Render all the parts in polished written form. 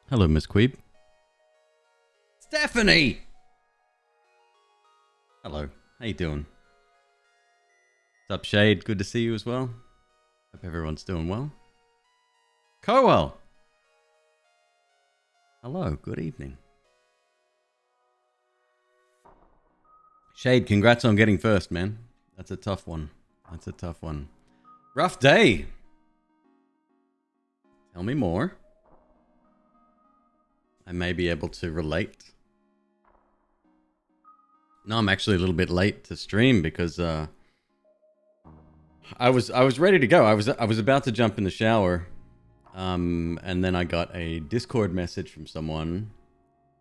Hello, McQueeb. Stephanie! Hello. How you doing? What's up, Shade? Good to see you as well. Hope everyone's doing well. Coel! Hello, good evening. Shade, congrats on getting first, man. That's a tough one. That's a tough one. Rough day! Tell me more. I may be able to relate. No, I'm actually a little bit late to stream because I was ready to go. I was about to jump in the shower, and then I got a Discord message from someone.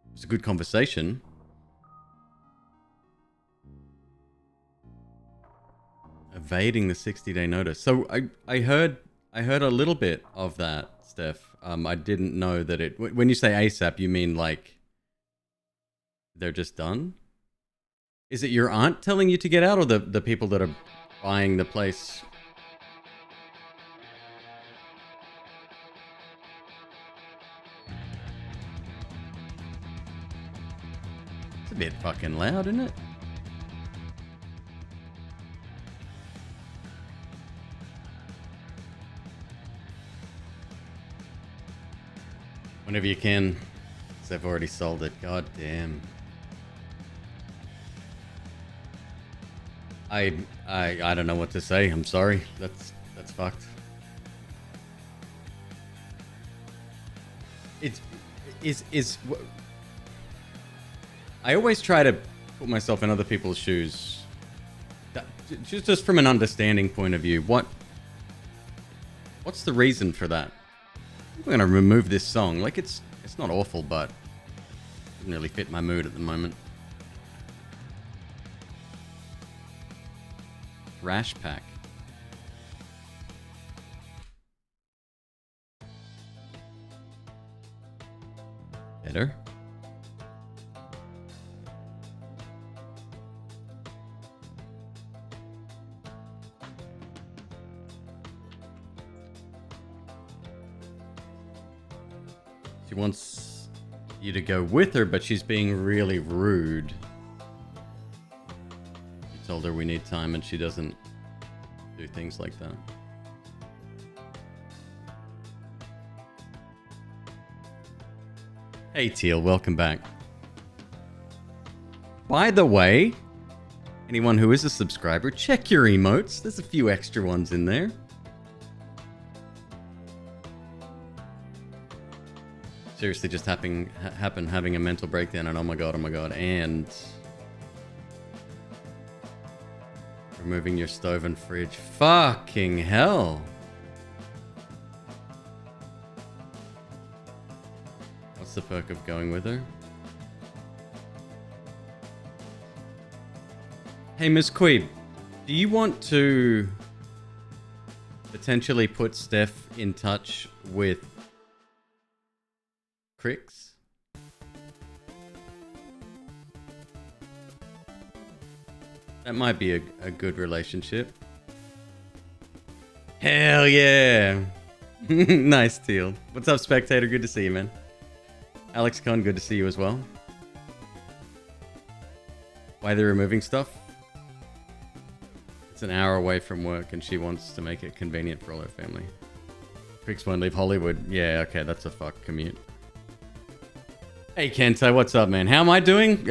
It was a good conversation. Evading the 60-day notice. So I heard a little bit of that, Steph. I didn't know that it... When you say ASAP, you mean like they're just done? Is it your aunt telling you to get out, or the people that are buying the place? It's a bit fucking loud, isn't it? Whenever you can, because they've already sold it. God damn. I don't know what to say. I'm sorry. That's fucked. I always try to put myself in other people's shoes. Just from an understanding point of view. What's the reason for that? I'm gonna remove this song. Like, it's not awful, but it doesn't really fit my mood at the moment. Rash pack. Better. She wants you to go with her, but she's being really rude. You told her we need time, and she doesn't do things like that. Hey, Teal, welcome back. By the way, anyone who is a subscriber, check your emotes. There's a few extra ones in there. Seriously, just having a mental breakdown, and oh my god, and removing your stove and fridge. Fucking hell. What's the perk of going with her? Hey, McQueeb, do you want to potentially put Steph in touch with Cricks? That might be a good relationship. Hell yeah! Nice, Teal. What's up, Spectator? Good to see you, man. Alex Con, good to see you as well. Why they're removing stuff? It's an hour away from work, and she wants to make it convenient for all her family. Cricks won't leave Hollywood. Yeah, okay, that's a fuck commute. Hey Kento, what's up, man? How am I doing?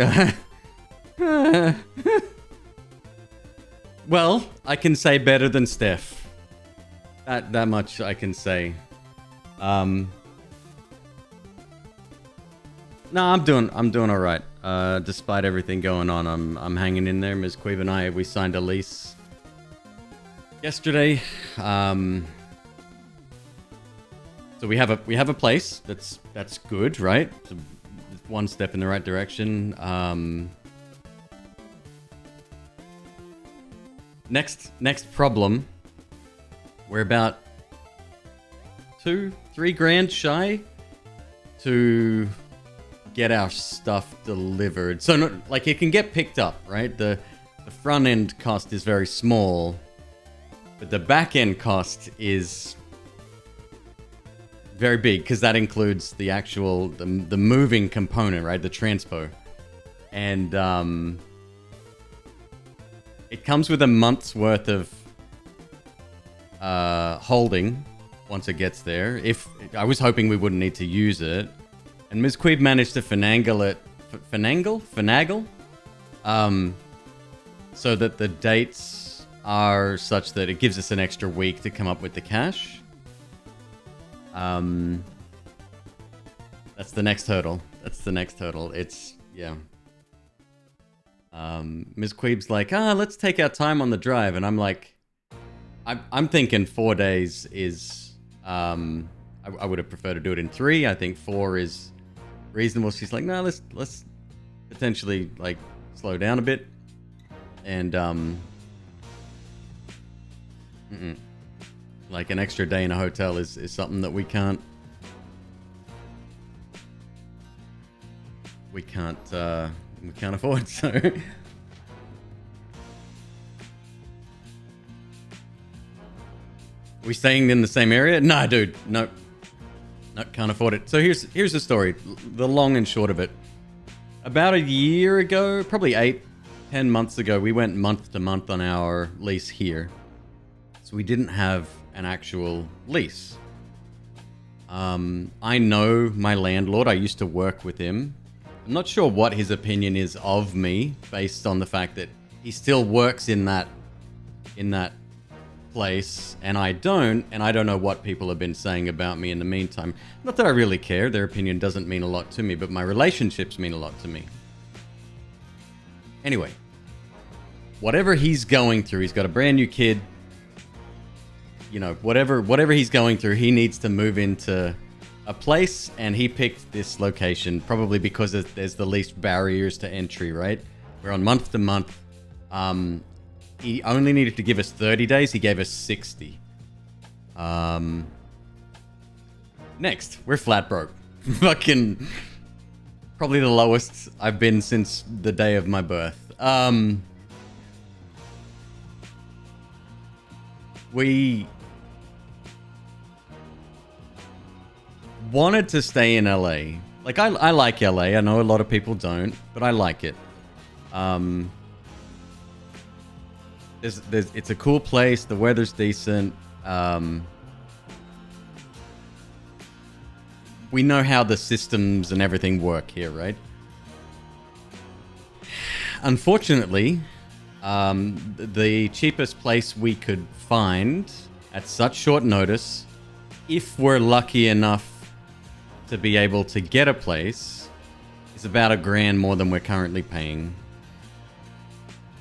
Well, I can say better than Steph. That much I can say. No, I'm doing all right. Despite everything going on, I'm hanging in there. Ms. Queeb and we signed a lease yesterday. So we have a place that's good, right? So one step in the right direction. Next problem. We're about 2-3 grand shy to get our stuff delivered. So like it can get picked up, right? The front end cost is very small, but the back end cost is very big because that includes the actual the moving component, right? The transpo, and it comes with a month's worth of holding once it gets there. If I was hoping we wouldn't need to use it, and McQueeb managed to finagle so that the dates are such that it gives us an extra week to come up with the cash. That's the next hurdle. It's, yeah. Ms. Queeb's like, let's take our time on the drive. And I'm like, I'm thinking 4 days is, I would have preferred to do it in 3. I think 4 is reasonable. She's like, no, let's potentially like slow down a bit. And, like an extra day in a hotel is something that we can't afford, so. We staying in the same area? Nah, dude, no, can't afford it. So here's the story, the long and short of it. About a year ago, probably 8-10 months ago, we went month to month on our lease here. So we didn't have an actual lease. I know my landlord. I used to work with him. I'm not sure what his opinion is of me based on the fact that he still works in that place and I don't know what people have been saying about me in the meantime. Not that I really care. Their opinion doesn't mean a lot to me, but my relationships mean a lot to me. Anyway, whatever he's going through, he's got a brand new kid. You know, whatever he's going through, he needs to move into a place, and he picked this location probably because there's the least barriers to entry, right? We're on month to month. He only needed to give us 30 days. He gave us 60. Next, we're flat broke. Fucking probably the lowest I've been since the day of my birth. We wanted to stay in LA. Like, I like LA. I know a lot of people don't, but I like it. It's a cool place. The weather's decent. We know how the systems and everything work here, right? Unfortunately, the cheapest place we could find at such short notice, if we're lucky enough to be able to get a place, is about $1,000 more than we're currently paying.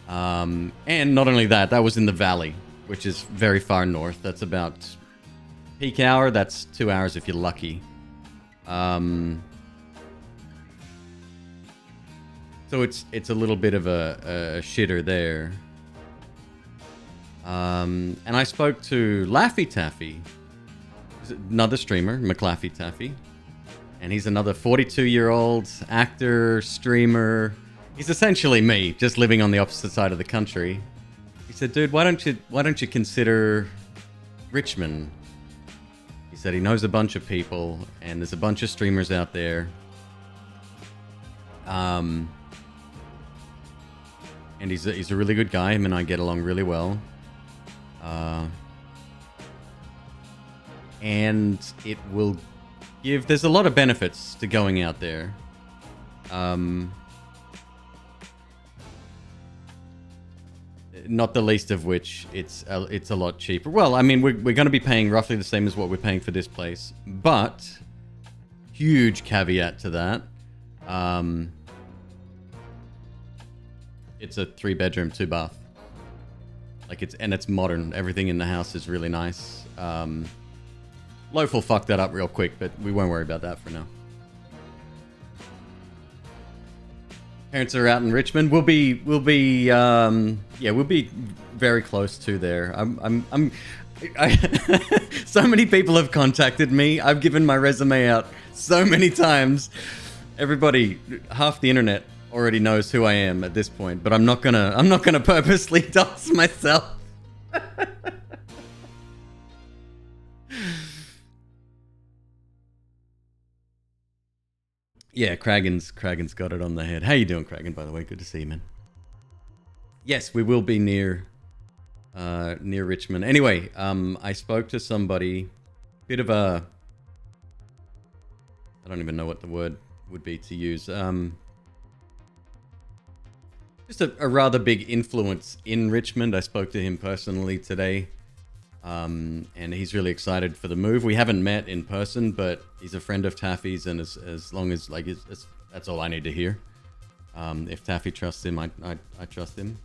And not only that, that was in the valley, which is very far north. That's about peak hour. That's 2 hours if you're lucky. So it's a little bit of a shitter there. And I spoke to Laffy Taffy, another streamer, McLaffy Taffy. And he's another 42-year-old actor, streamer. He's essentially me, just living on the opposite side of the country. He said, dude, why don't you consider Richmond? He said he knows a bunch of people, and there's a bunch of streamers out there. And he's a really good guy. Him and I get along really well. And it will give... There's a lot of benefits to going out there. Not the least of which, it's a lot cheaper. Well, I mean, we're going to be paying roughly the same as what we're paying for this place. But, huge caveat to that. It's a 3-bedroom, 2-bath. Like, it's modern. Everything in the house is really nice. Loaf will fuck that up real quick, but we won't worry about that for now. Parents are out in Richmond. We'll be very close to there. So many people have contacted me. I've given my resume out so many times. Everybody, half the internet already knows who I am at this point, but I'm not gonna purposely dox myself. Yeah, Kragen's got it on the head. How you doing, Kragen, by the way? Good to see you, man. Yes, we will be near Richmond. Anyway, I spoke to somebody, bit of a, I don't even know what the word would be to use. Just a rather big influence in Richmond. I spoke to him personally today. And he's really excited for the move. We haven't met in person, but he's a friend of Taffy's, and as long as like that's all I need to hear. If Taffy trusts him, I trust him.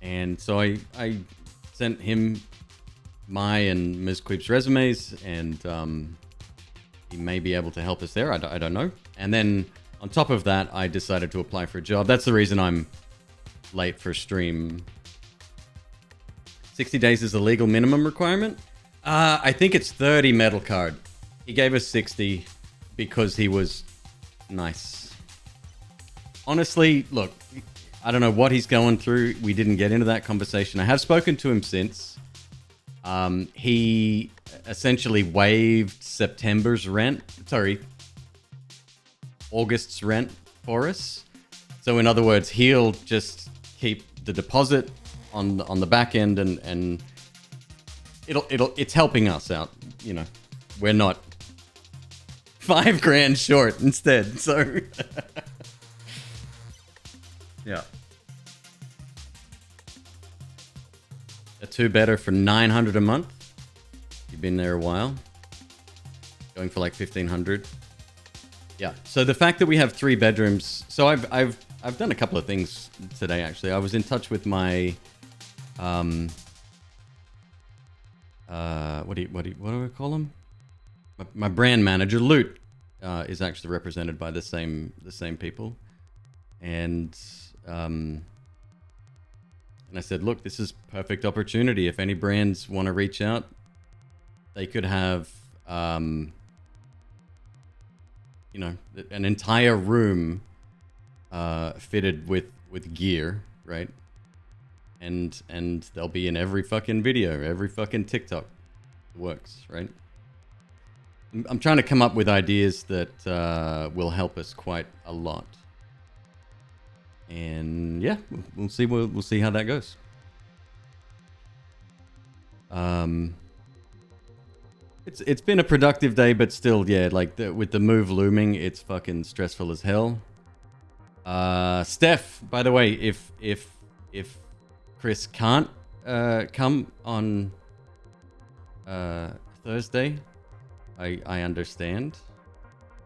And so I sent him my and McQueeb's resumes, and he may be able to help us there. I don't know. And then on top of that, I decided to apply for a job. That's the reason I'm late for stream. 60 days is a legal minimum requirement. I think it's 30 metal card. He gave us 60 because he was nice. Honestly, look, I don't know what he's going through. We didn't get into that conversation. I have spoken to him since. He essentially waived August's rent for us. So in other words, he'll just keep the deposit on the back end, and it's helping us out. You know, we're not $5,000 short instead. So yeah, a two better for $900 a month. You've been there a while, going for like $1,500. Yeah. So the fact that we have 3 bedrooms. So I've done a couple of things today. Actually, I was in touch with my what do I call him? My brand manager, Loot, is actually represented by the same people, and I said, look, this is perfect opportunity. If any brands want to reach out, they could have you know, an entire room fitted with gear, right? And they'll be in every fucking video, every fucking TikTok. It works, right? I'm trying to come up with ideas that will help us quite a lot. And yeah, we'll see. We'll see how that goes. It's been a productive day, but still, yeah, like with the move looming, it's fucking stressful as hell. Steph, by the way, if Chris can't come on Thursday, I understand.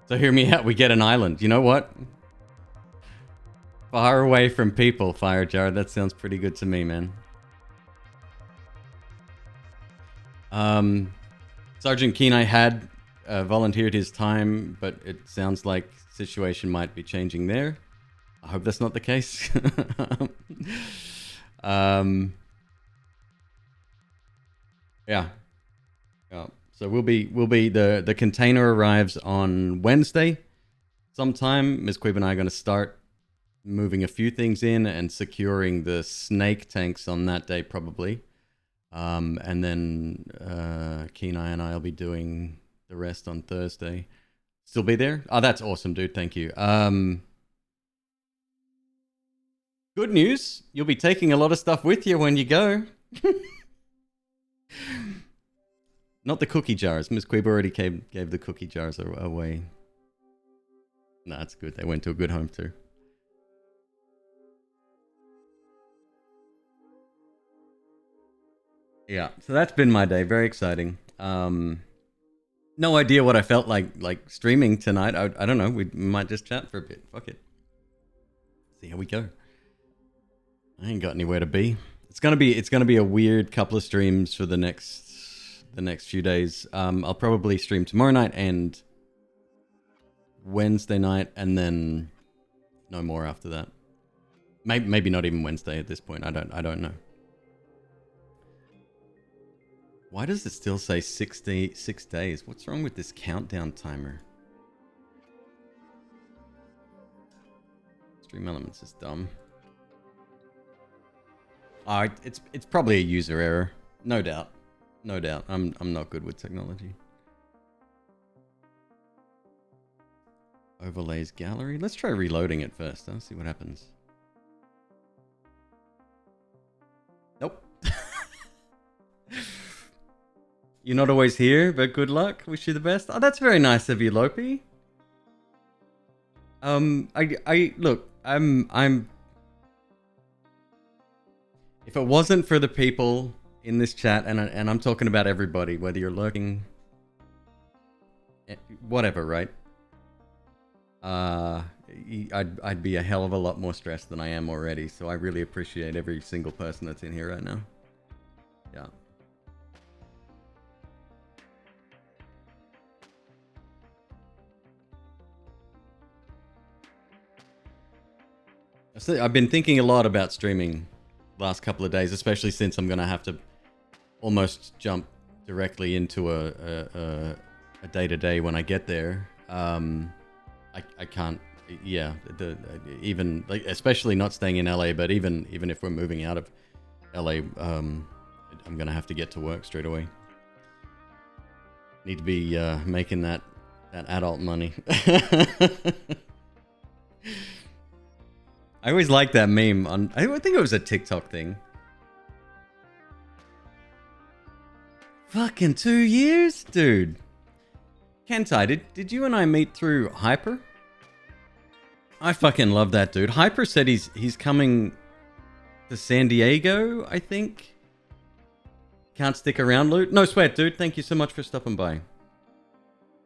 So hear me out. We get an island. You know what? Far away from people, Fire Jar. That sounds pretty good to me, man. Sergeant Kenai had volunteered his time, but it sounds like situation might be changing there. I hope that's not the case. Yeah. So we'll be the container arrives on Wednesday sometime. Ms. Quib and I are going to start moving a few things in and securing the snake tanks on that day probably. And then Kenai and I will be doing the rest on Thursday. Still be there? Oh, that's awesome, dude. Thank you. Good news. You'll be taking a lot of stuff with you when you go. Not the cookie jars. Ms. Quib already gave the cookie jars away. No, that's good. They went to a good home too. Yeah, so that's been my day. Very exciting. No idea what I felt like streaming tonight. I don't know. We might just chat for a bit. Fuck it. See how we go. I ain't got anywhere to be. It's gonna be a weird couple of streams for the next few days. I'll probably stream tomorrow night and Wednesday night, and then no more after that. Maybe not even Wednesday at this point. I don't know. Why does it still say 6 days? What's wrong with this countdown timer? Stream Elements is dumb. Oh, it's probably a user error. No doubt. No doubt. I'm not good with technology. Overlays gallery. Let's try reloading it first. Let's see what happens. Nope. You're not always here, but good luck. Wish you the best. Oh, that's very nice of you, Lopi. Look, I'm. If it wasn't for the people in this chat, and I'm talking about everybody, whether you're lurking, whatever, right? I'd be a hell of a lot more stressed than I am already. So I really appreciate every single person that's in here right now. Yeah. I've been thinking a lot about streaming last couple of days, especially since I'm gonna have to almost jump directly into a day-to-day when I get there. I can't. Yeah, even like, especially not staying in LA, but even if we're moving out of LA, I'm gonna have to get to work straight away. Need to be making that adult money. I always like that meme on. I think it was a TikTok thing. Fucking 2 years, dude. Kentai, did you and I meet through Hyper? I fucking love that dude. Hyper said he's coming to San Diego, I think. Can't stick around, Loot. No sweat, dude. Thank you so much for stopping by.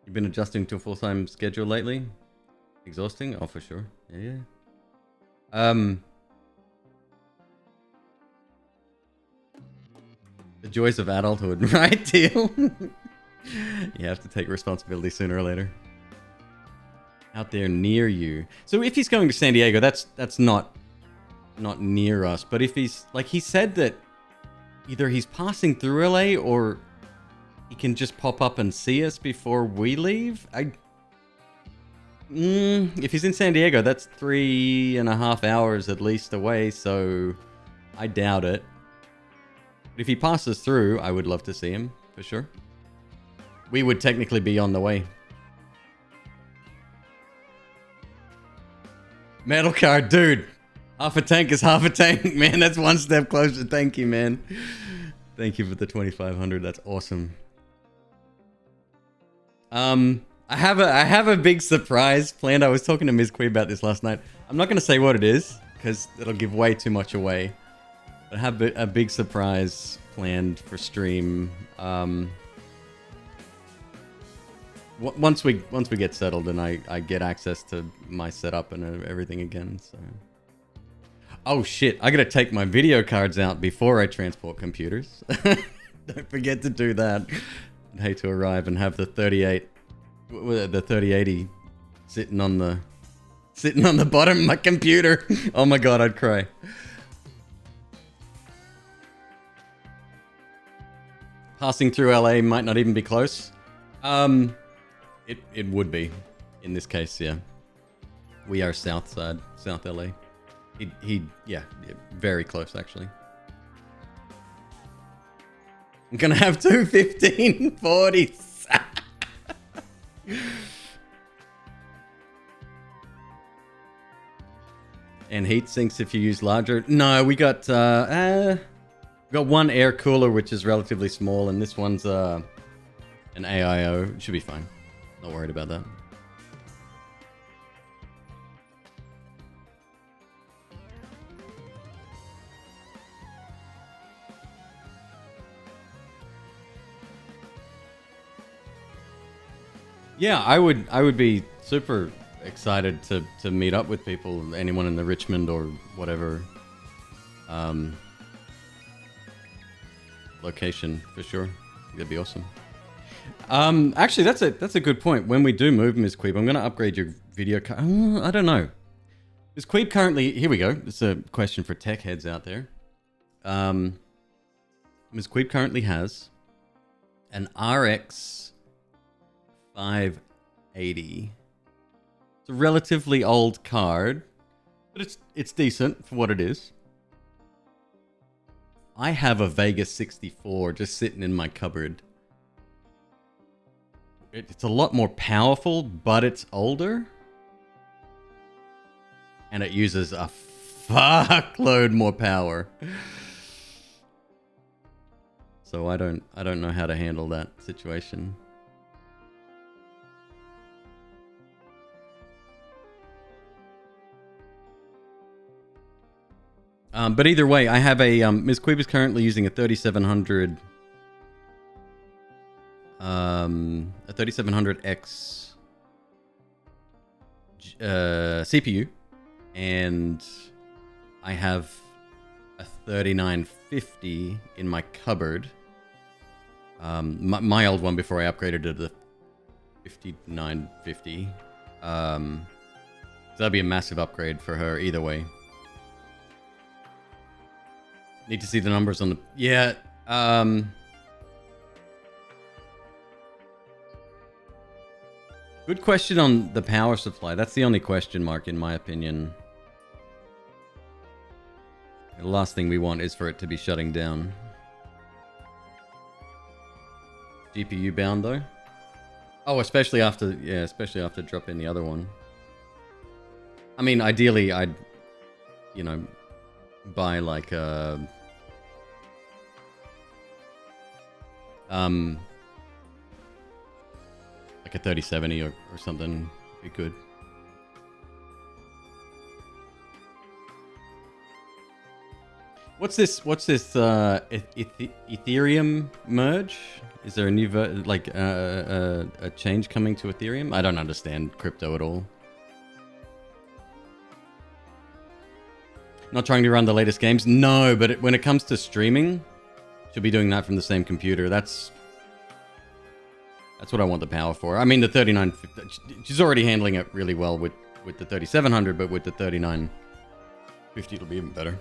You've been adjusting to a full-time schedule lately? Exhausting? Oh, for sure. Yeah. The joys of adulthood, right, Teal? You have to take responsibility sooner or later. Out there near you. So if he's going to San Diego, that's not near us. But if he's like, he said that either he's passing through LA or he can just pop up and see us before we leave. If he's in San Diego, that's 3.5 hours at least away, so I doubt it. But if he passes through, I would love to see him, for sure. We would technically be on the way. Metal card, dude. Half a tank is half a tank, man. That's one step closer. Thank you, man. Thank you for the 2,500. That's awesome. I have a big surprise planned. I was talking to McQueeb about this last night. I'm not going to say what it is because it'll give way too much away. But I have a big surprise planned for stream. Once we get settled and I get access to my setup and everything again. So. Oh shit! I gotta take my video cards out before I transport computers. Don't forget to do that. I'd hate to arrive and have the 3080 sitting on the bottom of my computer. Oh my god, I'd cry. Passing through LA might not even be close. It would be in this case, yeah. We are south side, South LA. Yeah, very close actually. I'm gonna have two 1540s. And heat sinks if you use larger. No, we got one air cooler which is relatively small, and this one's an AIO. It should be fine. Not worried about that. Yeah, I would be super excited to meet up with people, anyone in the Richmond or whatever location for sure. That'd be awesome. Actually, that's a good point. When we do move, McQueeb, I'm gonna upgrade your video card. I don't know. McQueeb currently, here we go. It's a question for tech heads out there. McQueeb currently has an RX 580. It's a relatively old card, but it's decent for what it is. I have a Vegas 64 just sitting in my cupboard. It's a lot more powerful, but it's older. and it uses a fuckload more power. So I don't know how to handle that situation. But either way, I have a McQueeb is currently using a 3700 a 3700X CPU, and I have a 3950 in my cupboard. My old one before I upgraded to the 5950. So that'd be a massive upgrade for her either way. Need to see the numbers on the... Yeah, good question on the power supply. That's the only question mark, in my opinion. The last thing we want is for it to be shutting down. GPU bound, though? Oh, especially after dropping the other one. I mean, ideally, I'd, you know, buy like a... like a 3070 or something. Be good. What's this Ethereum merge? Is there a new a change coming to Ethereum? I don't understand crypto at all. Not trying to run the latest games? No, but when it comes to streaming, should be doing that from the same computer. That's what I want the power for. I mean, the 3950, she's already handling it really well with the 3700, but with the 3950, it'll be even better.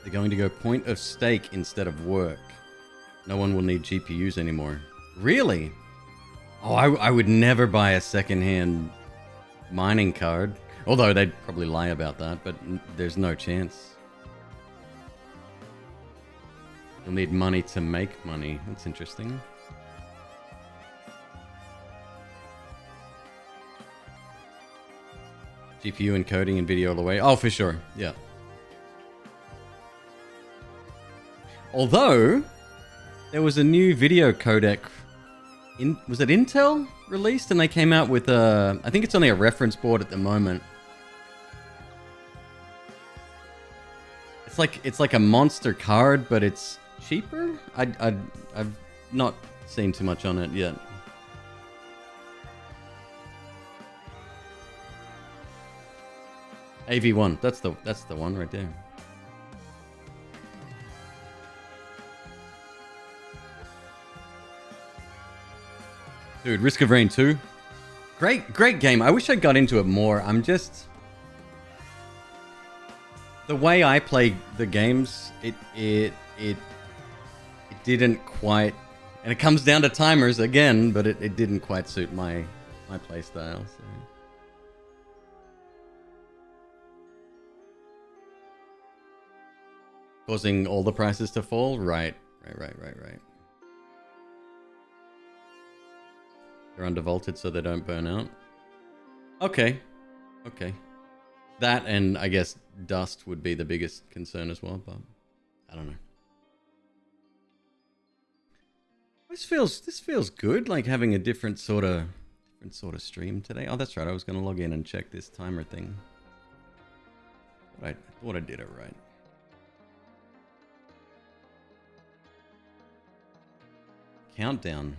They're going to go point of stake instead of work. No one will need GPUs anymore. Really? Oh, I would never buy a secondhand mining card. Although they'd probably lie about that, but there's no chance. You'll need money to make money. That's interesting. GPU encoding and video all the way. Oh, for sure. Yeah. Although, there was a new video codec. Was it Intel released? And they came out with a... I think it's only a reference board at the moment. It's like a monster card, but it's cheaper? I've not seen too much on it yet. AV1, that's the one right there. Dude, Risk of Rain 2. Great game. I wish I got into it more. I'm just... The way I play the games, it didn't quite... And it comes down to timers again, but it didn't quite suit my play style. So. Causing all the prices to fall? Right. They're undervolted so they don't burn out. Okay. That and I guess dust would be the biggest concern as well, but I don't know. This feels good, like having a different sort of stream today. Oh, that's right. I was going to log in and check this timer thing. But I thought I did it right. Countdown.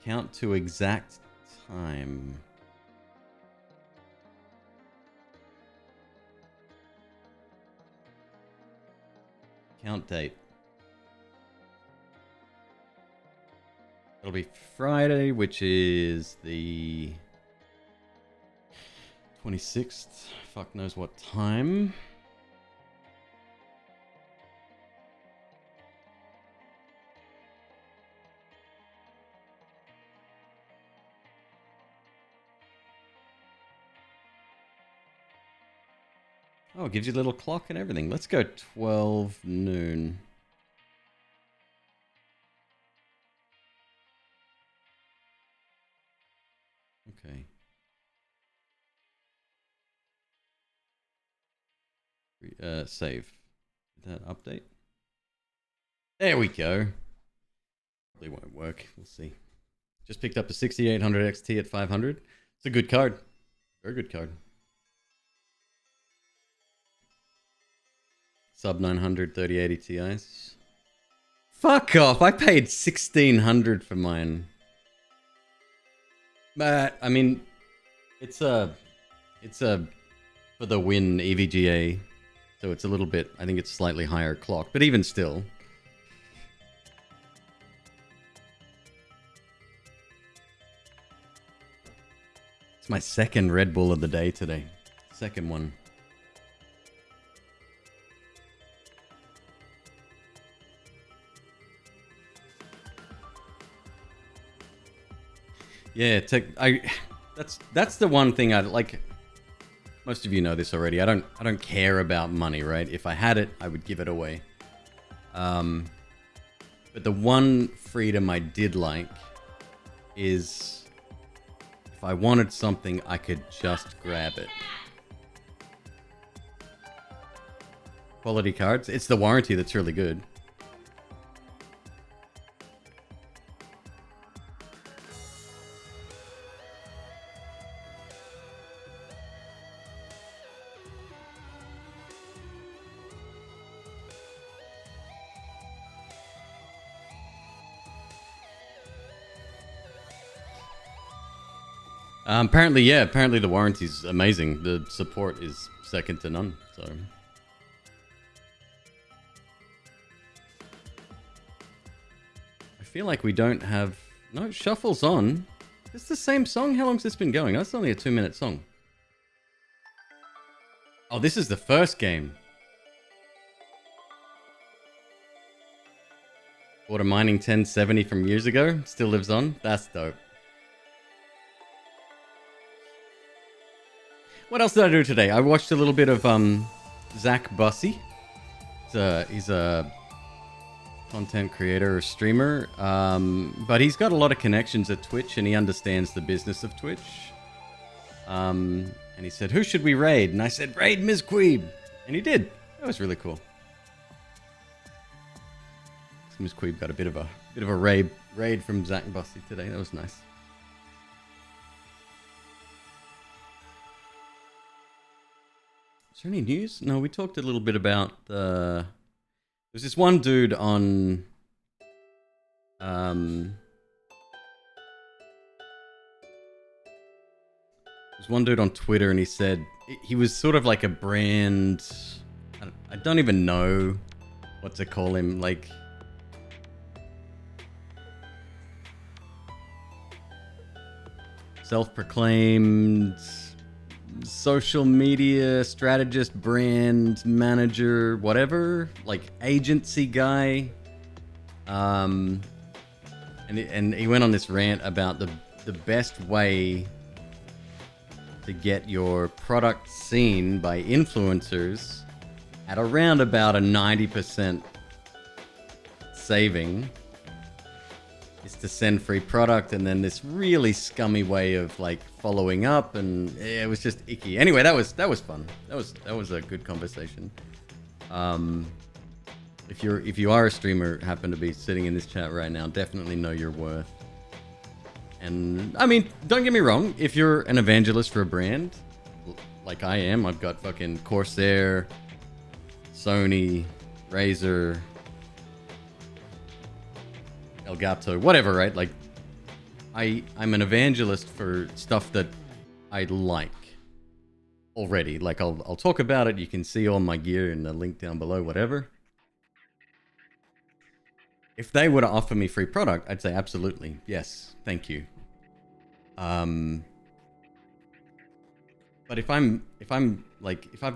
Count to exact time. Count date. It'll be Friday, which is the 26th. Fuck knows what time. Oh, it gives you a little clock and everything. Let's go 12 noon. Okay. Save. Did that update? There we go. Probably won't work. We'll see. Just picked up a 6800 XT at 500. It's a good card. Very good card. Sub 900 3080 Ti's. Fuck off! I paid 1600 for mine. But I mean, it's a for the win EVGA, so it's a little bit. I think it's slightly higher clock, but even still. It's my second Red Bull of the day today. Second one. Yeah, that's the one thing I like. Most of you know this already. I don't care about money, right? If I had it, I would give it away. But the one freedom I did like is if I wanted something, I could just grab it. Quality cards. It's the warranty that's really good. Apparently, yeah. Apparently, the warranty's amazing. The support is second to none. So, I feel like we don't have no shuffles on. It's the same song. How long's this been going? That's only a 2-minute song. Oh, this is the first game. Bought a mining 1070 from years ago. Still lives on. That's dope. What else did I do today? I watched a little bit of Zach Bussey. He's a content creator or streamer, but he's got a lot of connections at Twitch and he understands the business of Twitch. And he said, "Who should we raid?" And I said, "Raid McQueeb," and he did. That was really cool. So McQueeb got a bit of a raid from Zach Bussey today. That was nice. Is there any news? No, we talked a little bit about there's this one dude on there's one dude on Twitter and he said he was sort of like a brand, I don't even know what to call him, like self-proclaimed social media strategist, brand manager, whatever, like agency guy. And he went on this rant about the best way to get your product seen by influencers at around about a 90% saving is to send free product, and then this really scummy way of like following up, and it was just icky. Anyway, that was fun. That was a good conversation. If you are a streamer, happen to be sitting in this chat right now, definitely know your worth. And I mean, don't get me wrong, if you're an evangelist for a brand, like I am, I've got fucking Corsair, Sony, Razer, Elgato, whatever, right? Like, I'm an evangelist for stuff that I like already. Like, I'll talk about it. You can see all my gear in the link down below, whatever. If they were to offer me free product, I'd say absolutely, yes, thank you. But if I've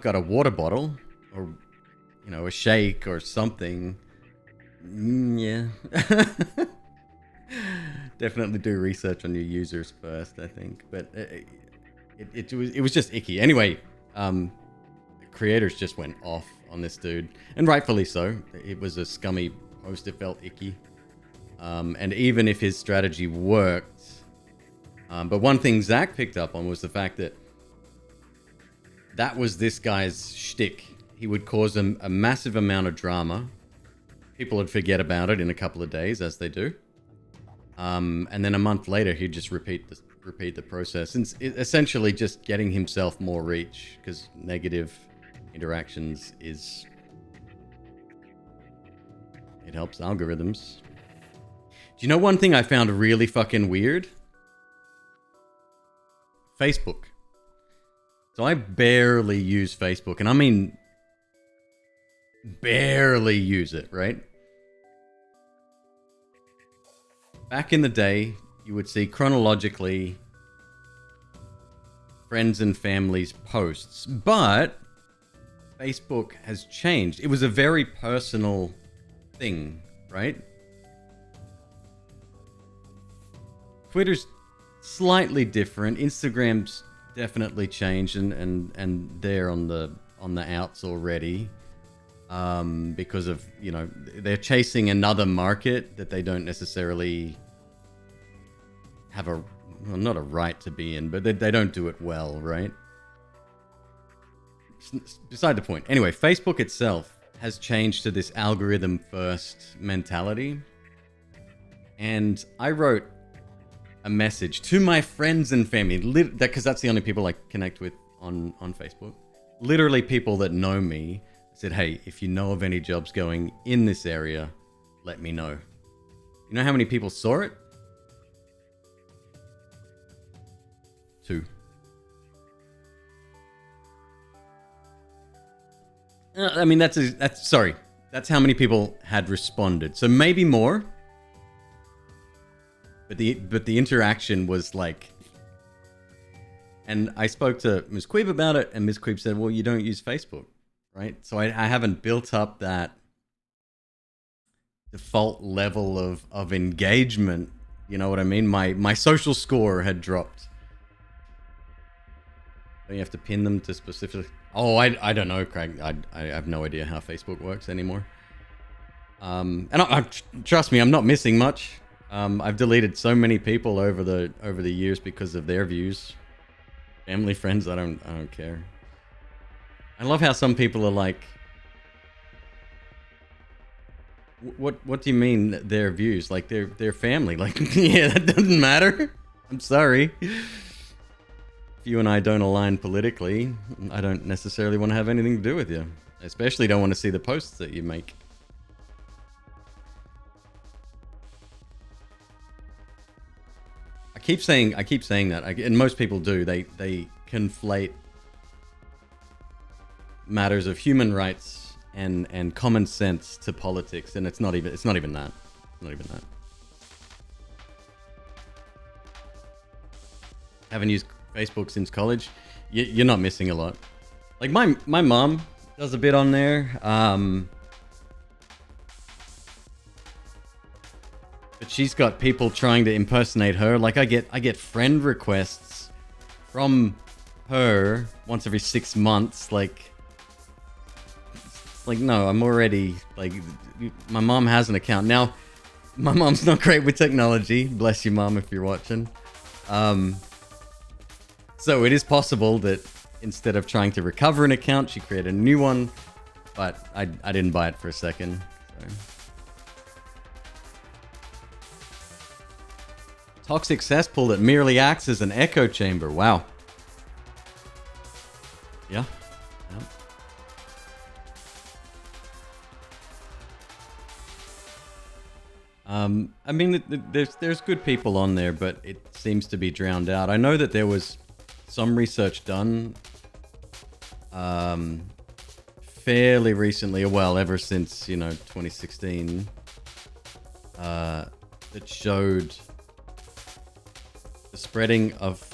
got a water bottle or, you know, a shake or something, yeah. Definitely do research on your users first, I think. But it was just icky. Anyway, creators just went off on this dude, and rightfully so. It was a scummy post. It felt icky. And even if his strategy worked, But one thing Zach picked up on was the fact that that was this guy's shtick. He would cause a massive amount of drama. People would forget about it in a couple of days, as they do. And then a month later, he'd just repeat the process. And essentially just getting himself more reach, because negative interactions it helps algorithms. Do you know one thing I found really fucking weird? Facebook. So I barely use Facebook, and I mean barely use it, right? Back in the day, you would see chronologically friends and family's posts, but Facebook has changed. It was a very personal thing, right? Twitter's slightly different. Instagram's definitely changed, and they're on the outs already, because of, you know, they're chasing another market that they don't necessarily have not a right to be in, but they don't do it well, right? Beside the point. Anyway, Facebook itself has changed to this algorithm first mentality, and I wrote a message to my friends and family, because that's the only people I connect with on Facebook. Literally people that know me. I said, hey, if you know of any jobs going in this area, let me know. You know how many people saw it? 2. I mean, that's how many people had responded. So maybe more. But the interaction was like, and I spoke to McQueeb about it, and McQueeb said, well, you don't use Facebook, right? So I haven't built up that default level of engagement. You know what I mean? My social score had dropped. Don't you have to pin them to specific? Oh, I don't know, Craig. I have no idea how Facebook works anymore. And trust me, I'm not missing much. I've deleted so many people over the years because of their views. Family, friends, I don't care. I love how some people are like, what do you mean their views? Like their family? Like, yeah, that doesn't matter. I'm sorry. If you and I don't align politically, I don't necessarily want to have anything to do with you. I especially don't want to see the posts that you make. I keep saying that, and most people do. They conflate matters of human rights and common sense to politics, and it's not even that. It's not even that. Haven't used Facebook since college. You're not missing a lot. Like my mom does a bit on there. But she's got people trying to impersonate her. Like I get friend requests from her once every 6 months. Like no, I'm already like, my mom has an account now. My mom's not great with technology. Bless you, mom, if you're watching. So it is possible that instead of trying to recover an account, she created a new one. But I didn't buy it for a second. So. Toxic cesspool that merely acts as an echo chamber. Wow. Yeah. I mean, there's good people on there, but it seems to be drowned out. I know that there was some research done fairly recently, well, ever since, 2016, that showed the spreading of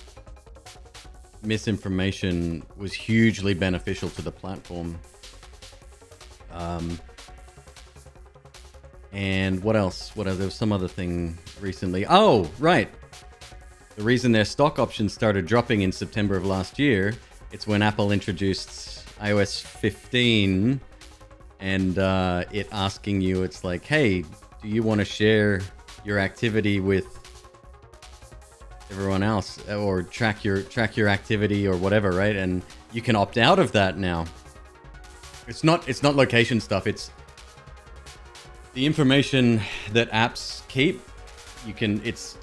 misinformation was hugely beneficial to the platform. And what else? There was some other thing recently. Oh, right. The reason their stock options started dropping in September of last year, it's when Apple introduced iOS 15 and it asking you, it's like, hey, do you want to share your activity with everyone else, or track your activity or whatever, right? And you can opt out of that now. It's not location stuff. It's the information that apps keep. You can it's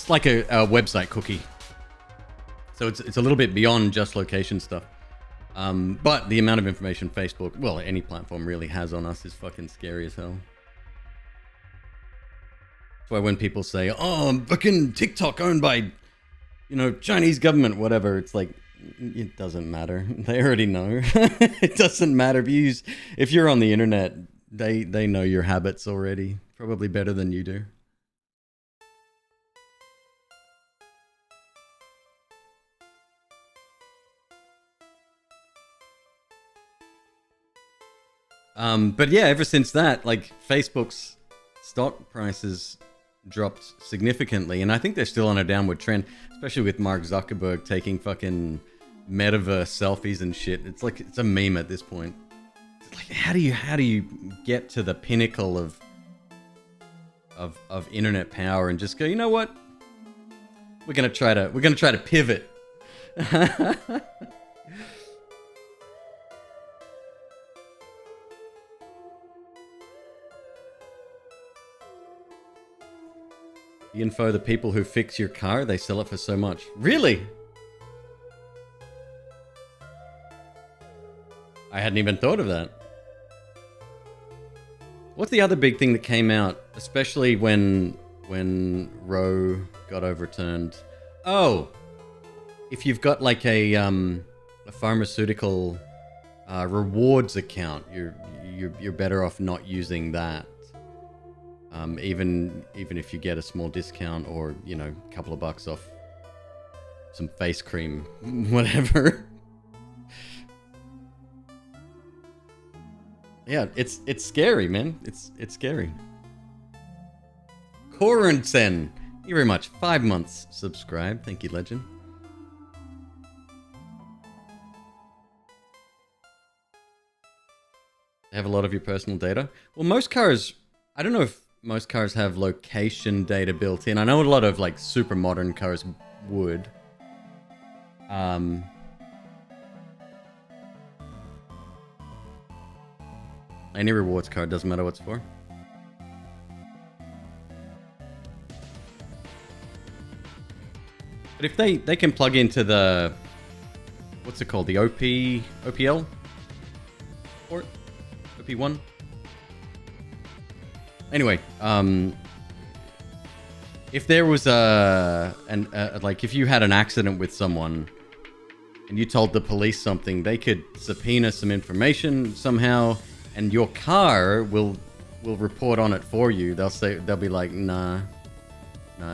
like a website cookie. So it's a little bit beyond just location stuff. But the amount of information Facebook, well, any platform really has on us is fucking scary as hell. That's why when people say, "Oh, fucking TikTok owned by, Chinese government," whatever, it's like, it doesn't matter. They already know. It doesn't matter if you're on the internet. They know your habits already, probably better than you do. But yeah, ever since that, like, Facebook's stock prices dropped significantly, and I think they're still on a downward trend, especially with Mark Zuckerberg taking fucking metaverse selfies and shit. It's like, it's a meme at this point. It's like, how do you get to the pinnacle of internet power and just go, you know what? We're gonna try to pivot. The info, the people who fix your car, they sell it for so much. Really? I hadn't even thought of that. What's the other big thing that came out, especially when Roe got overturned? Oh, if you've got like a pharmaceutical rewards account, you're better off not using that. Even if you get a small discount or, a couple of bucks off some face cream, whatever. Yeah, it's scary, man. It's scary. Corensen, thank you very much. 5 months subscribed. Thank you, legend. They have a lot of your personal data. Well, most cars, I don't know if most cars have location data built in. I know a lot of like super modern cars would. Any rewards card, doesn't matter what it's for. But if they can plug into the, what's it called, the OPL port, OP1. Anyway, if there was like if you had an accident with someone and you told the police something, they could subpoena some information somehow, and your car will report on it for you. They'll be like, nah,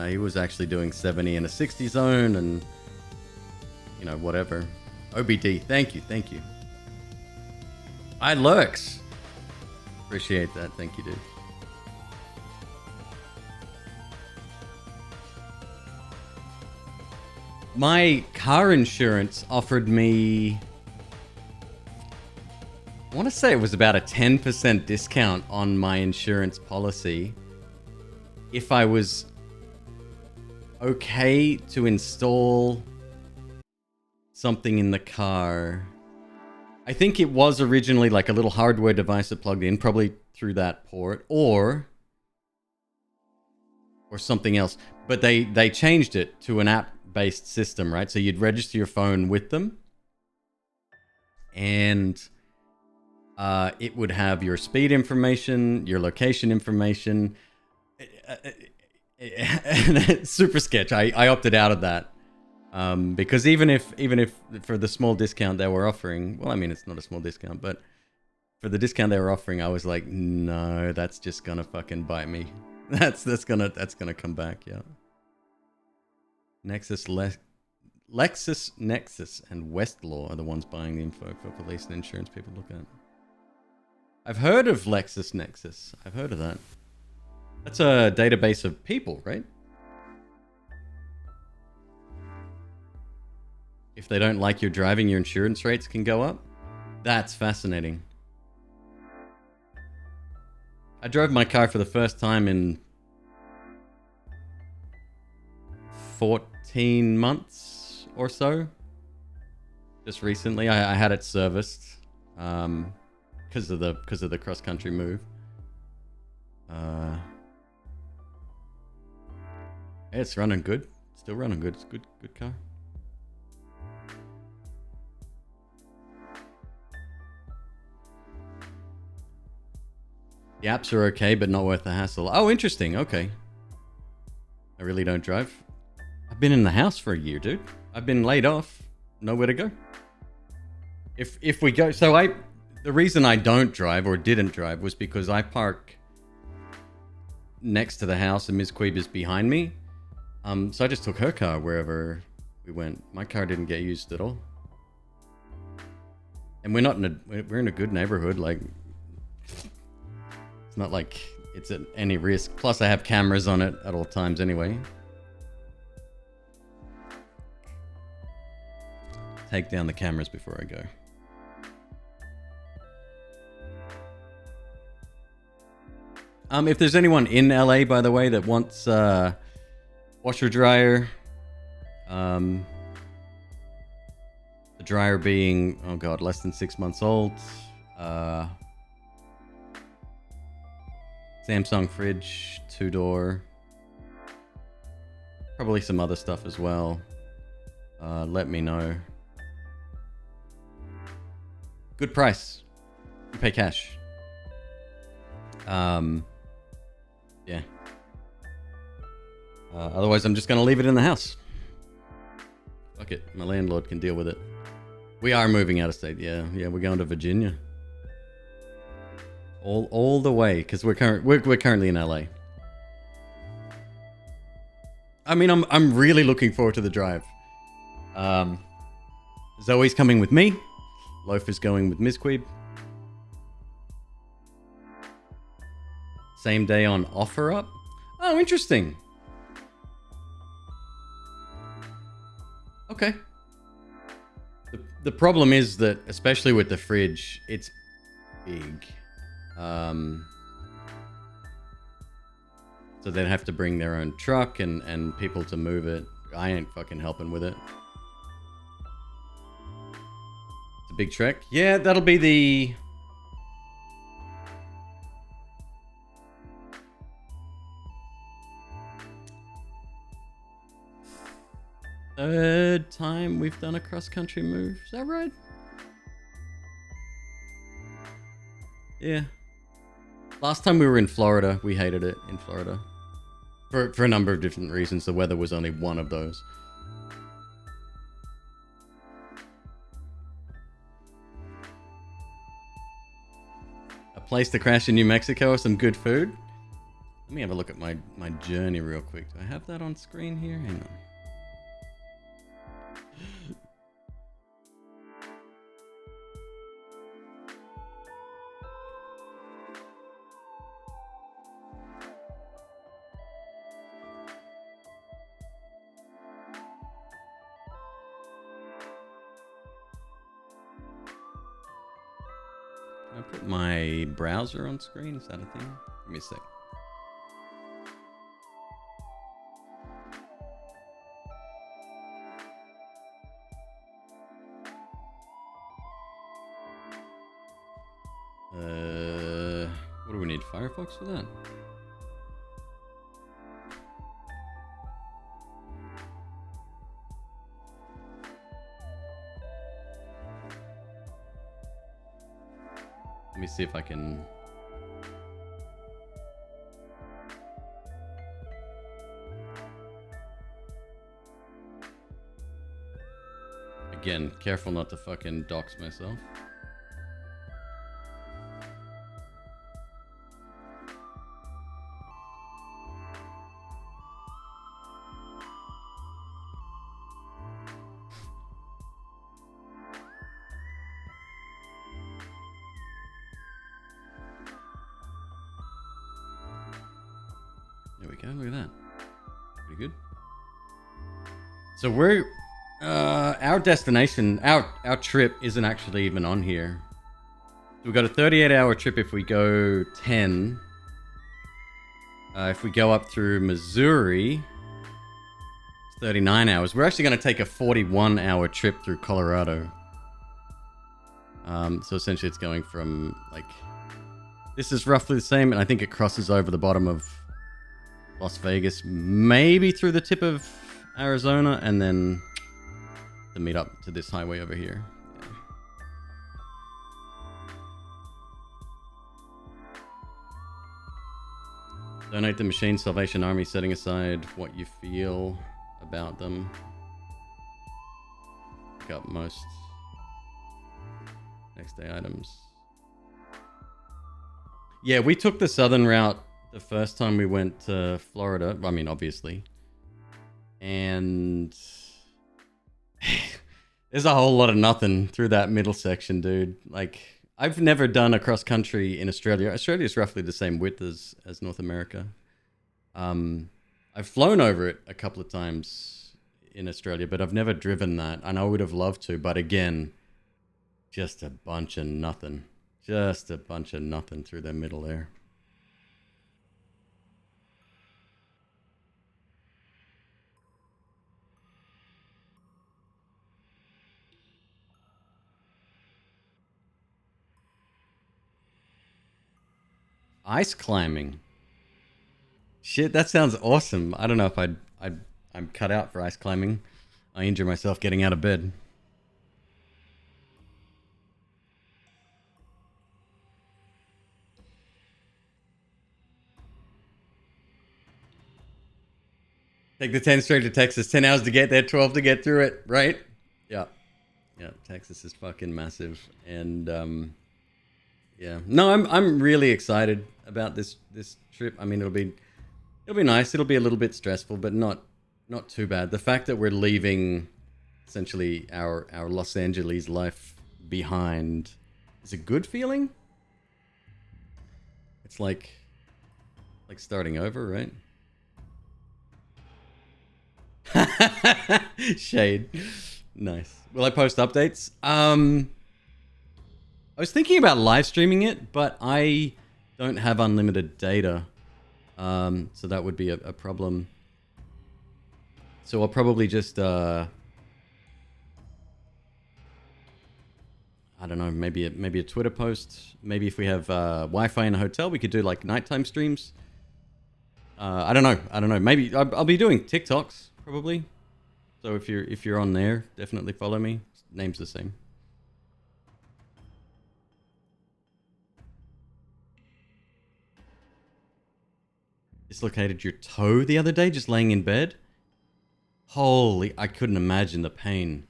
he was actually doing 70 in a 60 zone, and whatever. OBD, thank you. I lurks. Appreciate that, thank you, dude. My car insurance offered me, I want to say it was about a 10% discount on my insurance policy if I was okay to install something in the car. I think it was originally like a little hardware device that plugged in, probably through that port, or something else. But they changed it to an app-based system, right? So you'd register your phone with them, and it would have your speed information, your location information. Super sketch. I opted out of that because even if for the small discount they were offering, well, I mean, it's not a small discount, but for the discount they were offering, I was like, no, that's just gonna fucking bite me. That's gonna come back. Yeah. Lexus Nexus and Westlaw are the ones buying the info for police and insurance people to look at. I've heard of Lexus Nexus. I've heard of that. That's a database of people, right? If they don't like your driving, your insurance rates can go up. That's fascinating. I drove my car for the first time in 14 18 months or so. Just recently, I had it serviced because of the cross country move. It's running good. Still running good. It's good car. The apps are okay, but not worth the hassle. Oh, interesting. Okay. I really don't drive. I've been in the house for a year, dude. I've been laid off. Nowhere to go. If we go... So the reason I don't drive or didn't drive was because I park next to the house and McQueeb is behind me. So I just took her car wherever we went. My car didn't get used at all. And we're in a good neighborhood. Like, it's not like it's at any risk. Plus, I have cameras on it at all times anyway. Take down the cameras before I go. If there's anyone in LA, by the way, that wants washer dryer, the dryer being, oh god, less than 6 months old, Samsung fridge, 2-door, probably some other stuff as well, let me know. Good price. You pay cash. Yeah. Otherwise, I'm just going to leave it in the house. Fuck it. My landlord can deal with it. We are moving out of state. Yeah, we're going to Virginia. All the way, because we're currently in LA. I mean, I'm really looking forward to the drive. Zoe's coming with me. Loaf is going with McQueeb. Same day on OfferUp. Oh, interesting. Okay. The problem is that, especially with the fridge, it's big. So they'd have to bring their own truck and people to move it. I ain't fucking helping with it. It's a big trek. Yeah, that'll be the... third time we've done a cross-country move. Is that right? Yeah. Last time we were in Florida, we hated it in Florida. For a number of different reasons. The weather was only one of those. A place to crash in New Mexico or some good food? Let me have a look at my journey real quick. Do I have that on screen here? Hang on. Can I put my browser on screen? Is that a thing? Give me a sec. What do we need? Firefox for that? Let me see if I can... Again, careful not to fucking dox myself. There we go, look at that. Pretty good. So we're, our destination, our trip isn't actually even on here. So we've got a 38-hour trip if we go 10. If we go up through Missouri, 39 hours. We're actually going to take a 41-hour trip through Colorado. So essentially it's going from, like... This is roughly the same, and I think it crosses over the bottom of Las Vegas, maybe through the tip of Arizona, and then to meet up to this highway over here. Yeah. Donate the Machine Salvation Army, setting aside what you feel about them. Pick up most next day items. Yeah, we took the southern route the first time we went to Florida. I mean, obviously. And there's a whole lot of nothing through that middle section, dude. Like, I've never done a cross country in Australia. Australia is roughly the same width as North America. I've flown over it a couple of times in Australia, but I've never driven that. And I would have loved to, but again, just a bunch of nothing. Just a bunch of nothing through the middle there. Ice climbing. Shit, that sounds awesome. I don't know if I'm cut out for ice climbing. I injure myself getting out of bed. Take the 10 straight to Texas. 10 hours to get there, 12 to get through it, right? Yeah. Yeah, Texas is fucking massive. And yeah. No, I'm really excited about this trip. I mean, it'll be nice. It'll be a little bit stressful, but not too bad. The fact that we're leaving essentially our Los Angeles life behind is a good feeling. It's like starting over, right? Shade. Nice. Will I post updates? I was thinking about live streaming it, but I don't have unlimited data. So that would be a problem. So I'll probably just I don't know, maybe a Twitter post. Maybe if we have Wi-Fi in a hotel, we could do like nighttime streams. I don't know. Maybe I'll be doing TikToks probably. So if you're on there, definitely follow me. Name's the same. Dislocated your toe the other day just laying in bed? Holy, I couldn't imagine the pain.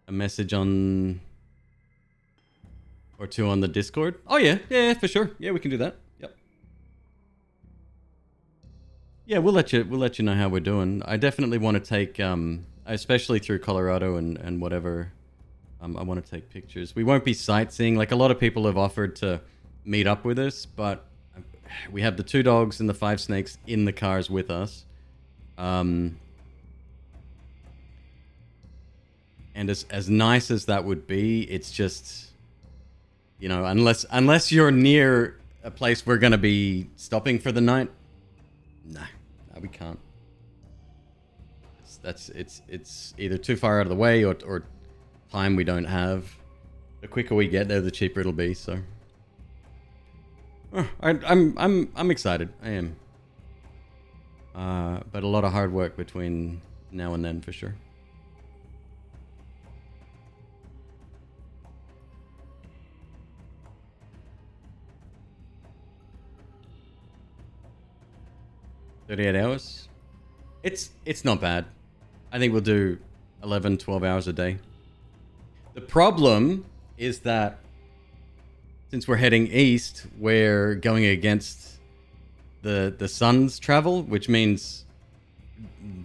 A message on... or two on the Discord? Oh yeah, for sure. Yeah, we can do that. Yep. Yeah, we'll let you know how we're doing. I definitely want to take, especially through Colorado and whatever. I want to take pictures. We won't be sightseeing. Like, a lot of people have offered to meet up with us, but we have the 2 dogs and the 5 snakes in the cars with us. And as nice as that would be, it's just, you know, unless you're near a place we're gonna be stopping for the night, no, we can't. It's either too far out of the way or time we don't have. The quicker we get there, the cheaper it'll be. So, I'm excited. I am. But a lot of hard work between now and then for sure. $38 hours. It's not bad. I think we'll do 11, 12 hours a day. The problem is that since we're heading east, we're going against the sun's travel, which means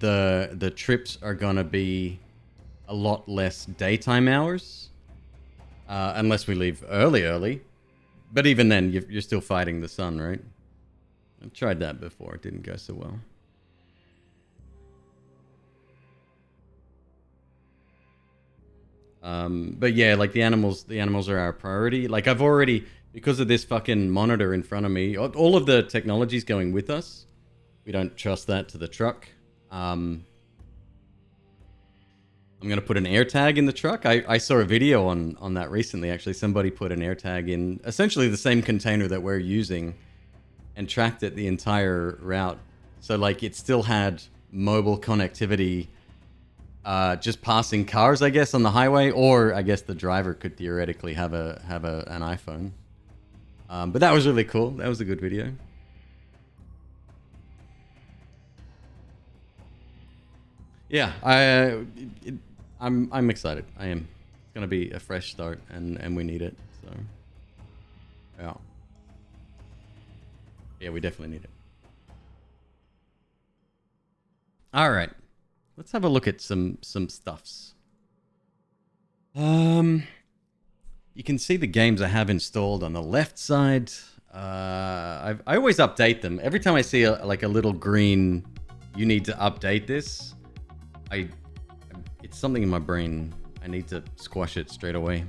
the trips are gonna be a lot less daytime hours, unless we leave early. But even then, you're still fighting the sun, right? I've tried that before. It didn't go so well. But yeah, like the animals are our priority. Like I've already, because of this fucking monitor in front of me, all of the technology's going with us. We don't trust that to the truck. I'm going to put an AirTag in the truck. I saw a video on that recently, actually. Somebody put an AirTag in essentially the same container that we're using and tracked it the entire route. So, like, it still had mobile connectivity, just passing cars, I guess, on the highway. Or, I guess, the driver could theoretically have an iPhone. But that was really cool. That was a good video. Yeah, I'm excited. I am. It's gonna be a fresh start, and we need it. So, yeah, yeah, we definitely need it. All right, let's have a look at some stuffs. You can see the games I have installed on the left side. I always update them every time I see like a little green. You need to update this. It's something in my brain. I need to squash it straight away.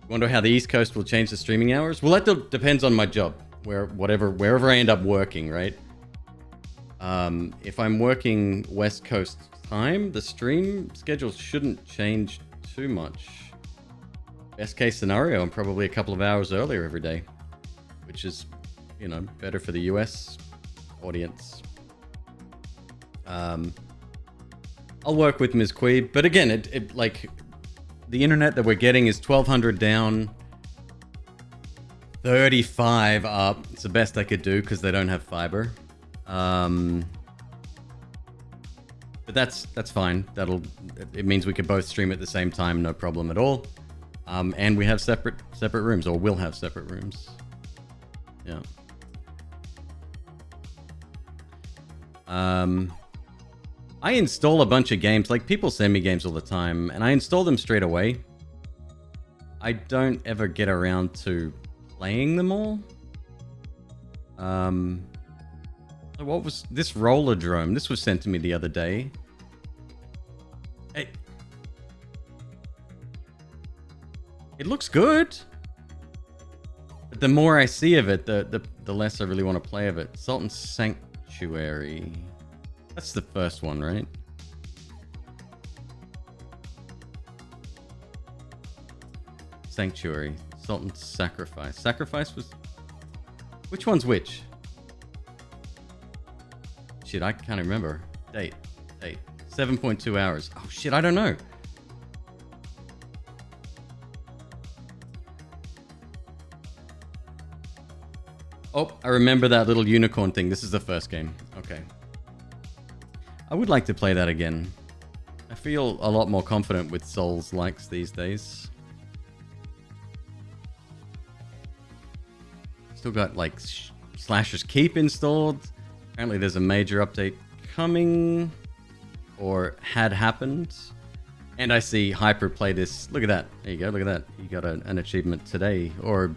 Wonder how the East Coast will change the streaming hours? Well, that depends on my job. Wherever I end up working, right? If I'm working West Coast time, the stream schedule shouldn't change too much. Best case scenario, I'm probably a couple of hours earlier every day, which is, you know, better for the US audience. I'll work with McQueeb, but again, it like the internet that we're getting is 1200 down, 35 up. It's the best I could do because they don't have fiber. But that's fine. It means we can both stream at the same time, no problem at all. And we have separate rooms, or will have separate rooms. Yeah. I install a bunch of games. Like, people send me games all the time, and I install them straight away. I don't ever get around to playing them all. What was this roller drome? This was sent to me the other day. It looks good. But the more I see of it, the less I really want to play of it. Sultan Sanctuary. That's the first one, right? Sanctuary. Sultan's Sacrifice. Sacrifice was... Which one's which? Shit, I can't remember. Date. 7.2 hours. Oh shit, I don't know. Oh, I remember that little unicorn thing. This is the first game. Okay. I would like to play that again. I feel a lot more confident with Souls-likes these days. Still got, like, Slasher's Keep installed. Apparently there's a major update coming. Or had happened. And I see Hyper play this. Look at that. There you go. Look at that. You got an achievement today. Or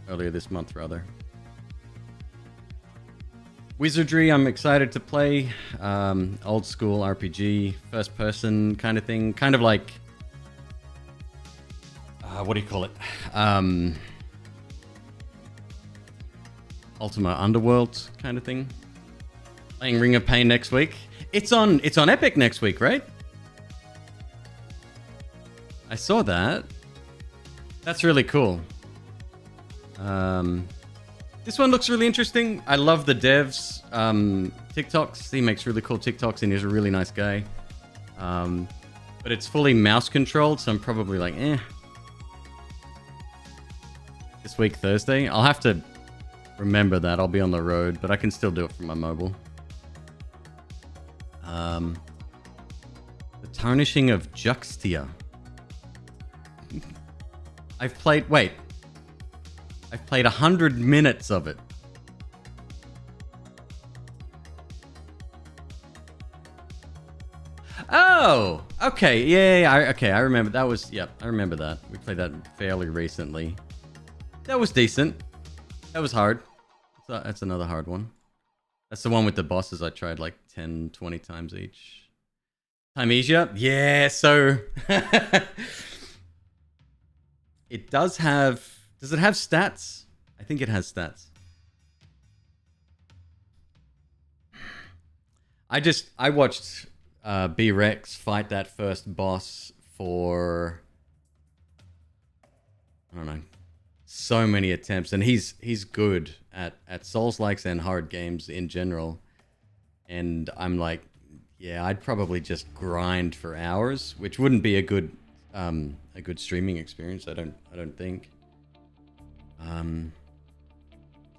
earlier this month, rather. Wizardry, I'm excited to play. Old school RPG, first person kind of thing. Kind of like... what do you call it? Ultima Underworld kind of thing. Playing Ring of Pain next week. It's on Epic next week, right? I saw that. That's really cool. This one looks really interesting. I love the dev's TikToks. He makes really cool TikToks and he's a really nice guy. But it's fully mouse controlled, so I'm probably like, eh. This week, Thursday. I'll have to remember that. I'll be on the road, but I can still do it from my mobile. The Tarnishing of Juxtia. I've played 100 minutes of it. Oh, okay, yeah, okay, I remember that was, yep, I remember that. We played that fairly recently. That was decent. That was hard. That's another hard one. That's the one with the bosses I tried like 10, 20 times each. Timesia? Yeah, so it does have... Does it have stats? I think it has stats. I watched B-Rex fight that first boss for... I don't know, so many attempts, and he's good at Souls-likes and hard games in general. And I'm like, yeah, I'd probably just grind for hours, which wouldn't be a good streaming experience. I don't think.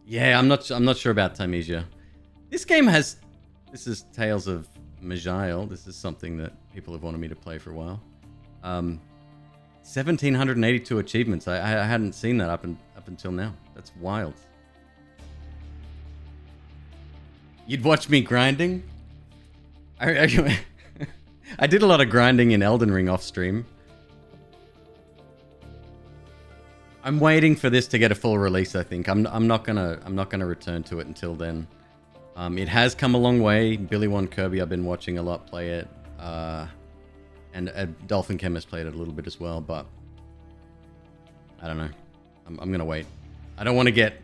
Yeah, I'm not sure about Timesia. This game has... This is Tales of Majile. This is something that people have wanted me to play for a while. 1,782 achievements. I hadn't seen that up until now. That's wild. You'd watch me grinding? I did a lot of grinding in Elden Ring off stream. I'm waiting for this to get a full release, I think. I'm not gonna return to it until then. It has come a long way. Billy One Kirby, I've been watching a lot play it. And Dolphin Chemist played it a little bit as well, but I don't know. I'm gonna wait. I don't want to get...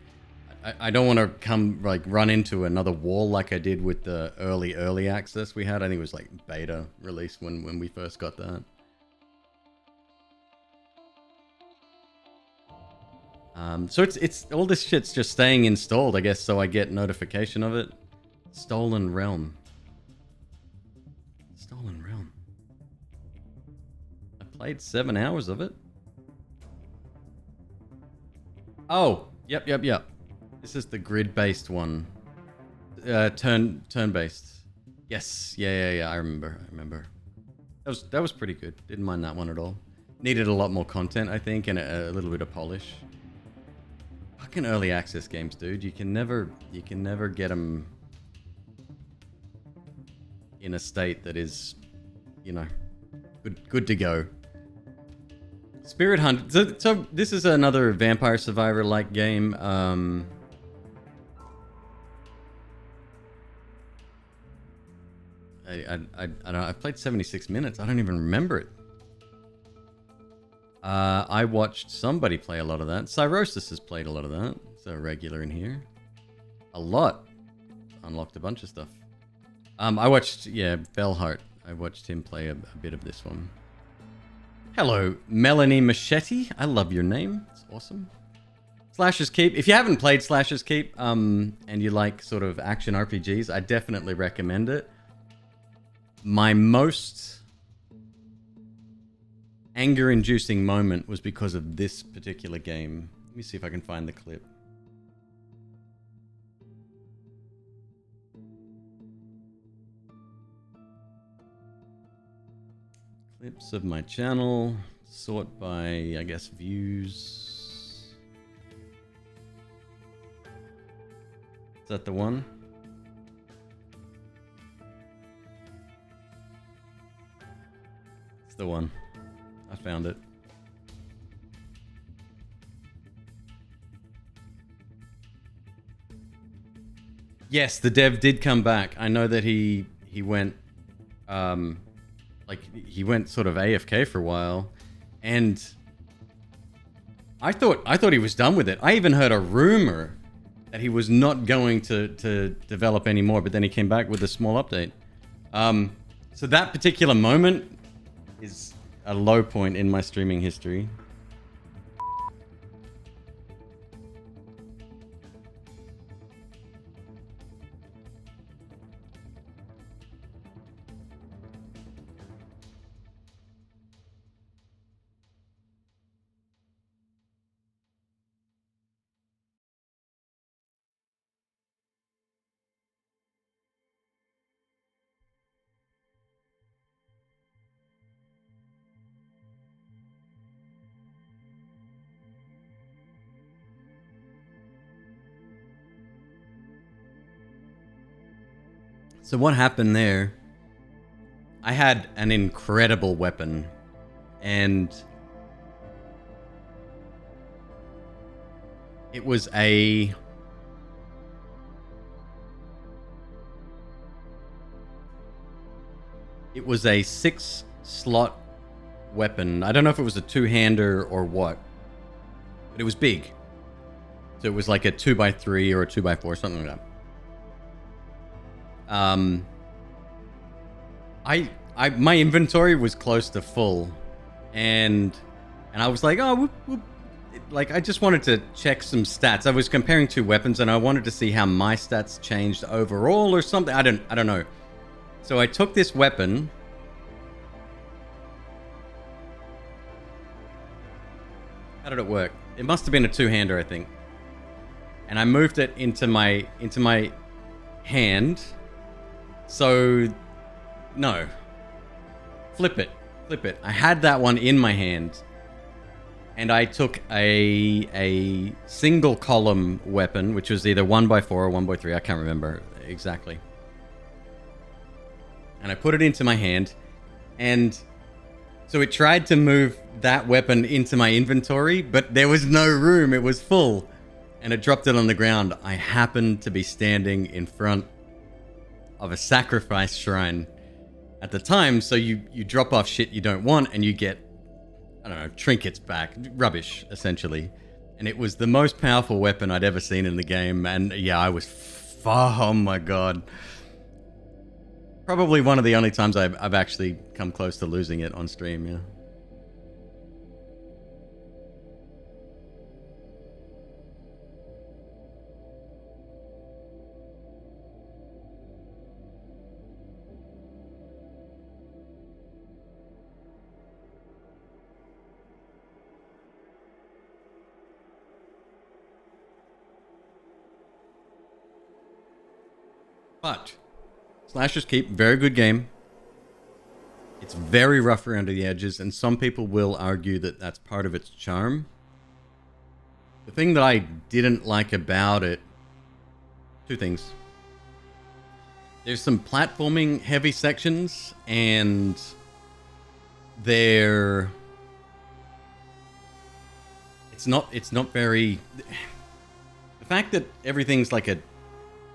I don't want to run into another wall like I did with the early access we had. I think it was like beta release when we first got that. So it's all this shit's just staying installed, I guess, so I get notification of it. Stolen Realm. Stolen Realm. I played 7 hours of it. Oh, yep. This is the grid-based one. Turn-based. Yes, yeah. I remember. That was pretty good. Didn't mind that one at all. Needed a lot more content, I think, and a little bit of polish. Fucking early access games, dude. You can never get them in a state that is, you know, good to go. Spirit Hunt. So this is another Vampire Survivor-like game. I don't know. I played 76 minutes. I don't even remember it. I watched somebody play a lot of that. Cyrosis has played a lot of that. It's a regular in here. A lot. Unlocked a bunch of stuff. I watched, Bellhart. I watched him play a bit of this one. Hello, Melanie Machete. I love your name. It's awesome. Slashers Keep. If you haven't played Slashers Keep, and you like sort of action RPGs, I definitely recommend it. My most anger-inducing moment was because of this particular game. Let me see if I can find the clip. Clips of my channel, sort by, I guess, views. Is that the one? It's the one. I found it. Yes, the dev did come back. I know that he went, he went sort of AFK for a while, and I thought he was done with it. I even heard a rumor that he was not going to develop anymore, but then he came back with a small update. So that particular moment is a low point in my streaming history. So what happened there, I had an incredible weapon, and it was a... It was a 6-slot weapon. I don't know if it was a two-hander or what, but it was big. So it was like a 2x3 or a 2x4, something like that. My inventory was close to full, and I was like, oh, whoop, whoop. Like, I just wanted to check some stats. I was comparing two weapons, and I wanted to see how my stats changed overall or something. I don't know. So I took this weapon. How did it work? It must have been a two-hander, I think. And I moved it into my hand. So no. Flip it. I had that one in my hand. And I took a single column weapon, which was either 1x4 or 1x3. I can't remember exactly. And I put it into my hand. And so it tried to move that weapon into my inventory, but there was no room. It was full. And it dropped it on the ground. I happened to be standing in front of a sacrifice shrine at the time. So you drop off shit you don't want and you get, I don't know, trinkets back. Rubbish, essentially. And it was the most powerful weapon I'd ever seen in the game. And yeah, I was oh my god. Probably one of the only times I've actually come close to losing it on stream, yeah. But Slasher's Keep, very good game. It's very rough around the edges, and some people will argue that that's part of its charm. The thing that I didn't like about it, two things. There's some platforming heavy sections, and it's not very... The fact that everything's like a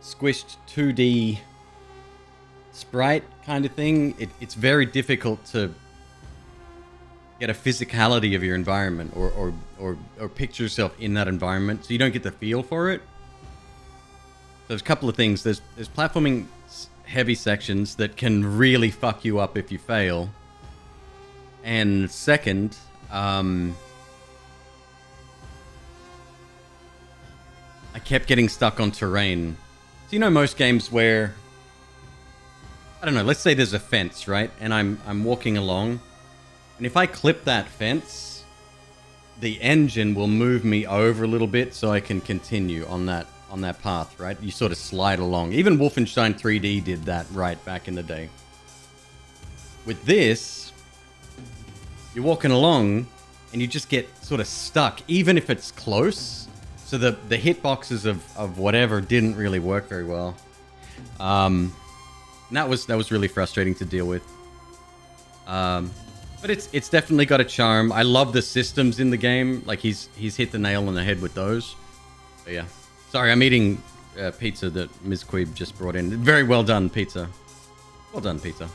squished 2D sprite kind of thing, it's very difficult to get a physicality of your environment or picture yourself in that environment, so you don't get the feel for it. So there's a couple of things. There's platforming heavy sections that can really fuck you up if you fail. And second, I kept getting stuck on terrain. So you know most games where, I don't know, let's say there's a fence, right? And I'm walking along, and if I clip that fence, the engine will move me over a little bit so I can continue on that path, right? You sort of slide along. Even Wolfenstein 3D did that right back in the day. With this, you're walking along and you just get sort of stuck, even if it's close. So the hitboxes of whatever didn't really work very well. And that was really frustrating to deal with. But it's definitely got a charm. I love the systems in the game. Like he's hit the nail on the head with those. But yeah. Sorry, I'm eating pizza that McQueeb just brought in. Very well done pizza. Well done pizza.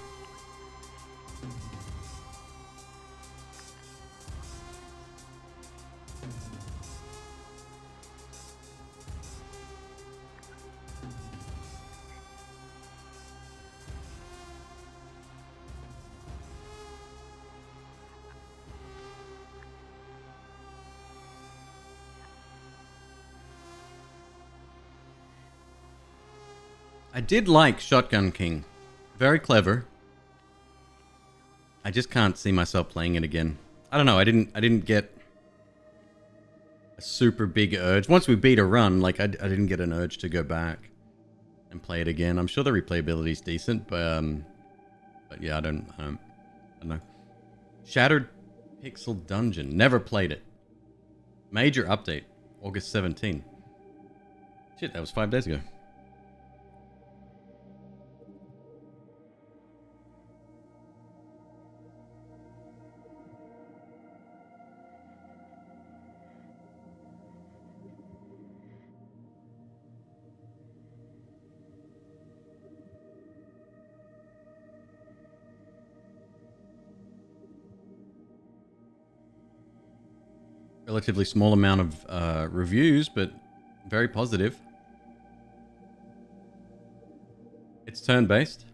I did like Shotgun King. Very clever. I just can't see myself playing it again. I don't know, I didn't get a super big urge. Once we beat a run, like I didn't get an urge to go back and play it again. I'm sure the replayability is decent, but yeah, I don't know. Shattered Pixel Dungeon. Never played it. Major update. August 17. Shit, that was 5 days ago. Relatively small amount of reviews, but very positive. It's turn-based.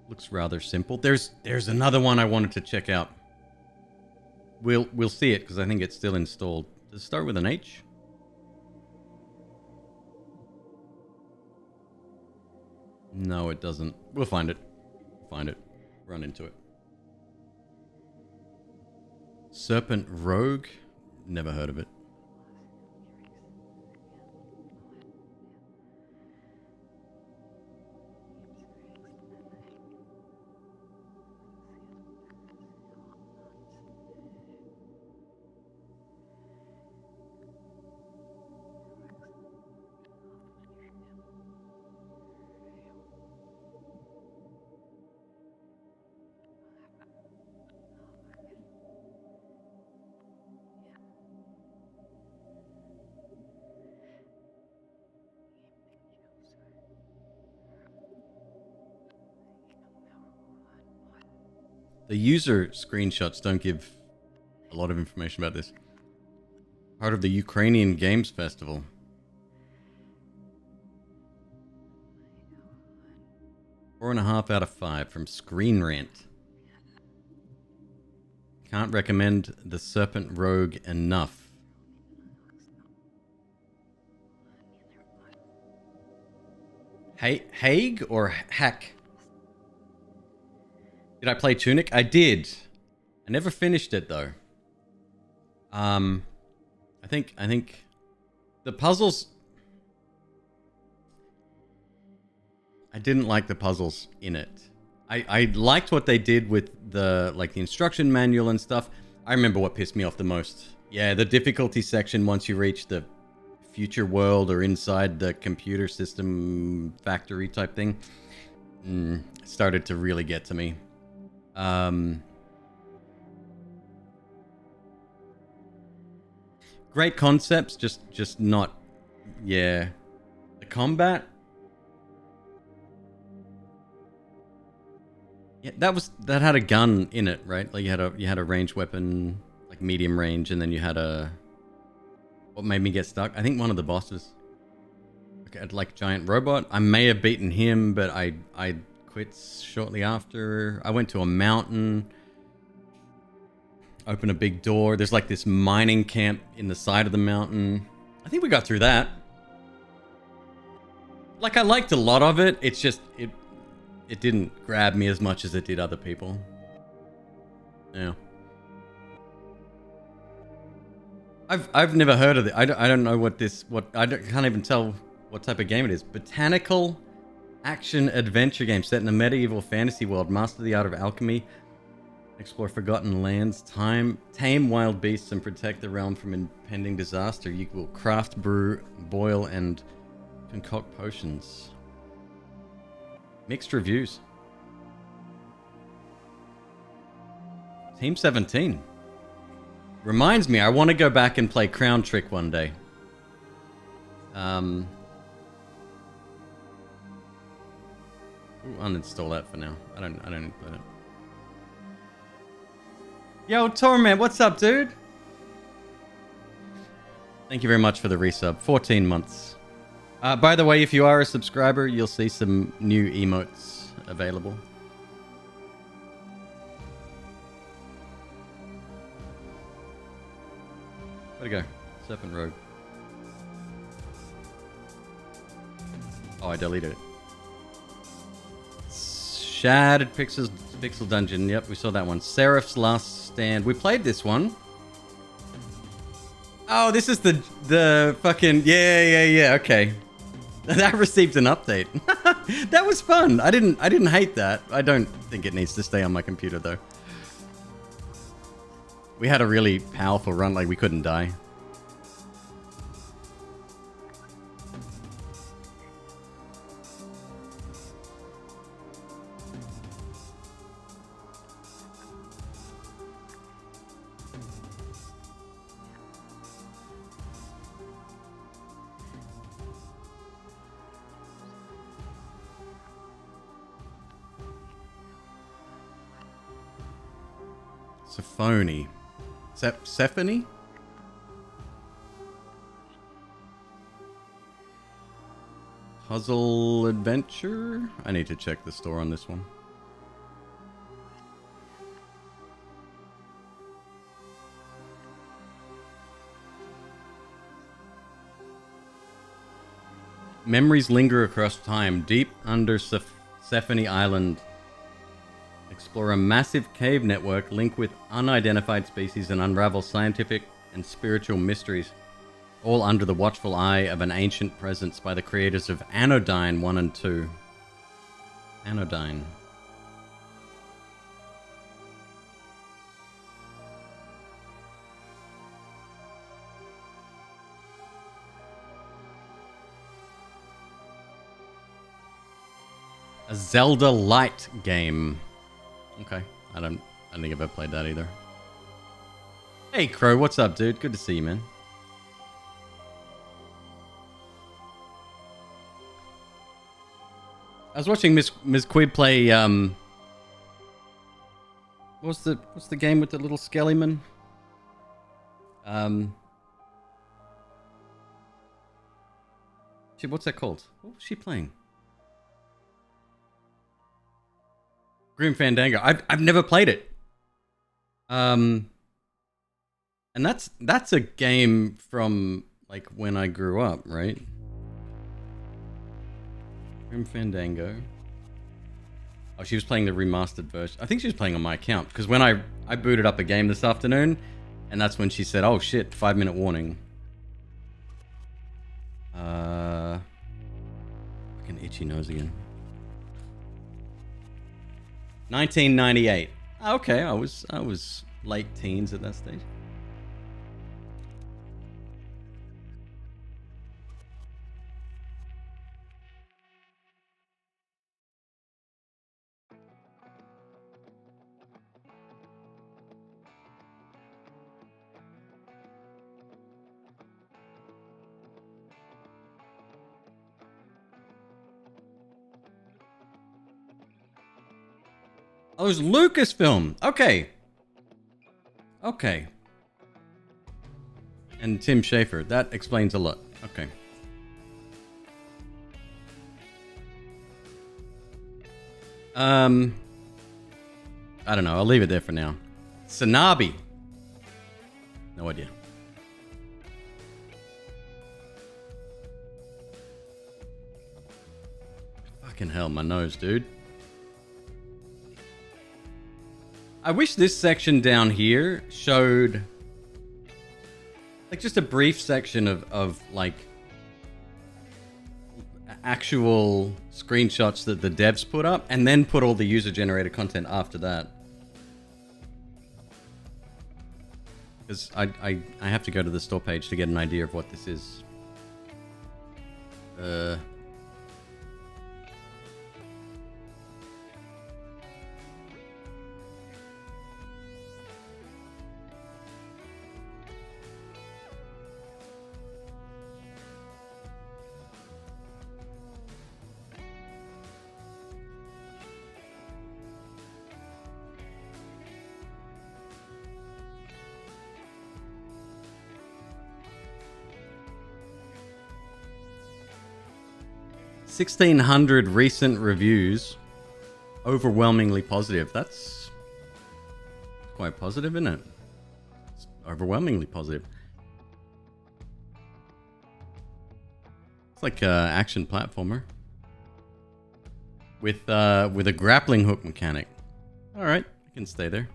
Looks rather simple. There's another one I wanted to check out. We'll see it because I think it's still installed. Does it start with an H? No, it doesn't. We'll find it. Find it. Run into it. Serpent Rogue? Never heard of it. The user screenshots don't give a lot of information about this. Part of the Ukrainian Games Festival. Four and a half out of 5 from Screen Rant. Can't recommend the Serpent Rogue enough. Haig or Hack? Did I play Tunic? I did. I never finished it though. I think the puzzles. I didn't like the puzzles in it. I liked what they did with the instruction manual and stuff. I remember what pissed me off the most. Yeah, the difficulty section once you reach the future world or inside the computer system factory type thing started to really get to me. Great concepts, just not. Yeah, the combat. Yeah, that had a gun in it, right? Like you had a ranged weapon, like medium range, and then you had a. What made me get stuck? I think one of the bosses, like giant robot. I may have beaten him, but I quit shortly after. I went to a mountain, open a big door. There's like this mining camp in the side of the mountain. I think we got through that. Like I liked a lot of it. It's just it didn't grab me as much as it did other people. Yeah. I've never heard of it. I don't know can't even tell what type of game it is. Botanical action adventure game set in a medieval fantasy world. Master the art of alchemy. Explore forgotten lands. Tame wild beasts and protect the realm from impending disaster. You will craft, brew, boil, and concoct potions. Mixed reviews. Team 17. Reminds me, I want to go back and play Crown Trick one day. We'll uninstall that for now. I don't need to play it. Yo, Torment, what's up, dude? Thank you very much for the resub. 14 months. By the way, if you are a subscriber, you'll see some new emotes available. Where'd it go? Serpent Rogue. Oh, I deleted it. Shattered Pixel Dungeon. Yep, we saw that one. Seraph's Last Stand. We played this one. Oh, this is the fucking... Yeah. Okay. That received an update. That was fun. I didn't hate that. I don't think it needs to stay on my computer though. We had a really powerful run, like we couldn't die. Sephony? Puzzle Adventure? I need to check the store on this one. Memories linger across time, deep under Sephony Island. Explore a massive cave network linked with unidentified species and unravel scientific and spiritual mysteries, all under the watchful eye of an ancient presence by the creators of Anodyne 1 and 2. Anodyne. A Zelda light game. Okay, I don't think I've ever played that either. Hey Crow, what's up, dude? Good to see you, man. I was watching Miss McQueeb play. What's the game with the little skellyman? What's that called? What was she playing? Grim Fandango. I've never played it. And that's a game from like when I grew up, right? Grim Fandango. Oh, she was playing the remastered version. I think she was playing on my account because when I booted up a game this afternoon, and that's when she said, "Oh shit, 5-minute warning." Fucking itchy nose again. 1998. Okay, I was late teens at that stage. Oh, it was Lucasfilm. Okay. Okay. And Tim Schafer. That explains a lot. Okay. I don't know. I'll leave it there for now. Sanabi. No idea. Fucking hell, my nose, dude. I wish this section down here showed like just a brief section of like actual screenshots that the devs put up and then put all the user generated content after that. Because I have to go to the store page to get an idea of what this is. 1,600 recent reviews, overwhelmingly positive. That's quite positive, isn't it? It's overwhelmingly positive. It's like an action platformer with a grappling hook mechanic. All right, I can stay there.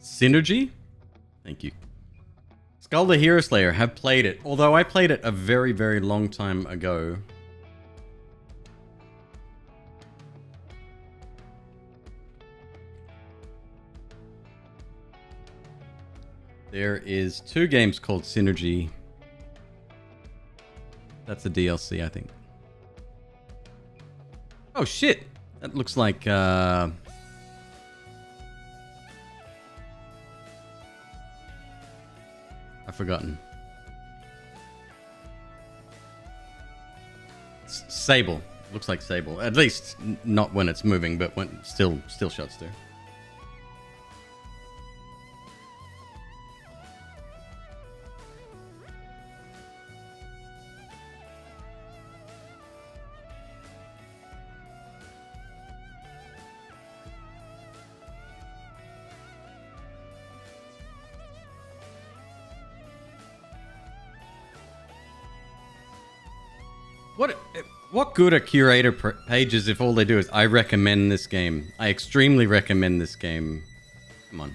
Synergy? Thank you. Skull the Hero Slayer, have played it. Although I played it a very, very long time ago. There is 2 games called Synergy. That's a DLC, I think. Oh shit! That looks like I've forgotten. Sable. Looks like Sable. At least not when it's moving, but when still shots there. What good are curator pages if all they do is I recommend this game? I extremely recommend this game. Come on,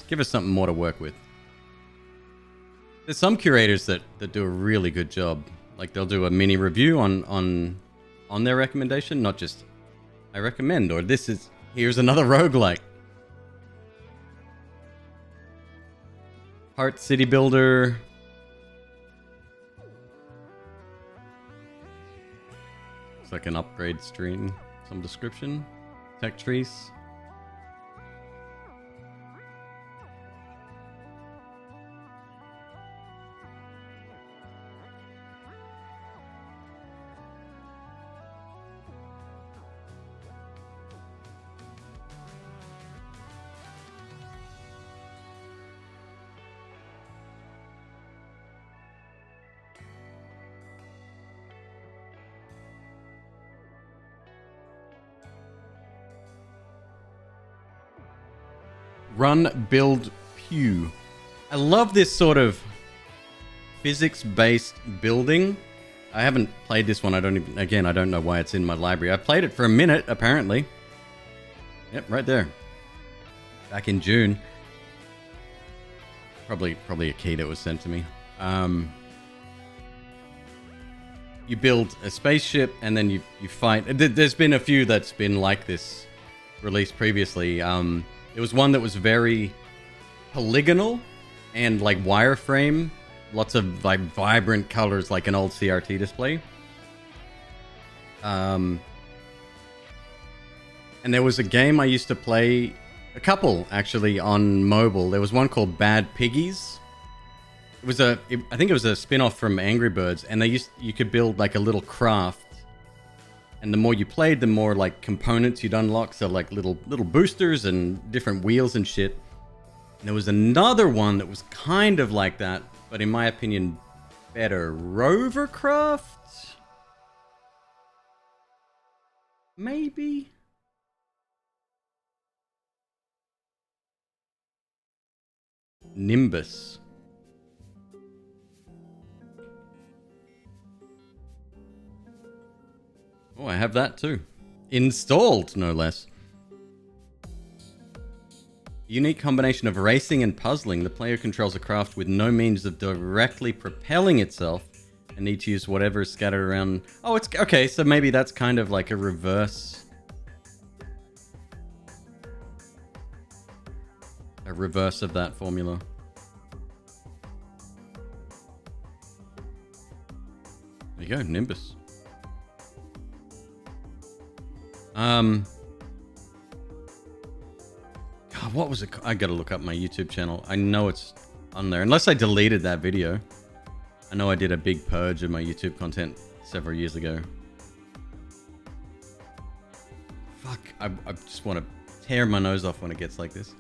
give us something more to work with. There's some curators that do a really good job. Like they'll do a mini review on their recommendation, not just I recommend or here's another roguelike. Heart City Builder. It's like an upgrade stream. Some description. Tech trees. Run, build, pew. I love this sort of physics-based building. I haven't played this one. I don't know why it's in my library. I played it for a minute, apparently. Yep, right there. Back in June. Probably a key that was sent to me. You build a spaceship and then you fight. There's been a few that's been like this released previously. There was one that was very polygonal and like wireframe. Lots of like vibrant colors like an old CRT display. And there was a game I used to play, a couple actually, on mobile. There was one called Bad Piggies. I think it was a spin-off from Angry Birds, and you could build like a little craft. And the more you played, the more like components you'd unlock. So like little boosters and different wheels and shit. And there was another one that was kind of like that, but in my opinion, better. Rovercraft? Maybe? Nimbus. Oh, I have that too. Installed, no less. Unique combination of racing and puzzling. The player controls a craft with no means of directly propelling itself and needs to use whatever is scattered around. Oh, it's okay. So maybe that's kind of like a reverse of that formula. There you go, Nimbus. God, what was it? I gotta look up my YouTube channel. I know it's on there. Unless I deleted that video. I know I did a big purge of my YouTube content several years ago. Fuck, I just want to tear my nose off when it gets like this.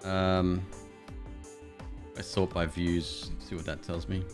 I sort by views, see what that tells me.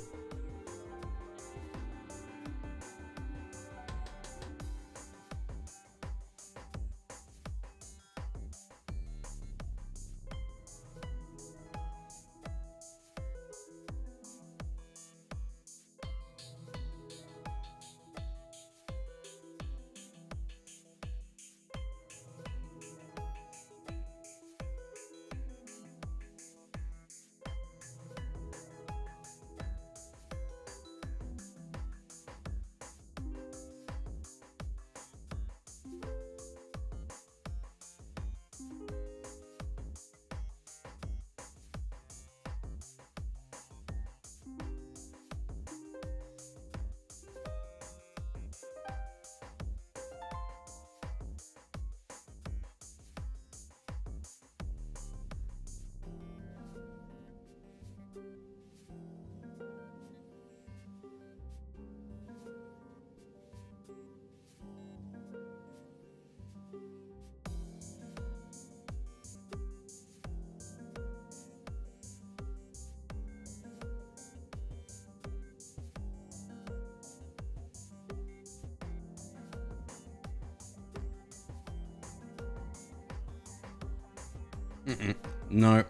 No.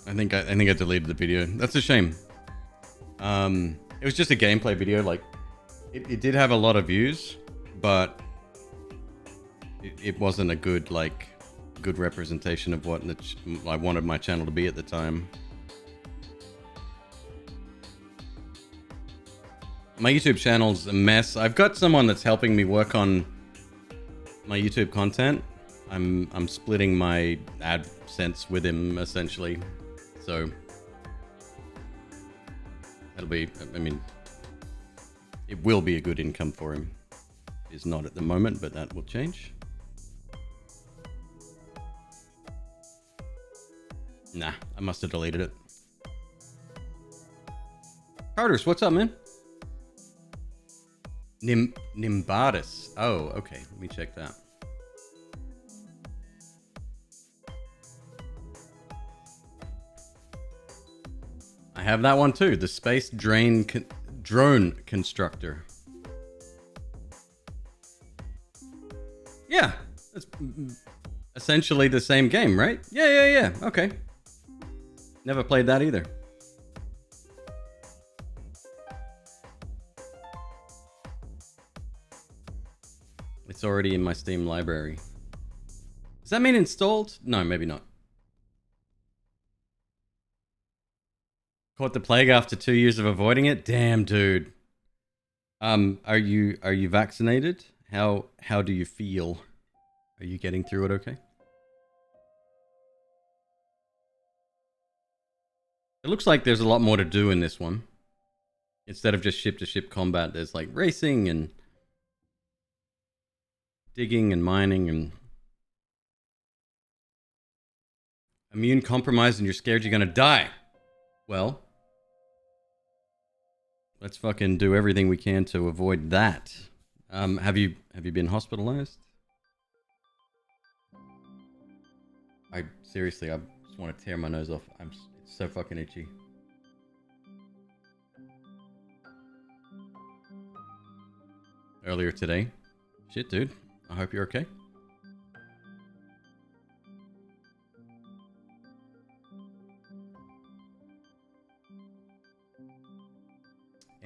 I think I deleted the video. That's a shame. It was just a gameplay video. Like, it did have a lot of views, but it wasn't a good representation of what I wanted my channel to be at the time. My YouTube channel's a mess. I've got someone that's helping me work on my YouTube content. I'm splitting my AdSense with him essentially. So that'll be, I mean, it will be a good income for him. It's not at the moment, but that will change. Nah, I must have deleted it. Carters, what's up, man? Nimbatus. Oh, okay. Let me check that. I have that one too. The Space Drone Constructor. Yeah, that's essentially the same game, right? Yeah. Okay. Never played that either. It's already in my Steam library. Does that mean installed? No, maybe not. Caught the plague after 2 years of avoiding it? Damn, dude. Are you vaccinated? How do you feel? Are you getting through it okay? It looks like there's a lot more to do in this one. Instead of just ship-to-ship combat, there's like racing and digging and mining and immune compromised and you're scared you're gonna die. Well, let's fucking do everything we can to avoid that. Have you been hospitalized? I just want to tear my nose off. It's so fucking itchy. Earlier today. Shit, dude. I hope you're okay.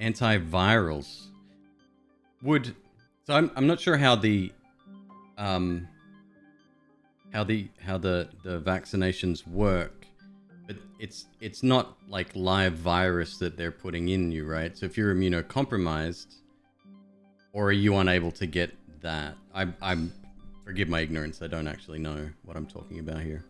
Antivirals would. So I'm not sure how the vaccinations work, but it's not like live virus that they're putting in you, right? So if you're immunocompromised, or are you unable to get that? I'm forgive my ignorance. I don't actually know what I'm talking about here.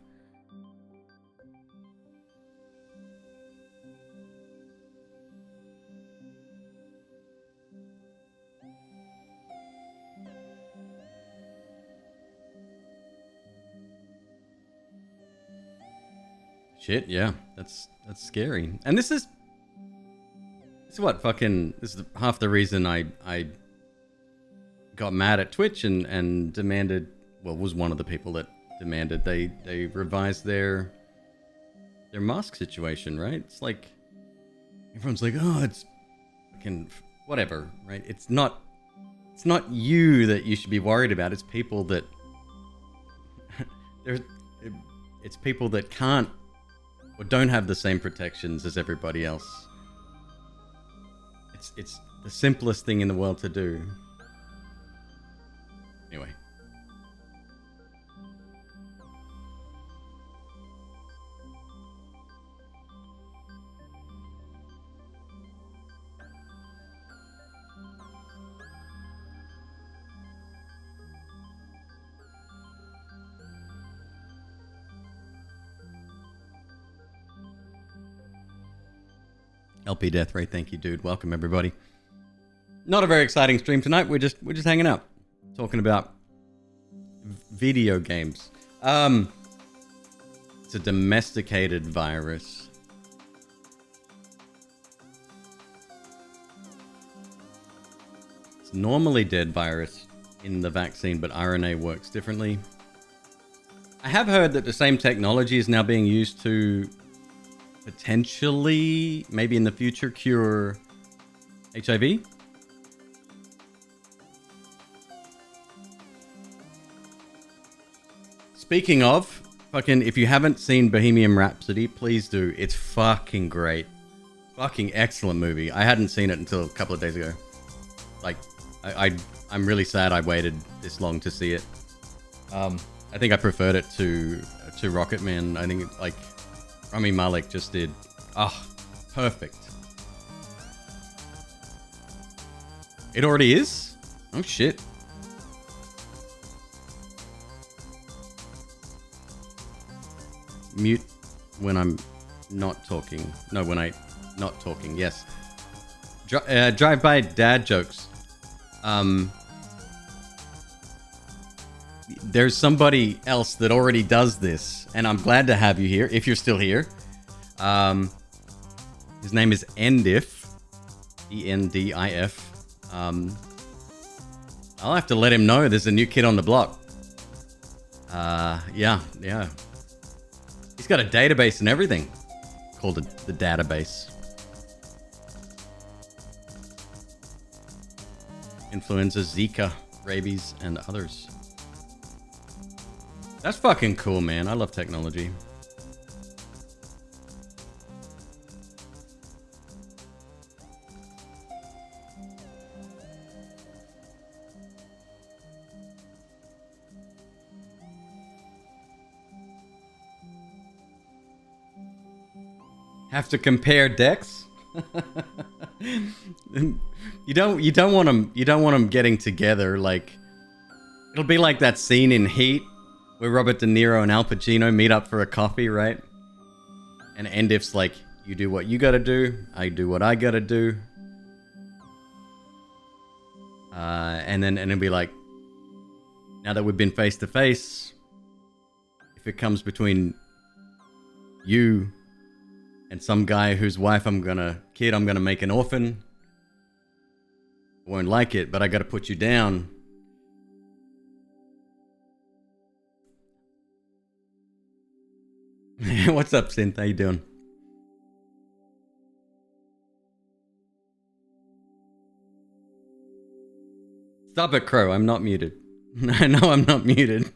Shit, yeah, that's scary. And this is half the reason I got mad at Twitch and demanded, well, was one of the people that demanded they revise their mask situation, right? It's like everyone's like, oh, it's fucking whatever, right? It's not you that you should be worried about. It's people that it's people that can't or don't have the same protections as everybody else. It's the simplest thing in the world to do. Anyway. LP Death Ray, thank you, dude. Welcome, everybody. Not a very exciting stream tonight. We're just hanging out, talking about video games. It's a domesticated virus. It's normally dead virus in the vaccine, but RNA works differently. I have heard that the same technology is now being used to potentially, maybe in the future, cure HIV. Speaking of, Fucking, if you haven't seen Bohemian Rhapsody, please do. It's fucking great. Fucking excellent movie. I hadn't seen it until a couple of days ago. Like, I'm really sad I waited this long to see it. I think I preferred it to Rocketman. I think, like, Rami Malek just did... Oh, perfect. It already is? Oh, shit. Mute when I'm not talking. No, when I not talking. Yes. Drive-by dad jokes. There's somebody else that already does this, and I'm glad to have you here if you're still here. His name is Endif, Endif. I'll have to let him know there's a new kid on the block. Yeah. He's got a database and everything called the database. Influenza, Zika, rabies, and others. That's fucking cool, man. I love technology. Have to compare decks? You don't want them getting together. Like, it'll be like that scene in Heat where Robert De Niro and Al Pacino meet up for a coffee, right? And Endif's like, you do what you gotta do, I do what I gotta do. And then it'll be like, now that we've been face to face, if it comes between you and some guy whose wife I'm gonna make an orphan, I won't like it, but I gotta put you down. What's up, Synth? How you doing? Stop it, Crow. I'm not muted. I know I'm not muted.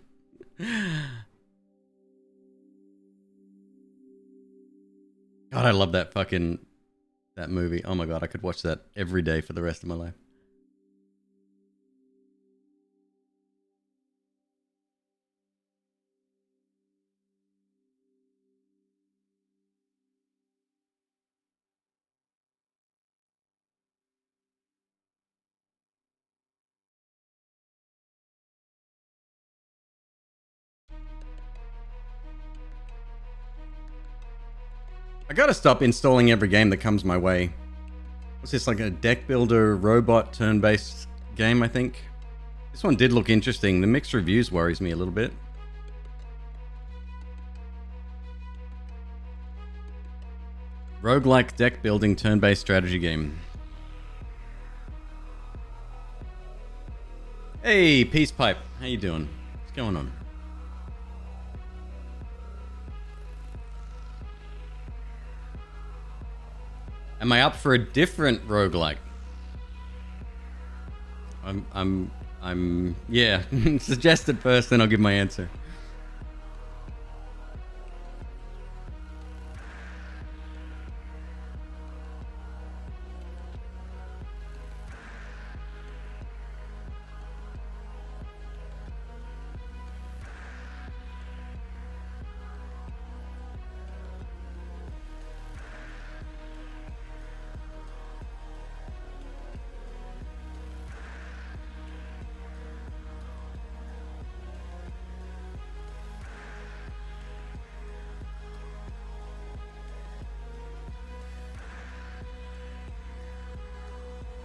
God, I love that movie. Oh my god, I could watch that every day for the rest of my life. I gotta stop installing every game that comes my way. What's this, like a deck builder robot turn-based game, I think? This one did look interesting. The mixed reviews worries me a little bit. Roguelike deck building turn-based strategy game. Hey, Peace Pipe. How you doing? What's going on? Am I up for a different roguelike? Yeah. Suggested first, then I'll give my answer.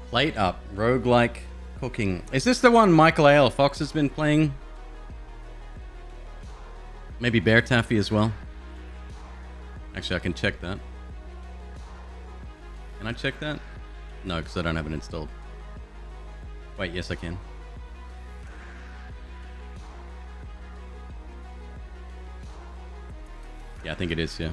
Plate Up, roguelike cooking. Is this the one Michael A.L. Fox has been playing? Maybe Bear Taffy as well? Actually, I can check that. Can I check that? No, because I don't have it installed. Wait, yes I can. Yeah, I think it is, yeah.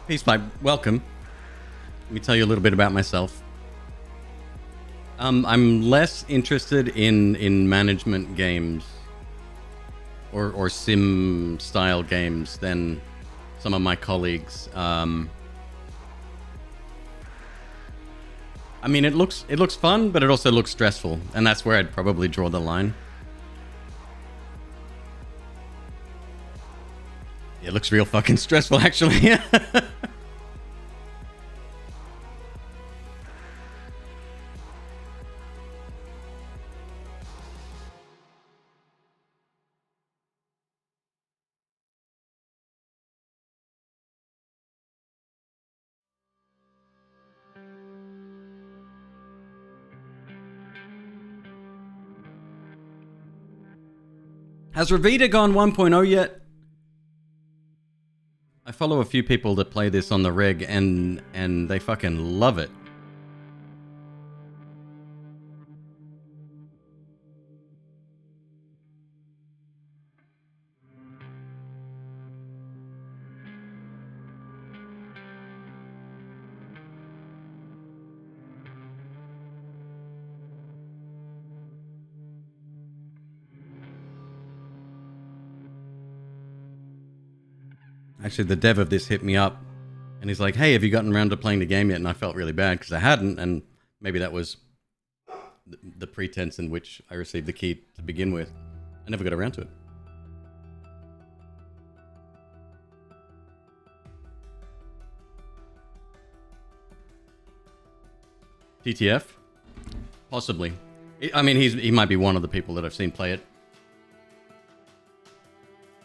Peace Pipe, welcome. Let me tell you a little bit about myself. I'm less interested in management games or sim style games than some of my colleagues. I mean, it looks fun, but it also looks stressful, and that's where I'd probably draw the line. It looks real fucking stressful, actually. Has Revita gone 1.0 yet? I follow a few people that play this on the reg, and they fucking love it. Actually, the dev of this hit me up, and he's like, hey, have you gotten around to playing the game yet? And I felt really bad because I hadn't, and maybe that was the pretense in which I received the key to begin with. I never got around to it. TTF? Possibly. I mean, he might be one of the people that I've seen play it.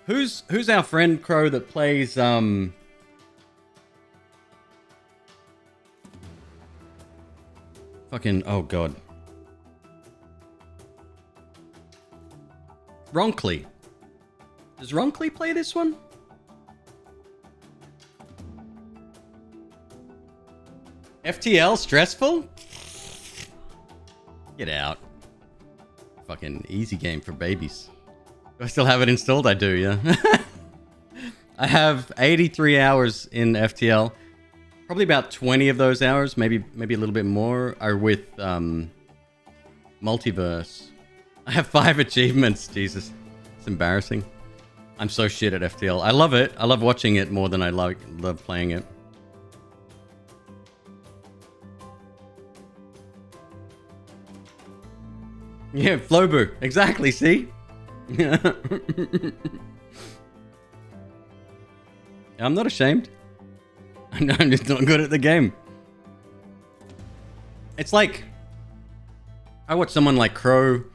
Who's our friend Crow that plays fucking, oh god, Ronkley? Does Ronkley play this one? FTL stressful? Get out. Fucking easy game for babies. Do I still have it installed? I do, yeah. I have 83 hours in FTL. Probably about 20 of those hours, maybe a little bit more, are with Multiverse. I have 5 achievements. Jesus, it's embarrassing. I'm so shit at FTL. I love it. I love watching it more than I love playing it. Yeah, Flobu. Exactly, see? I'm not ashamed. I'm just not good at the game. It's like I watch someone like Crow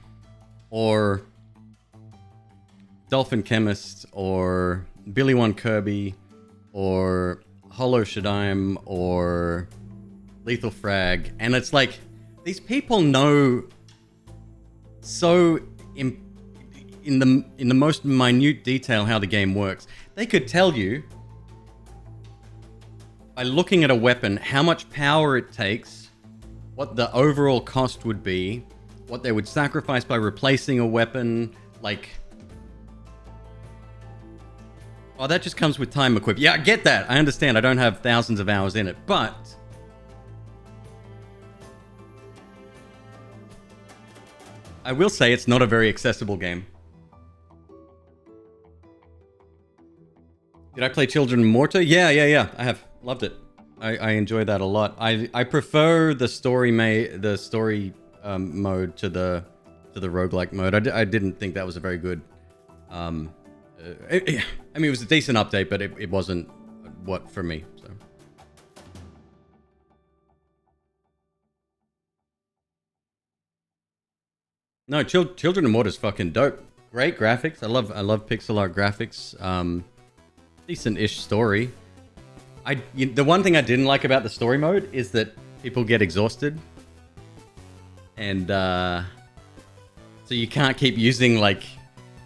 or Dolphin Chemist or Billy One Kirby or Hollow Shadime or Lethal Frag, and it's like these people know so in the most minute detail how the game works. They could tell you by looking at a weapon how much power it takes, what the overall cost would be, what they would sacrifice by replacing a weapon, like... Oh, that just comes with time, McQueeb. Yeah, I get that. I understand. I don't have thousands of hours in it, but... I will say it's not a very accessible game. Did I play Children of Morta? Yeah. I have. Loved it. I enjoy that a lot. I prefer the story mode to the roguelike mode. I didn't think that was a very good... I mean, it was a decent update, but it wasn't what for me. So. No, Children of Morta is fucking dope. Great graphics. I love pixel art graphics. Decent-ish story. The one thing I didn't like about the story mode is that people get exhausted, and so you can't keep using like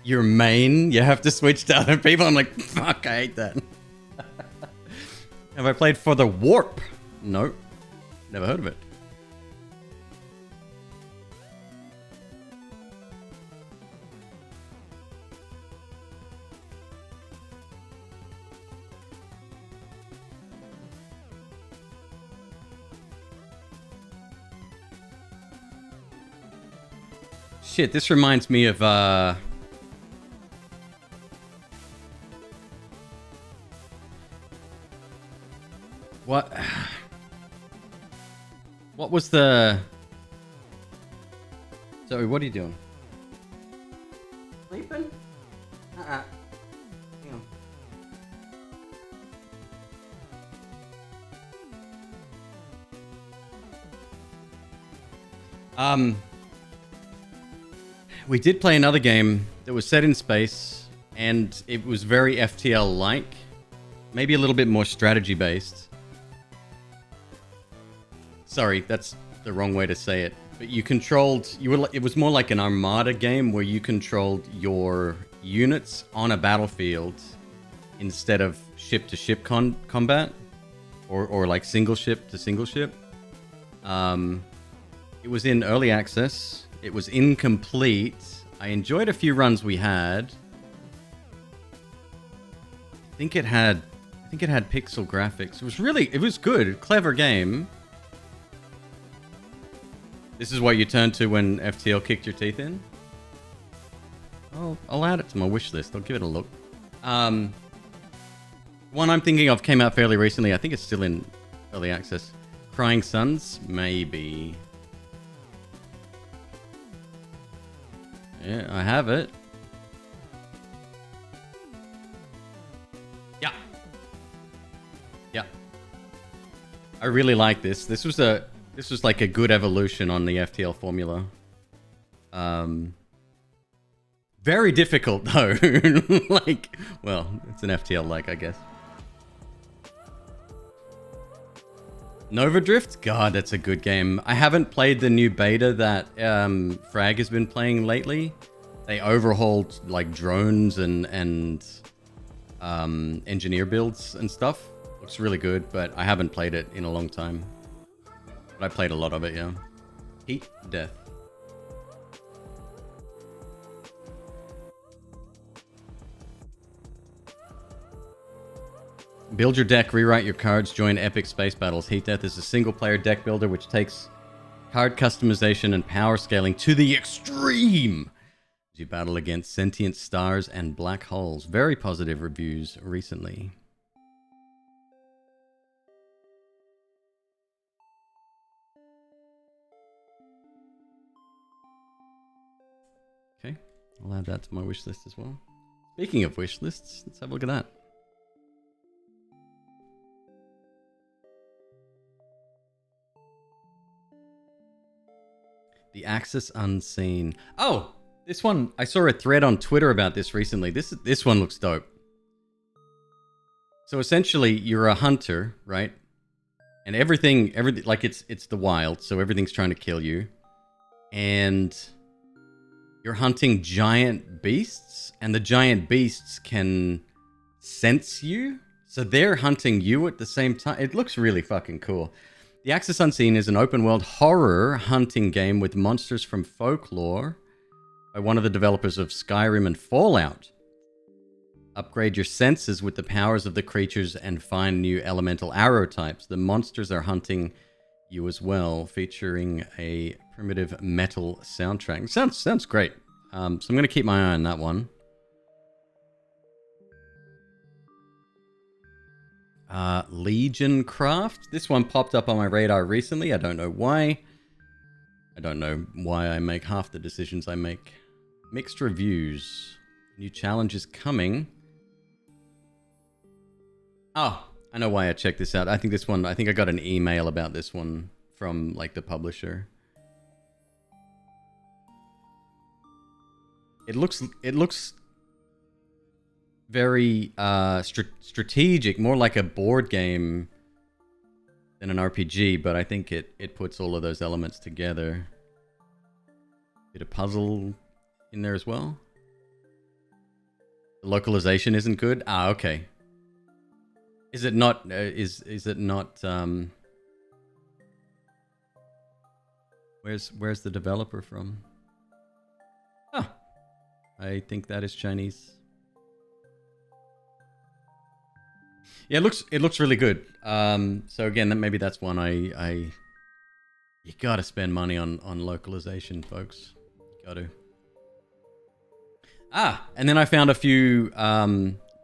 your main. You have to switch to other people. I'm like, fuck, I hate that. Have I played For the Warp? No, never heard of it. Shit, this reminds me of what was the... Zoe, what are you doing? Sleeping? Hang on. We did play another game that was set in space, and it was very FTL-like. Maybe a little bit more strategy-based. Sorry, that's the wrong way to say it. But you controlled... it was more like an Armada game where you controlled your units on a battlefield instead of ship-to-ship combat. Or like single ship to single ship. It was in early access. It was incomplete. I enjoyed a few runs we had. I think it had pixel graphics. It was good. Clever game. This is what you turned to when FTL kicked your teeth in? I'll add it to my wish list. I'll give it a look. One I'm thinking of came out fairly recently. I think it's still in early access. Crying Suns? Maybe. Yeah, I have it. Yeah. Yeah. I really like this. This was like a good evolution on the FTL formula. Very difficult though. Like, well, it's an FTL like, I guess. Nova Drift? God, that's a good game. I haven't played the new beta that Frag has been playing lately. They overhauled like drones and engineer builds and stuff. Looks really good, but I haven't played it in a long time. But I played a lot of it, yeah. Heat Death. Build your deck, rewrite your cards, join epic space battles. Heat Death is a single-player deck builder which takes card customization and power scaling to the extreme as you battle against sentient stars and black holes. Very positive reviews recently. Okay, I'll add that to my wish list as well. Speaking of wish lists, let's have a look at that. The Axis Unseen. Oh, this one, I saw a thread on Twitter about this recently. This one looks dope. So essentially, you're a hunter, right? And everything, like it's the wild, so everything's trying to kill you. And you're hunting giant beasts, and the giant beasts can sense you. So they're hunting you at the same time. It looks really fucking cool. The Axis Unseen is an open-world horror hunting game with monsters from folklore by one of the developers of Skyrim and Fallout. Upgrade your senses with the powers of the creatures and find new elemental arrow types. The monsters are hunting you as well, featuring a primitive metal soundtrack. Sounds great. So I'm going to keep my eye on that one. Legion Craft. This one popped up on my radar recently. I don't know why. I don't know why I make half the decisions I make. Mixed reviews. New challenges coming. Oh, I know why I checked this out. I think I got an email about this one from like the publisher. It looks very strategic, more like a board game than an RPG, but I think it puts all of those elements together. Bit of puzzle in there as well. The localization isn't good. Ah, okay. Is it not? Is it not? Where's the developer from? Oh, I think that is Chinese. Yeah, it looks really good. So again, maybe that's one you gotta spend money on localization, folks. You Got to. Ah, and then I found a few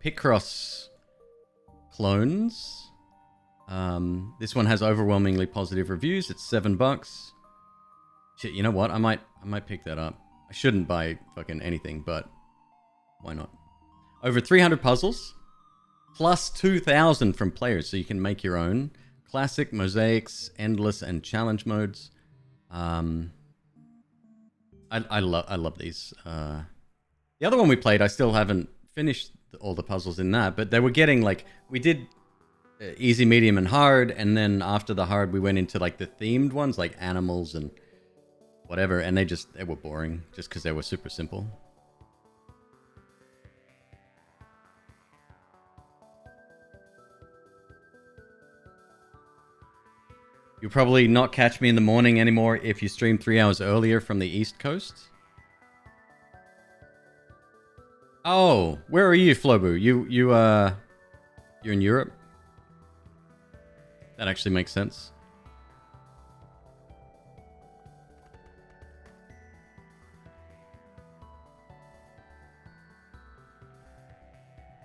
Picross clones. This one has overwhelmingly positive reviews. It's $7. Shit, you know what? I might pick that up. I shouldn't buy fucking anything, but why not? Over 300 puzzles, plus 2,000 from players, so you can make your own. Classic, mosaics, endless, and challenge modes. I love these. The other one we played, I still haven't finished all the puzzles in that, but they were getting like, we did easy, medium, and hard, and then after the hard, we went into like the themed ones, like animals and whatever, and they were boring just because they were super simple. You'll probably not catch me in the morning anymore if you stream 3 hours earlier from the East Coast. Oh, where are you, Flobu? You're in Europe? That actually makes sense.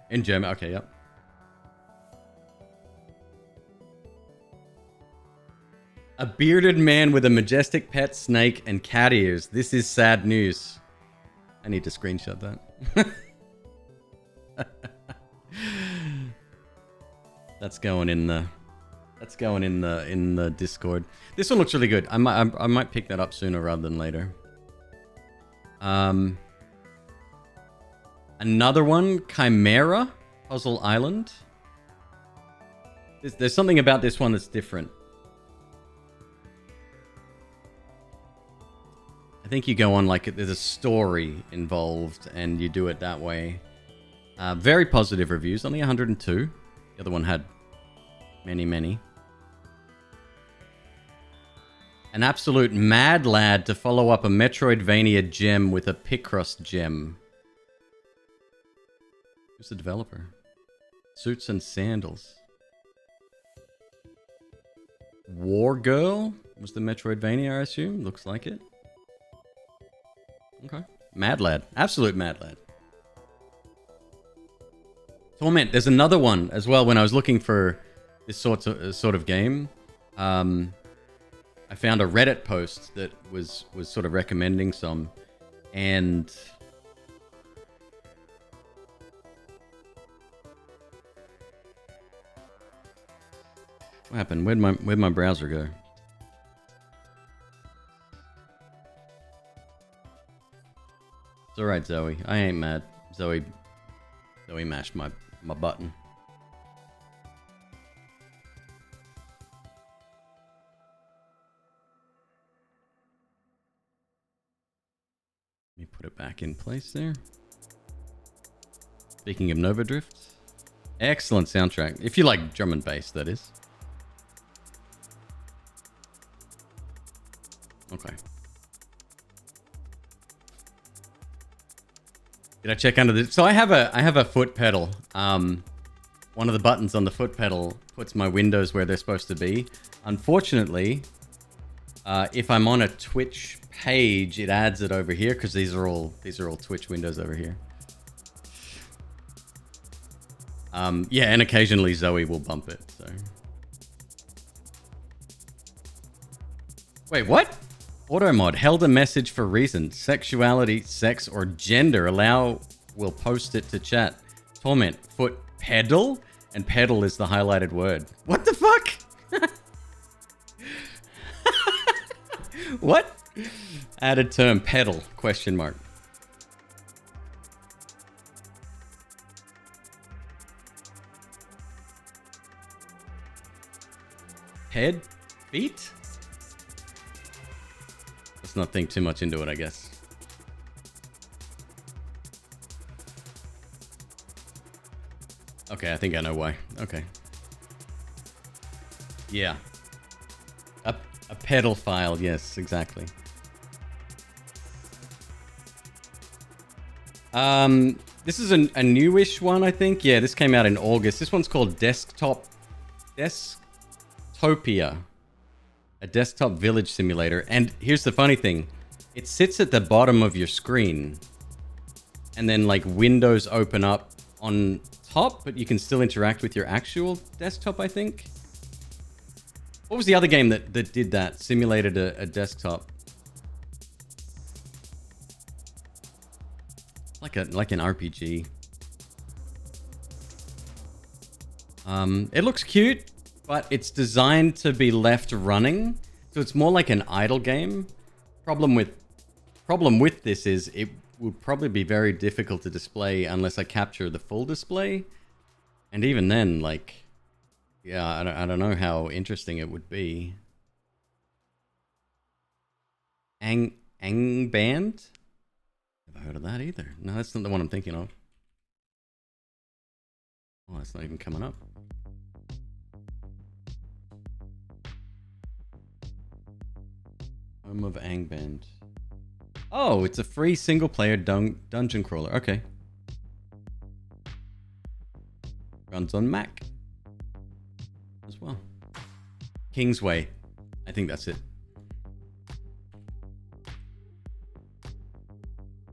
In Germany, okay, yep. A bearded man with a majestic pet snake and cat ears. This is sad news. I need to screenshot that. That's going in the Discord. This one looks really good. I might pick that up sooner rather than later. Another one, Chimera Puzzle Island. There's something about this one that's different. I think you go on like there's a story involved and you do it that way. Very positive reviews, only 102. The other one had many. An absolute mad lad to follow up a Metroidvania gem with a Picross gem. Who's the developer? Suits and Sandals. War Girl was the Metroidvania, I assume. Looks like it. Okay. Mad lad. Absolute mad lad. Torment. There's another one as well. When I was looking for this sort of game, I found a Reddit post that was sort of recommending some, and what happened? Where'd my browser go? It's alright, Zoe. I ain't mad. Zoe mashed my button. Let me put it back in place there. Speaking of Nova Drift, excellent soundtrack. If you like drum and bass, that is. Okay. Did I check under the... So I have a foot pedal. One of the buttons on the foot pedal puts my windows where they're supposed to be. Unfortunately, if I'm on a Twitch page, it adds it over here because these are all Twitch windows over here. Yeah, and occasionally Zoe will bump it. So. Wait, what? Automod held a message for reason. Sexuality, sex, or gender. Will post it to chat. Torment. Foot pedal? And pedal is the highlighted word. What the fuck? What? Added term. Pedal. Question mark. Head? Feet? Let's not think too much into it, I guess. Okay, I think I know why. Okay. Yeah. A pedal file, yes, exactly. This is a newish one, I think. Yeah, this came out in August. This one's called Desktopia. A desktop village simulator. And here's the funny thing. it sits at the bottom of your screen. And then like windows open up on top, but you can still interact with your actual desktop, I think. What was the other game that did that? Simulated a desktop. Like an RPG. It looks cute, but it's designed to be left running. So it's more like an idle game. Problem with this is it would probably be very difficult to display unless I capture the full display. And even then, like, yeah, I don't know how interesting it would be. Band? Never heard of that either. No, that's not the one I'm thinking of. Oh, it's not even coming up. Home of Angband. Oh, it's a free single-player dungeon crawler. Okay. Runs on Mac as well. Kingsway. I think that's it.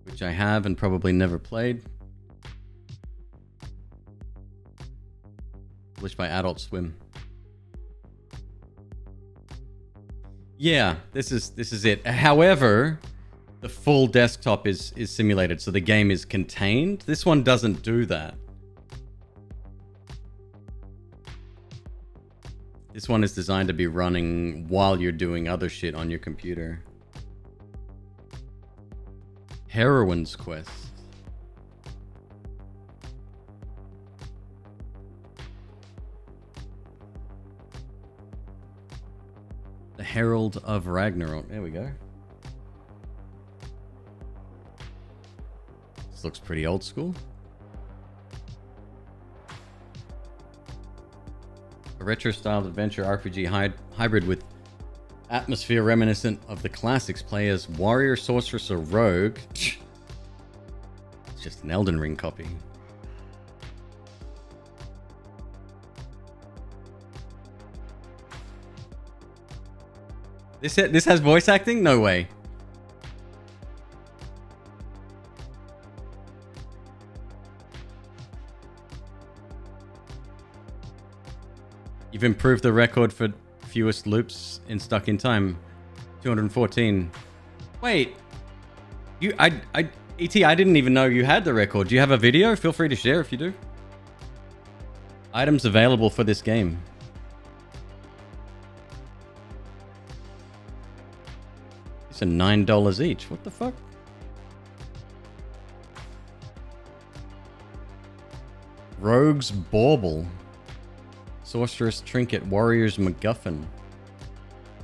Which I have and probably never played. Published by Adult Swim. Yeah, this is it. However, the full desktop is simulated, so the game is contained. This one doesn't do that. This one is designed to be running while you're doing other shit on your computer. Heroine's Quest. The Herald of Ragnarok. There we go. This looks pretty old school. A retro-styled adventure RPG hybrid with atmosphere reminiscent of the classics. Play as warrior, sorceress, or rogue. It's just an Elden Ring copy. This has voice acting? No way. You've improved the record for fewest loops in Stuck in Time. 214. Wait. E.T., I didn't even know you had the record. Do you have a video? Feel free to share if you do. Items available for this game. These are $9 each. What the fuck? Rogue's Bauble. Sorceress Trinket. Warrior's MacGuffin.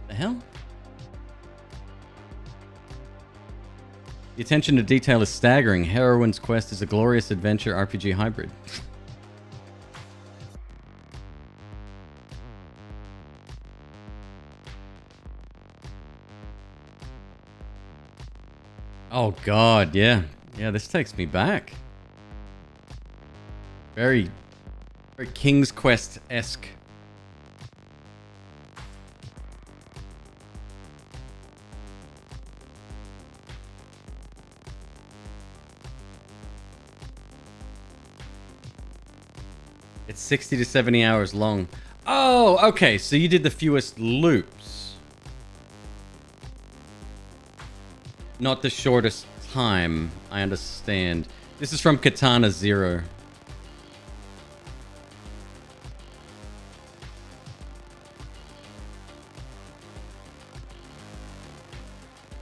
The hell? The attention to detail is staggering. Heroine's Quest is a glorious adventure RPG hybrid. Oh god, yeah. Yeah, this takes me back. Very King's Quest-esque. It's 60 to 70 hours long. Oh, okay, so you did the fewest loops. Not the shortest time, I understand. This is from Katana Zero.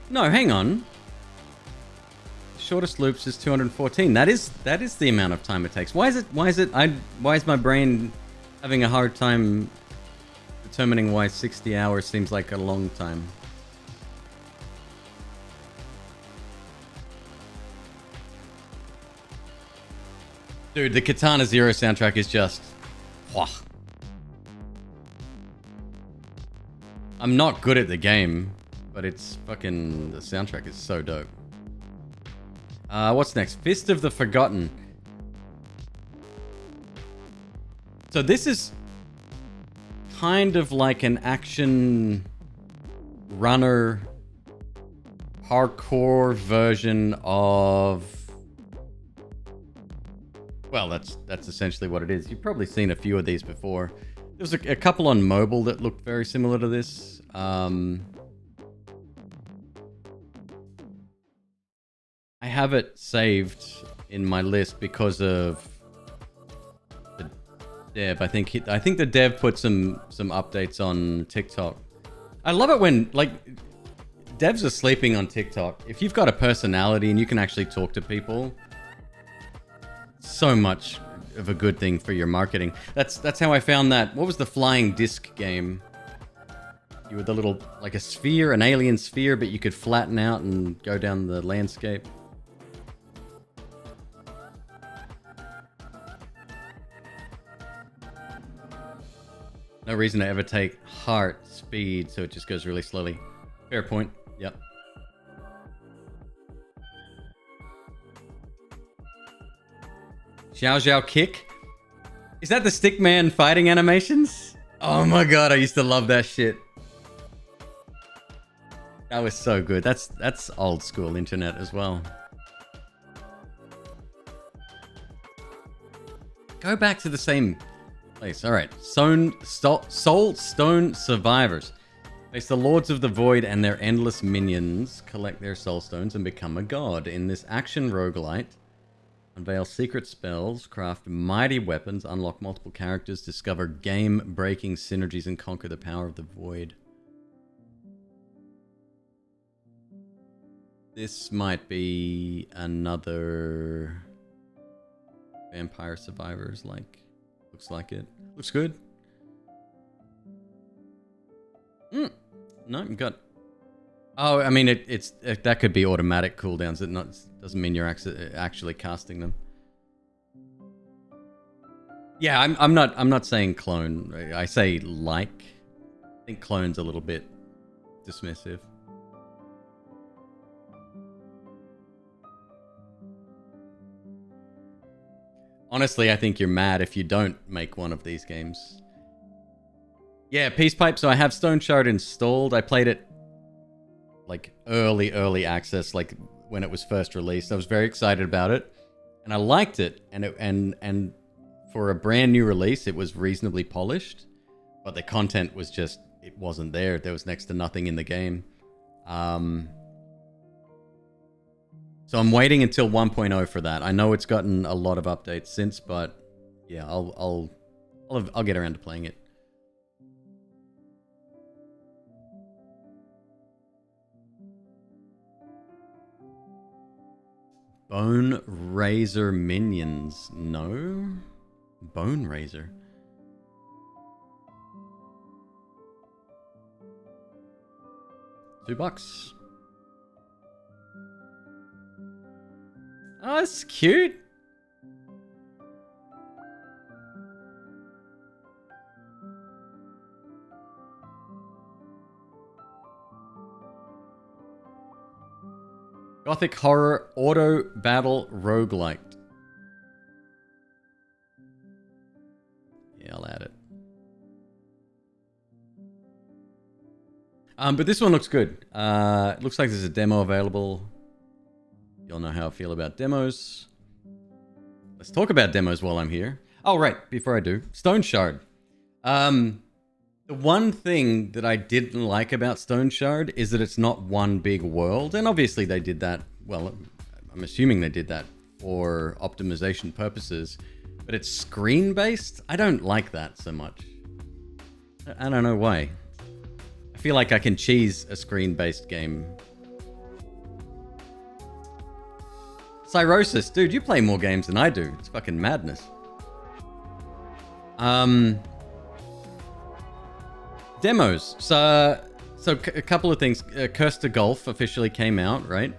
No, hang on. Shortest loops is 214. That is the amount of time it takes. Why is my brain having a hard time determining why 60 hours seems like a long time? Dude, the Katana Zero soundtrack is just... Wah. I'm not good at the game, but it's fucking... The soundtrack is so dope. What's next? Fist of the Forgotten. So this is kind of like an action runner parkour version of... Well, that's essentially what it is. You've probably seen a few of these before. There's a couple on mobile that look very similar to this. I have it saved in my list because of the dev. I think the dev put some updates on TikTok. I love it when, like, devs are sleeping on TikTok. If you've got a personality and you can actually talk to people, so much of a good thing for your marketing. That's how I found that. What was the flying disc game? You were the little, like a sphere, an alien sphere, but you could flatten out and go down the landscape. No reason to ever take heart speed, so it just goes really slowly. Fair point. Yep. Xiao Xiao Kick? Is that the Stickman fighting animations? Oh my god, I used to love that shit. That was so good. That's old school internet as well. Go back to the same place. Alright. Soul Stone Survivors. Face the Lords of the Void and their endless minions. Collect their soul stones and become a god. In this action roguelite, unveil secret spells, craft mighty weapons, unlock multiple characters, discover game-breaking synergies, and conquer the power of the void. This might be another Vampire Survivors, like. Looks like it. Looks good. No, you got... Oh, I mean, that could be automatic cooldowns. It doesn't mean you're actually casting them. Yeah, I'm not saying clone. I say like. I think clone's a little bit dismissive. Honestly, I think you're mad if you don't make one of these games. Yeah, Peace Pipe. So I have Stone Shard installed. I played it like early access, like when it was first released. I was very excited about it, and I liked it. And for a brand new release, it was reasonably polished, but the content was just, it wasn't there. There was next to nothing in the game. So I'm waiting until 1.0 for that. I know it's gotten a lot of updates since, but yeah, I'll get around to playing it. Bone Razor minions. No? Bone Razor. $2. Oh, that's cute. Gothic horror auto battle roguelike. Yeah, I'll add it. But this one looks good. It looks like there's a demo available. You'll know how I feel about demos. Let's talk about demos while I'm here. Oh, right. Before I do. Stone Shard. The one thing that I didn't like about Stone Shard is that it's not one big world. And obviously they did that. Well, I'm assuming they did that for optimization purposes. But it's screen-based? I don't like that so much. I don't know why. I feel like I can cheese a screen-based game. Cyrosis, dude, you play more games than I do. It's fucking madness. Demos. So a couple of things. Curse to Golf officially came out, right?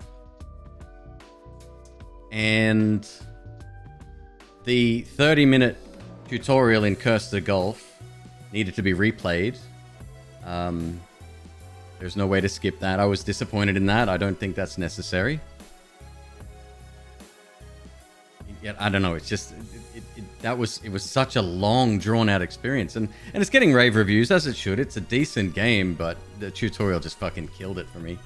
And the 30-minute tutorial in Curse to Golf needed to be replayed. There's no way to skip that. I was disappointed in that. I don't think that's necessary. Yeah, I don't know. It's just it was such a long, drawn-out experience, and it's getting rave reviews as it should. It's a decent game, but the tutorial just fucking killed it for me.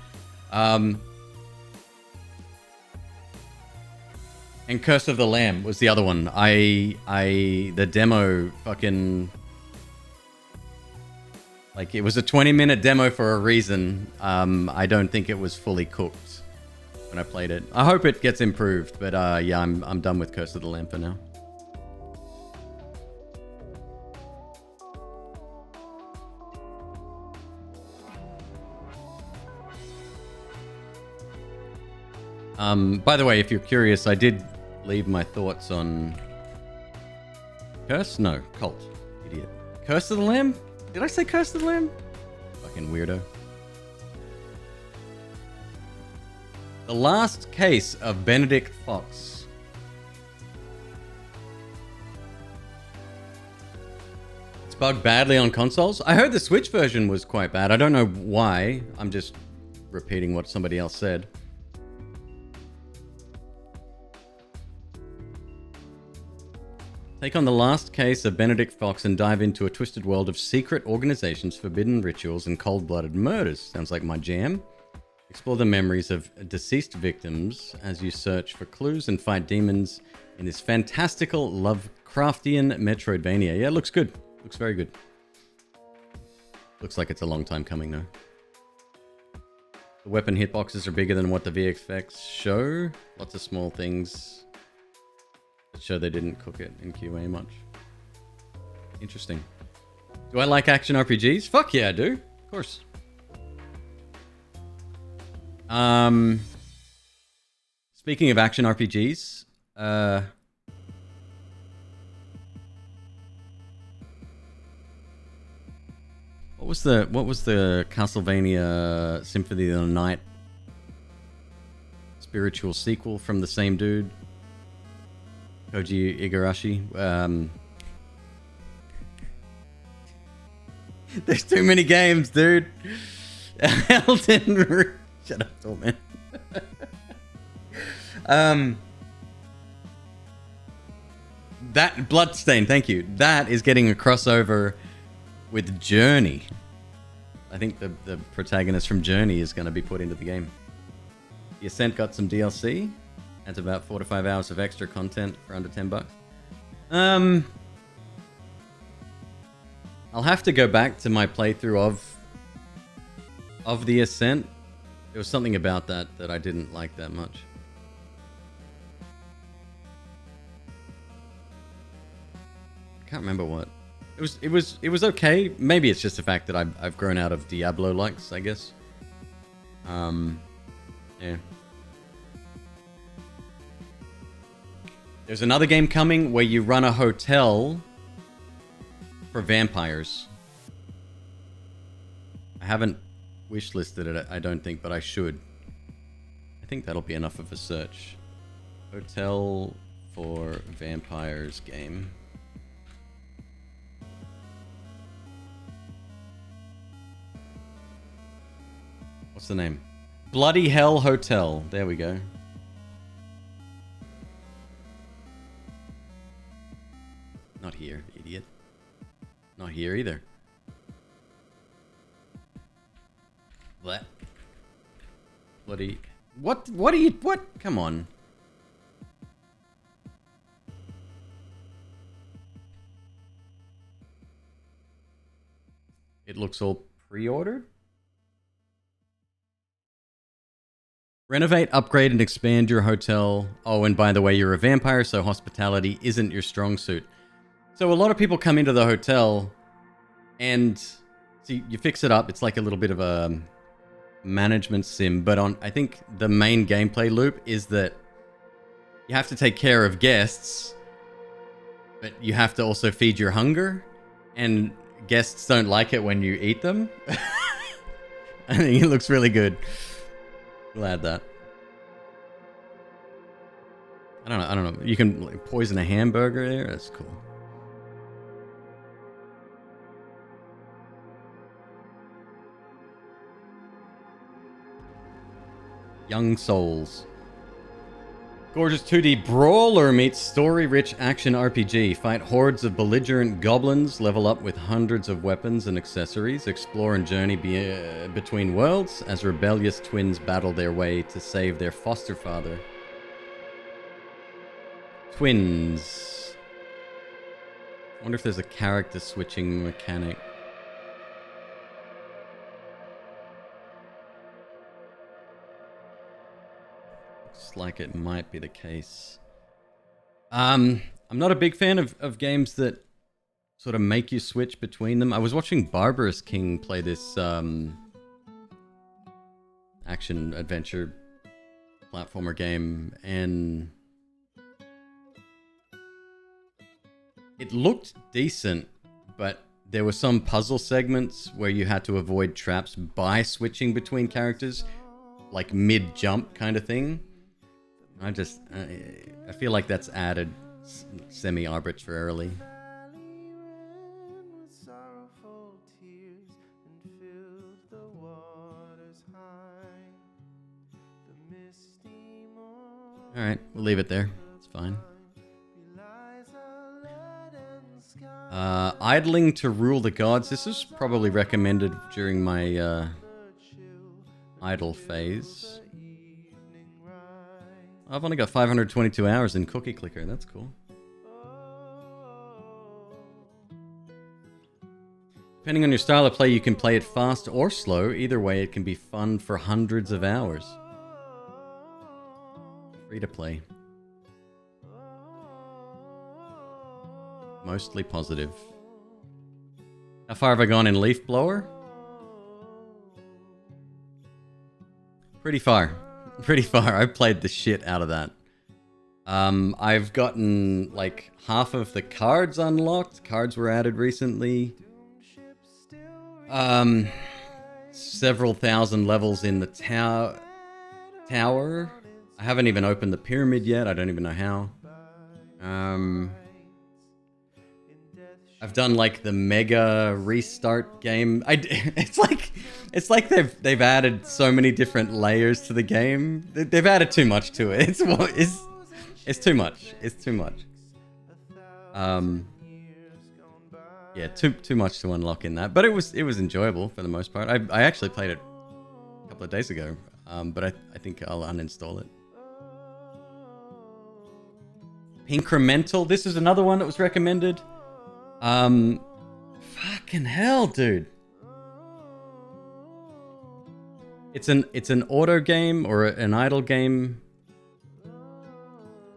And Curse of the Lamb was the other one. The demo fucking... Like, it was a 20-minute demo for a reason. I don't think it was fully cooked when I played it. I hope it gets improved, but yeah, I'm done with Curse of the Lamb for now. By the way, if you're curious, I did leave my thoughts on... Curse? No, Cult. Idiot. Curse of the Lamb? Did I say Curse of the Lamb? Fucking weirdo. The Last Case of Benedict Fox. It's bugged badly on consoles. I heard the Switch version was quite bad. I don't know why. I'm just repeating what somebody else said. Take on the last case of Benedict Fox and dive into a twisted world of secret organizations, forbidden rituals, and cold-blooded murders. Sounds like my jam. Explore the memories of deceased victims as you search for clues and fight demons in this fantastical Lovecraftian Metroidvania. Yeah, it looks good. Looks very good. Looks like it's a long time coming, though. The weapon hitboxes are bigger than what the VFX show. Lots of small things that show they didn't cook it in QA much. Interesting. Do I like action RPGs? Fuck yeah, I do. Of course. Speaking of action RPGs, what was the Castlevania Symphony of the Night spiritual sequel from the same dude? Koji Igarashi. There's too many games, dude. Elden Ring. Shut up, old man. That Bloodstain, thank you. That is getting a crossover with Journey. I think the protagonist from Journey is going to be put into the game. The Ascent got some DLC. Adds about 4 to 5 hours of extra content for under $10. I'll have to go back to my playthrough of The Ascent. There was something about that I didn't like that much. I can't remember what. It was okay. Maybe it's just the fact that I've grown out of Diablo likes, I guess. Yeah. There's another game coming where you run a hotel for vampires. I haven't wishlisted it, I don't think, but I should. I think that'll be enough of a search. Hotel for Vampires game. What's the name? Bloody Hell Hotel. There we go. Not here, idiot. Not here either. What? Bloody... What are you... What? Come on. It looks all pre-ordered? Renovate, upgrade, and expand your hotel. Oh, and by the way, you're a vampire, so hospitality isn't your strong suit. So a lot of people come into the hotel and see, you fix it up. It's like a little bit of a management sim, but I think the main gameplay loop is that you have to take care of guests, but you have to also feed your hunger, and guests don't like it when you eat them. I think it looks really good. We'll add that. I don't know. You can like, poison a hamburger there. That's cool. Young Souls. Gorgeous 2D brawler meets story-rich action RPG. Fight hordes of belligerent goblins, level up with hundreds of weapons and accessories, explore and journey between worlds as rebellious twins battle their way to save their foster father. Twins. I wonder if there's a character switching mechanic. Looks like it might be the case. I'm not a big fan of games that sort of make you switch between them. I was watching Barbarous King play this action adventure platformer game, and it looked decent, but there were some puzzle segments where you had to avoid traps by switching between characters, like mid-jump kind of thing. I feel like that's added semi-arbitrarily. Alright, we'll leave it there. It's fine. Idling to Rule the Gods. This was probably recommended during my idle phase. I've only got 522 hours in Cookie Clicker. That's cool. Depending on your style of play, you can play it fast or slow. Either way, it can be fun for hundreds of hours. Free to play. Mostly positive. How far have I gone in Leaf Blower? Pretty far. Pretty far. I've played the shit out of that. I've gotten like half of the cards unlocked. Cards were added recently. Several thousand levels in the tower. I haven't even opened the pyramid yet. I don't even know how. I've done like the mega restart game. It's like they've added so many different layers to the game. They've added too much to it. It's too much. It's too much. Yeah, too much to unlock in that. But it was enjoyable for the most part. I actually played it a couple of days ago. But I think I'll uninstall it. Incremental. This is another one that was recommended. Fucking hell, dude. It's an auto game or an idle game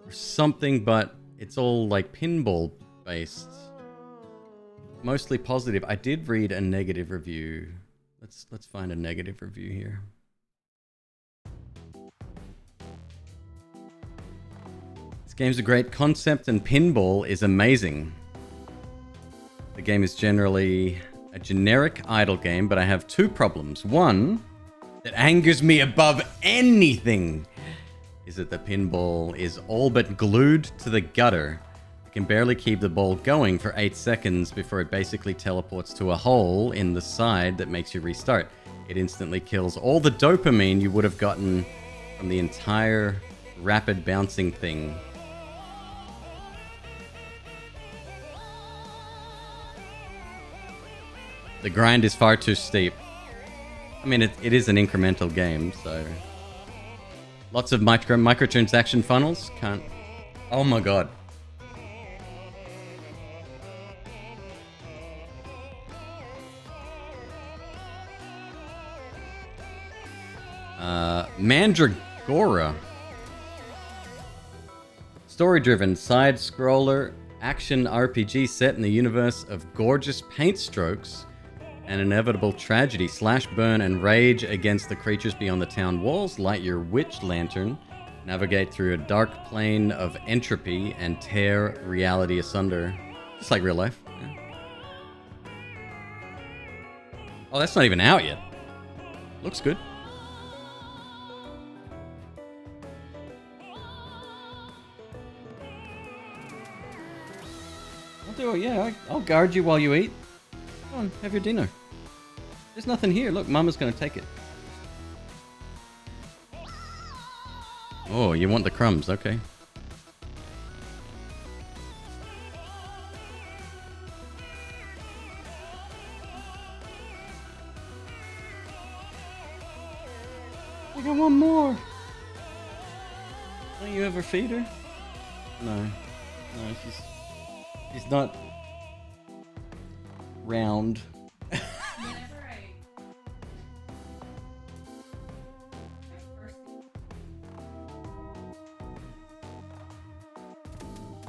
or something, but it's all like pinball based. Mostly positive. I did read a negative review. Let's find a negative review here. This game's a great concept and pinball is amazing. The game is generally a generic idle game, but I have two problems. One that angers me above anything is that the pinball is all but glued to the gutter. You can barely keep the ball going for 8 seconds before it basically teleports to a hole in the side that makes you restart. It instantly kills all the dopamine you would have gotten from the entire rapid bouncing thing. The grind is far too steep. I mean, it is an incremental game, so... Lots of microtransaction funnels. Can't... Oh my god. Mandragora. Story-driven, side-scroller, action RPG set in the universe of gorgeous paint strokes and inevitable tragedy. Slash, burn, and rage against the creatures beyond the town walls. Light your witch lantern. Navigate through a dark plane of entropy and tear reality asunder. Just like real life. Yeah. Oh, that's not even out yet. Looks good. I'll do it, yeah. I'll guard you while you eat. Come on, have your dinner. There's nothing here. Look, Mama's gonna take it. Oh, you want the crumbs. Okay. I got one more. Don't you ever feed her? No. No, she's not round.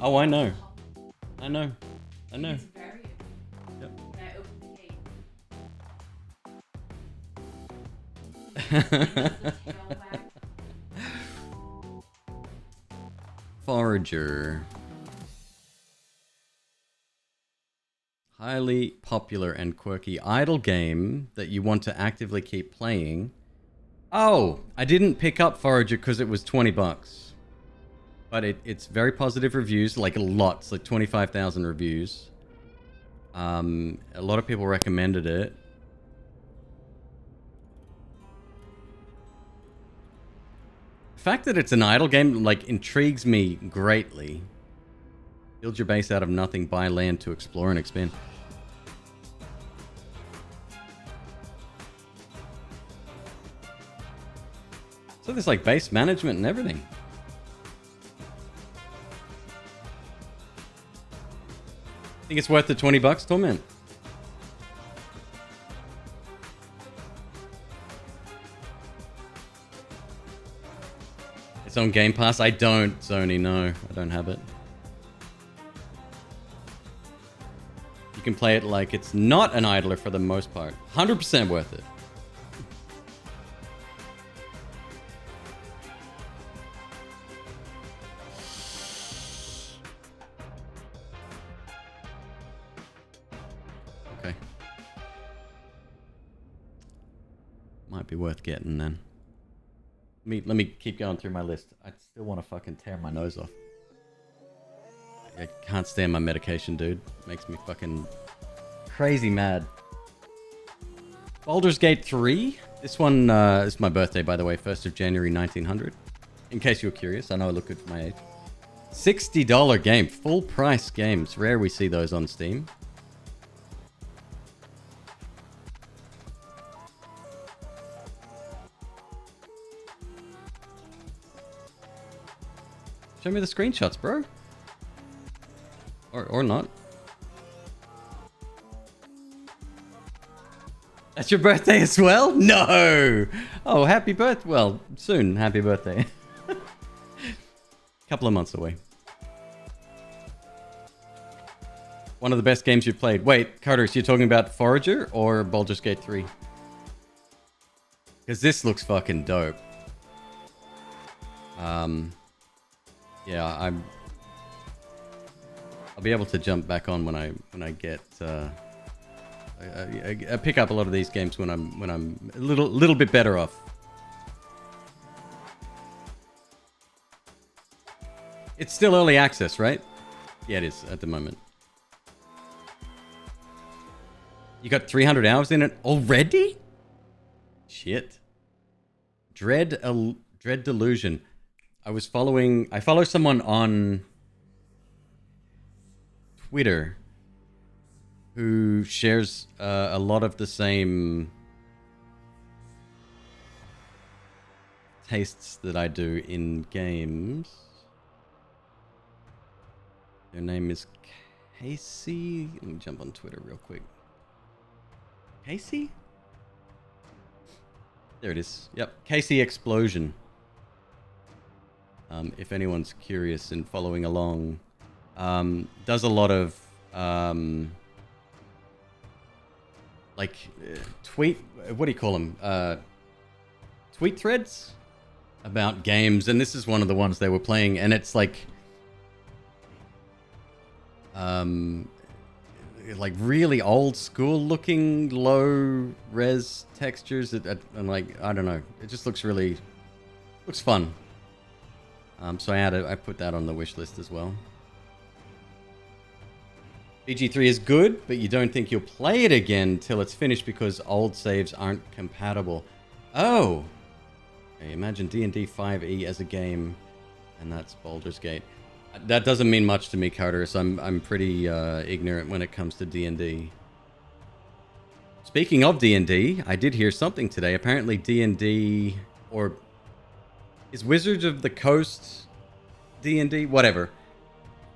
Oh, I know. I know. I know. Yep. Forager. Highly popular and quirky idle game that you want to actively keep playing. Oh, I didn't pick up Forager because it was $20. But it's very positive reviews, like lots, like 25,000 reviews. A lot of people recommended it. The fact that it's an idle game, like, intrigues me greatly. Build your base out of nothing, buy land to explore and expand. So there's like base management and everything. Think it's worth the $20, Torment? It's on Game Pass? I don't, Sony, no. I don't have it. You can play it like it's not an idler for the most part. 100% worth it. Okay. Might be worth getting then. Let me keep going through my list. I still want to fucking tear my nose off. I can't stand my medication, dude. Makes me fucking crazy mad. Baldur's Gate 3. This one is my birthday, by the way. 1st of January, 1900. In case you're curious. I know I look good for my age. $60 game. Full price games. Rare we see those on Steam. Show me the screenshots, bro. Or not. That's your birthday as well? No! Oh, happy birthday. Well, soon. Happy birthday. Couple of months away. One of the best games you've played. Wait, Carter, so you're talking about Forager or Baldur's Gate 3? Because this looks fucking dope. Yeah, I'll be able to jump back on when I get I pick up a lot of these games when I'm a little bit better off. It's still early access, right? Yeah, it is at the moment. You got 300 hours in it already? Shit. Dread Delusion. I follow someone on Twitter who shares a lot of the same tastes that I do in games. Their name is Casey. Let me jump on Twitter real quick. Casey? There it is. Yep, Casey Explosion. If anyone's curious and following along, does a lot of tweet. What do you call them? Tweet threads about games, and this is one of the ones they were playing, and it's like really old school looking, low res textures, and like I don't know, it just looks fun. So I put that on the wish list as well. BG3 is good, but you don't think you'll play it again till it's finished because old saves aren't compatible. Oh! Okay, imagine D&D 5e as a game, and that's Baldur's Gate. That doesn't mean much to me, Carter, so I'm pretty ignorant when it comes to D&D. Speaking of D&D, I did hear something today. Apparently D&D, or is Wizards of the Coast D&D? Whatever.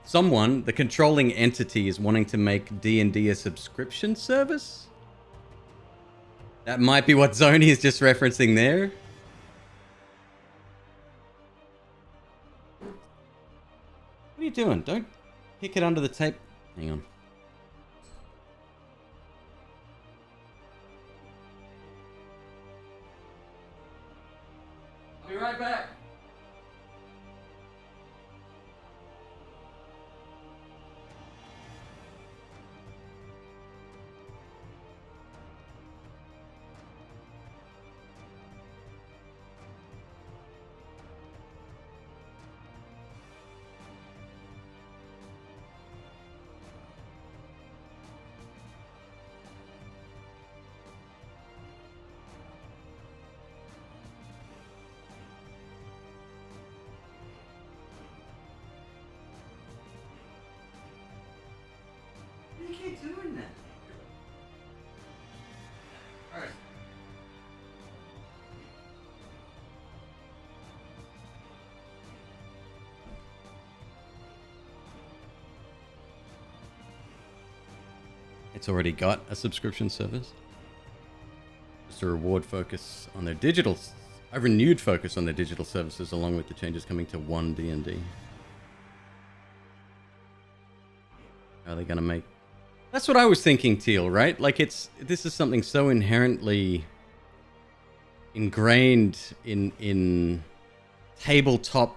Someone, the controlling entity, is wanting to make D&D a subscription service? That might be what Zony is just referencing there. What are you doing? Don't kick it under the tape. Hang on. I'll be right back. You keep doing that. Alright. It's already got a subscription service. Just a renewed focus on their digital services, along with the changes coming to one D&D. How are they gonna make? That's what I was thinking, Teal. Right? Like this is something so inherently ingrained in tabletop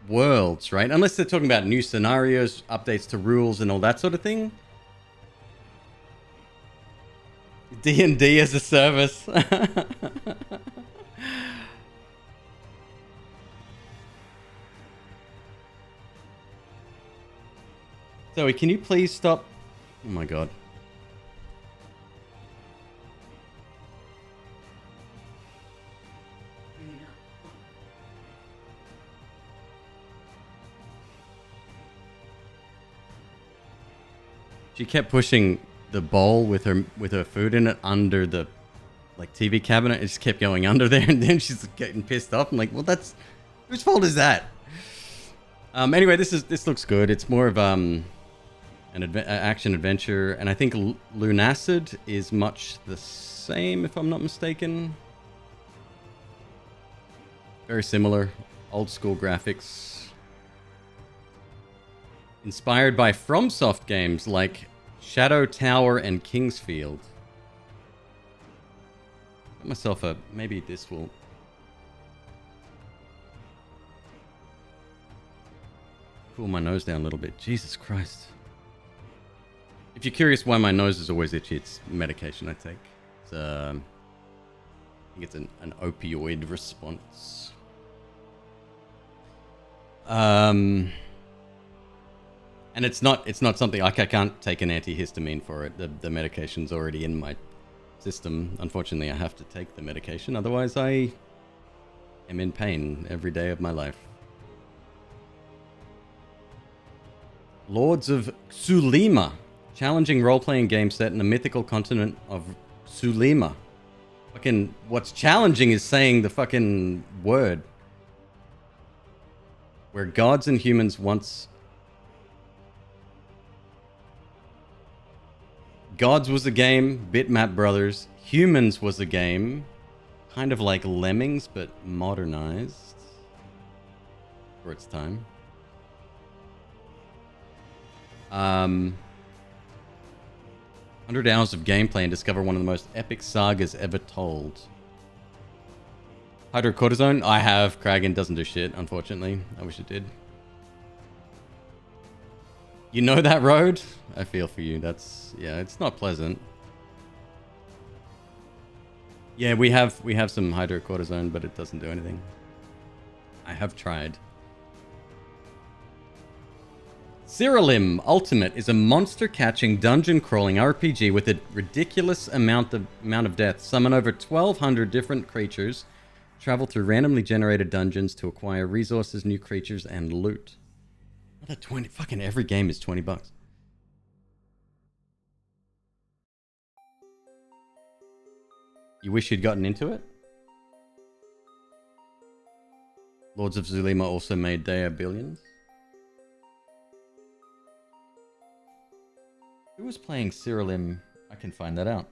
worlds, right? Unless they're talking about new scenarios, updates to rules, and all that sort of thing. D&D as a service. Zoe, can you please stop? Oh my god. She kept pushing the bowl with her food in it under the TV cabinet. It just kept going under there, and then she's getting pissed off. I'm like, well, that's whose fault is that? Anyway, this looks good. It's more of an action adventure, and I think Lunacid is much the same, if I'm not mistaken. Very similar, old school graphics. Inspired by FromSoft games like Shadow Tower and Kingsfield. Got myself a... maybe this will... cool my nose down a little bit. Jesus Christ. If you're curious why my nose is always itchy, it's medication I take. It's, I think it's an opioid response. And it's not something like I can't take an antihistamine for it. The medication's already in my system. Unfortunately, I have to take the medication. Otherwise, I am in pain every day of my life. Lords of Tsulima. Challenging role-playing game set in the mythical continent of Tsulima. Fucking, what's challenging is saying the fucking word. Where gods and humans once... Gods was a game, Bitmap Brothers. Humans was a game, kind of like Lemmings, but modernized for its time. 100 hours of gameplay and discover one of the most epic sagas ever told. Hydrocortisone? I have. Kragan doesn't do shit, unfortunately. I wish it did. You know that road? I feel for you. That's... yeah, it's not pleasant. Yeah, we have some hydrocortisone, but it doesn't do anything. I have tried. Cyrilim Ultimate is a monster-catching, dungeon-crawling RPG with a ridiculous amount of death. Summon over 1,200 different creatures. Travel through randomly generated dungeons to acquire resources, new creatures, and loot. Another 20... fucking every game is $20. You wish you'd gotten into it? Lords of Zulima also made their billions. Who was playing Cyrilim? I can find that out.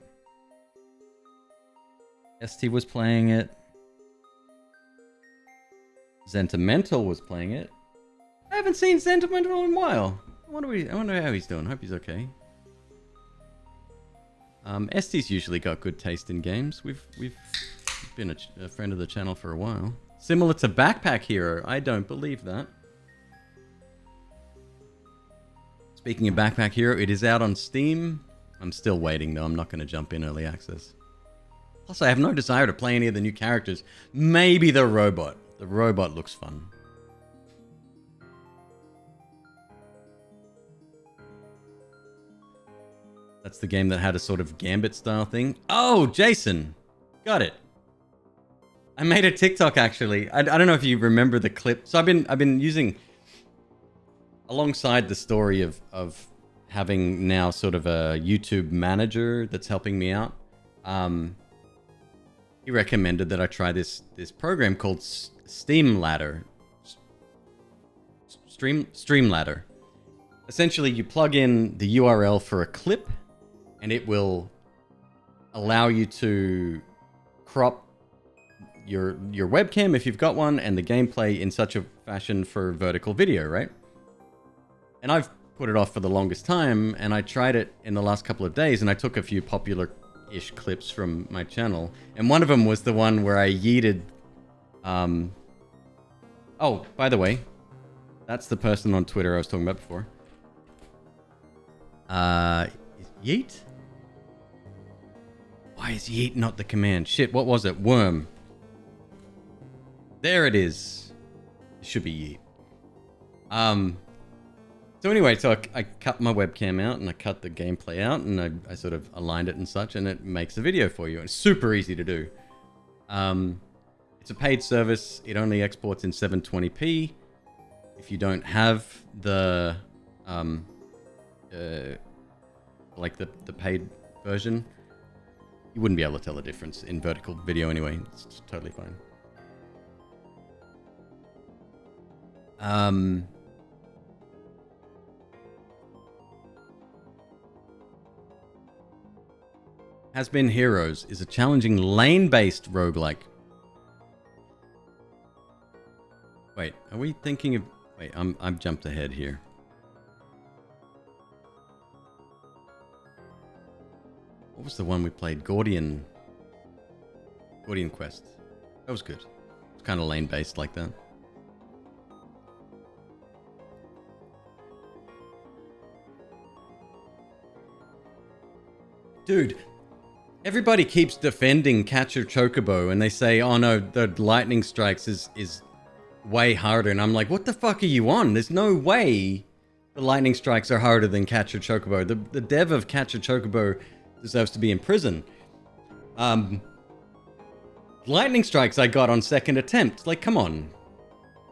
ST was playing it. Sentimental was playing it. I haven't seen Sentimental in a while. I wonder how he's doing. Hope he's okay. ST's usually got good taste in games. We've been a friend of the channel for a while. Similar to Backpack Hero. I don't believe that. Speaking of Backpack Hero, it is out on Steam. I'm still waiting though. I'm not going to jump in early access. Plus, I have no desire to play any of the new characters. Maybe the robot. The robot looks fun. That's the game that had a sort of Gambit style thing. Oh, Jason. Got it. I made a TikTok actually. I don't know if you remember the clip. So I've been using, alongside the story of having now sort of a YouTube manager that's helping me out. He recommended that I try this program called Streamladder. Streamladder. Essentially, you plug in the URL for a clip, and it will allow you to crop your webcam if you've got one, and the gameplay in such a fashion for vertical video, right? And I've put it off for the longest time, and I tried it in the last couple of days, and I took a few popular-ish clips from my channel, and one of them was the one where I yeeted... Oh, by the way, that's the person on Twitter I was talking about before. Yeet? Why is yeet not the command? Shit, what was it? Worm. There it is. It should be yeet. So anyway, so I cut my webcam out and I cut the gameplay out and I sort of aligned it and such, and it makes a video for you. It's super easy to do. It's a paid service. It only exports in 720p. If you don't have the like the paid version, you wouldn't be able to tell the difference in vertical video anyway. It's totally fine. Has Been Heroes is a challenging lane-based roguelike. Wait, are we thinking of... Wait, I've jumped ahead here. What was the one we played? Gordian Quest. That was good. It's kind of lane-based like that. Dude, everybody keeps defending Catcher Chocobo, and they say, oh no, the lightning strikes is way harder. And I'm like, what the fuck are you on? There's no way the lightning strikes are harder than Catcher Chocobo. The dev of Catcher Chocobo deserves to be in prison. Lightning strikes I got on second attempt. Like, come on.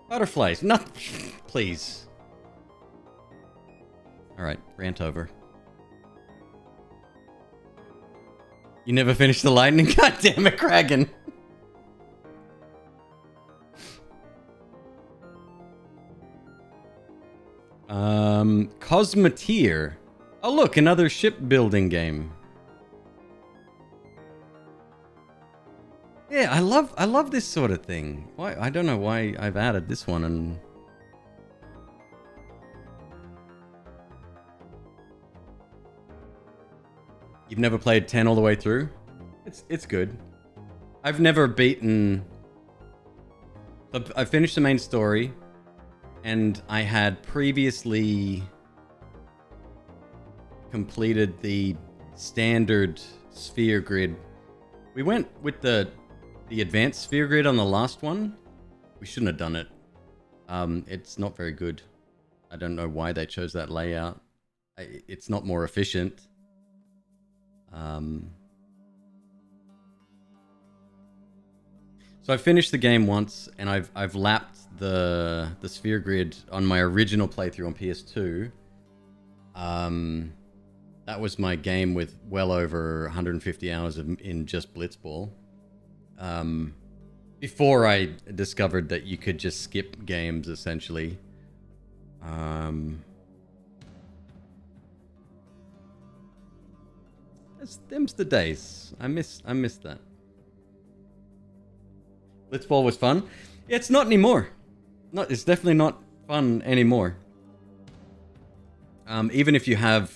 Butterflies. Not... Please. Alright, rant over. You never finished the lightning? God damn it, Kragan. Cosmeteer. Oh look, another shipbuilding game. Yeah, I love this sort of thing. Why? I don't know why I've added this one and... You've never played 10 all the way through? It's good. I've never beaten... I finished the main story, and I had previously completed the standard sphere grid. We went with the advanced sphere grid on the last one. We shouldn't have done it. It's not very good. I don't know why they chose that layout. It's not more efficient. So I finished the game once, and I've lapped the sphere grid on my original playthrough on PS2. That was my game with well over 150 hours in just Blitzball. Before I discovered that you could just skip games, essentially. Them's the days. I miss that. Blitzball was fun. Yeah, it's not anymore. It's definitely not fun anymore. Even if you have,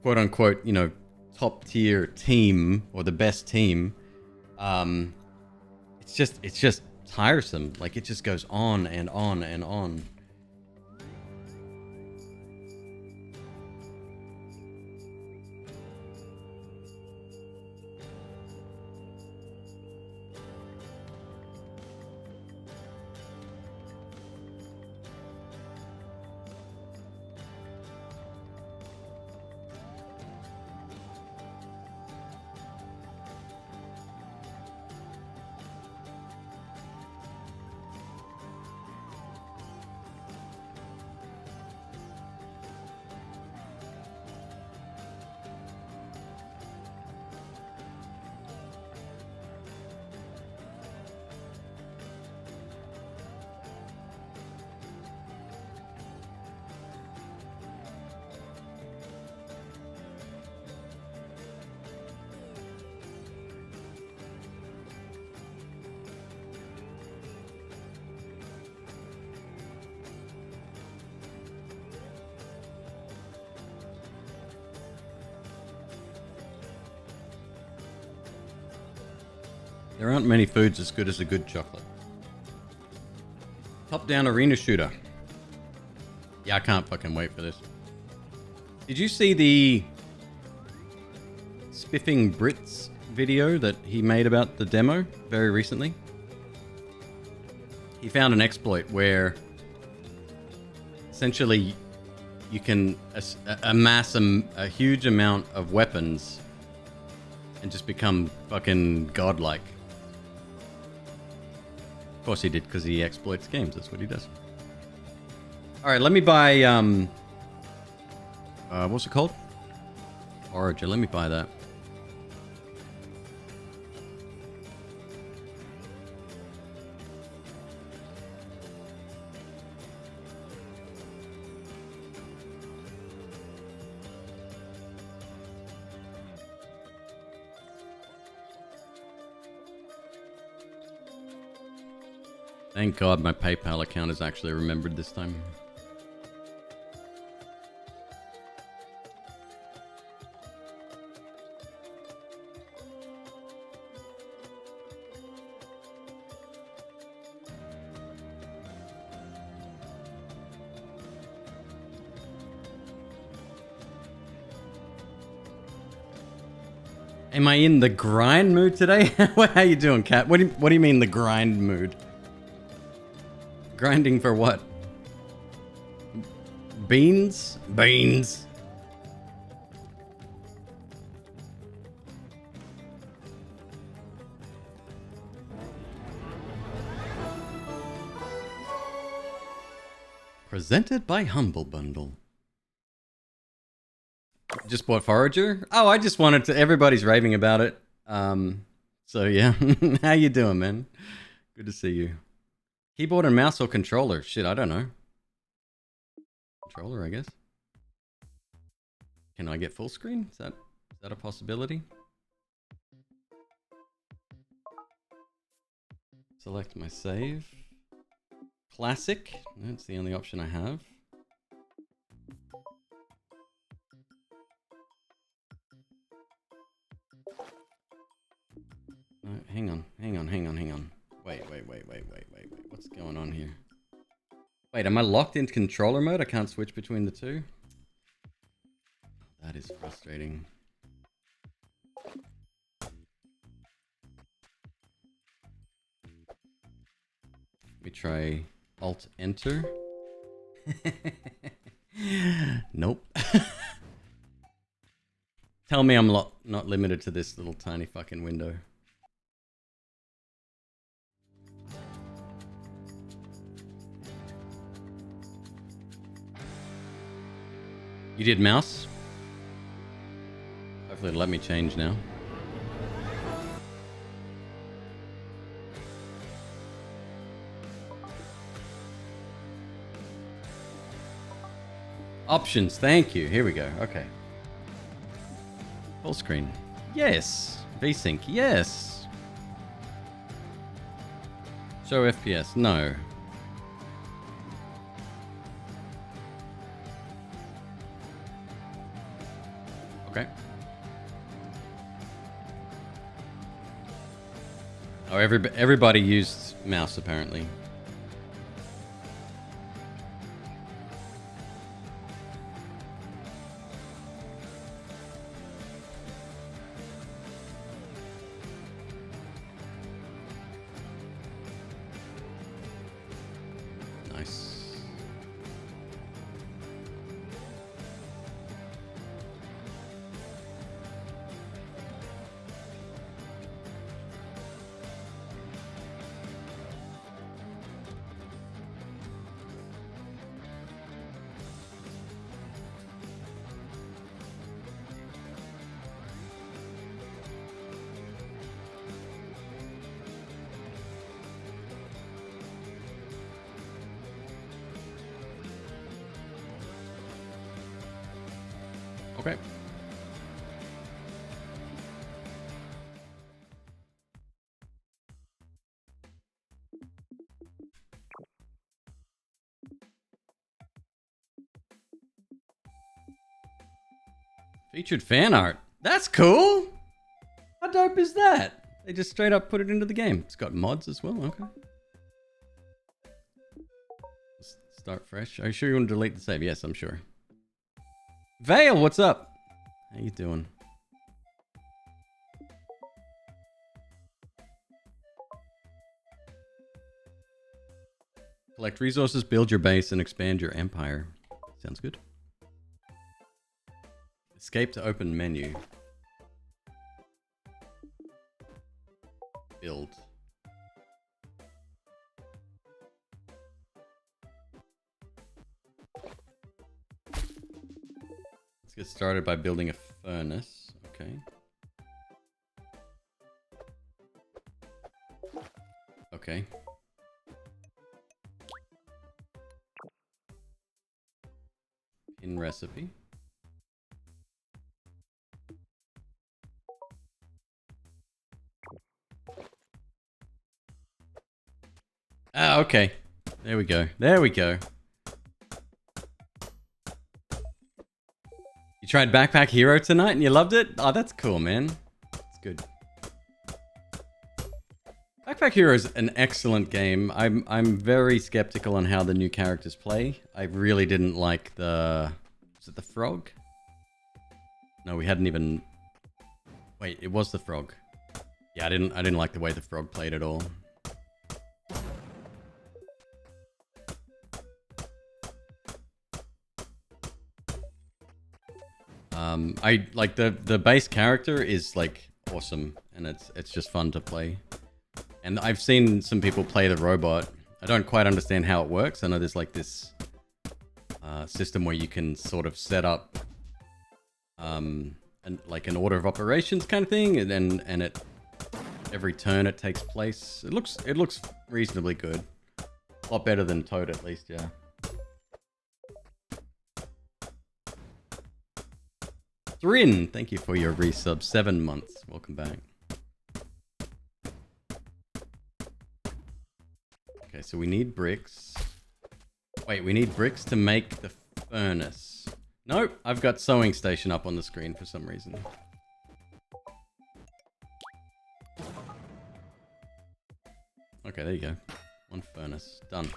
quote unquote, you know, top tier team or the best team, it's just tiresome. Like, it just goes on and on and on. There aren't many foods as good as a good chocolate. Top-down arena shooter. Yeah, I can't fucking wait for this. Did you see the Spiffing Brits video that he made about the demo very recently? He found an exploit where essentially you can amass a huge amount of weapons and just become fucking godlike. Of course he did, because he exploits games. That's what he does. All right, let me buy what's it called? Forager. Let me buy that. Thank God my PayPal account is actually remembered this time. Am I in the grind mood today? How you doing, Kat? What do you mean the grind mood? Grinding for what? Beans? Beans. Presented by Humble Bundle. Just bought Forager? Oh, I just wanted to... Everybody's raving about it. So yeah. How you doing, man? Good to see you. Keyboard and mouse or controller? Shit, I don't know. Controller, I guess. Can I get full screen? Is that a possibility? Select my save. Classic. That's the only option I have. No, hang on. Wait. What's going on here? Wait, am I locked into controller mode? I can't switch between the two? That is frustrating. Let me try Alt-Enter. Nope. Tell me I'm not limited to this little tiny fucking window. You did mouse? Hopefully it'll let me change now. Options, thank you. Here we go. Okay. Full screen. Yes. VSync. Yes. Show FPS. No. Okay. Oh, everybody used mouse apparently. Nice. Okay. Featured fan art. That's cool. How dope is that? They just straight up put it into the game. It's got mods as well. Okay. Let's start fresh. Are you sure you want to delete the save? Yes, I'm sure. Vale, what's up? How you doing? Collect resources, build your base, and expand your empire. Sounds good. Escape to open menu. Build. Let's get started by building a furnace. Okay. Okay. In recipe. Ah, okay. There we go. There we go. You tried Backpack Hero tonight and you loved it? Oh, that's cool, man. That's good. Backpack Hero is an excellent game. I'm very skeptical on how the new characters play. I really didn't like the... Was it the frog? No, we hadn't even... Wait, it was the frog. Yeah, I didn't like the way the frog played at all. I like the base character is like awesome and it's just fun to play. And I've seen some people play the robot. I don't quite understand how it works. I know there's like this system where you can sort of set up like an order of operations kind of thing, and it every turn it takes place. It looks reasonably good. A lot better than Toad at least, yeah. Thrin, thank you for your resub. 7 months. Welcome back. Okay, so we need bricks. Wait, we need bricks to make the furnace. Nope, I've got sewing station up on the screen for some reason. Okay, there you go. One furnace. Done.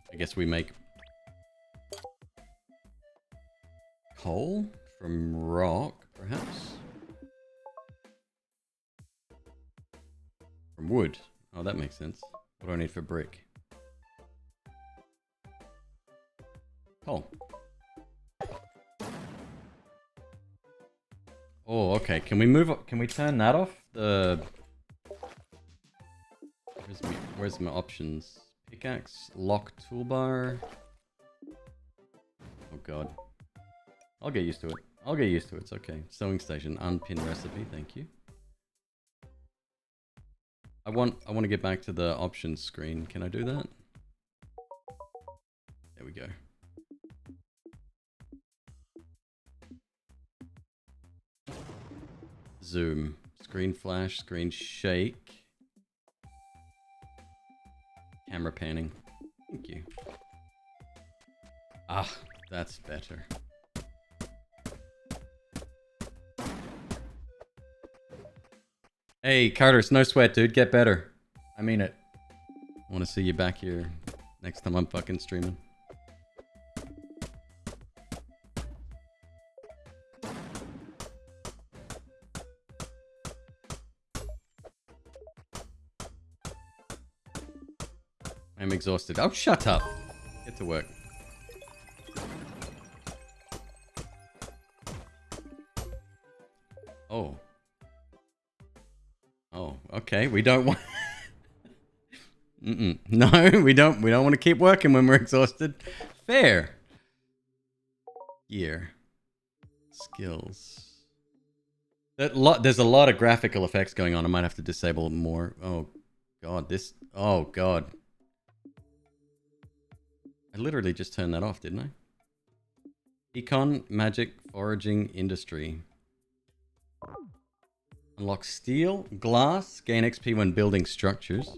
I guess we make coal from rock, perhaps? From wood. Oh, that makes sense. What do I need for brick? Coal. Oh, okay. Can we move up? Can we turn that off? Where's my options? Pickaxe, lock toolbar. Oh god. I'll get used to it. I'll get used to it. It's okay. Sewing station, unpin recipe. Thank you. I want to get back to the options screen. Can I do that? There we go. Zoom, screen flash, screen shake, camera panning. Thank you. Ah, that's better. Hey, Carter, it's no sweat, dude. Get better. I mean it. I want to see you back here next time I'm fucking streaming. I'm exhausted. Oh, shut up. Get to work. Oh. Oh, okay. We don't want... No, we don't want to keep working when we're exhausted. Fair. Gear. Skills. There's a lot of graphical effects going on. I might have to disable more. Oh, God. Oh, God. I literally just turned that off, didn't I? Econ, magic, foraging, industry. Unlock steel, glass, gain XP when building structures.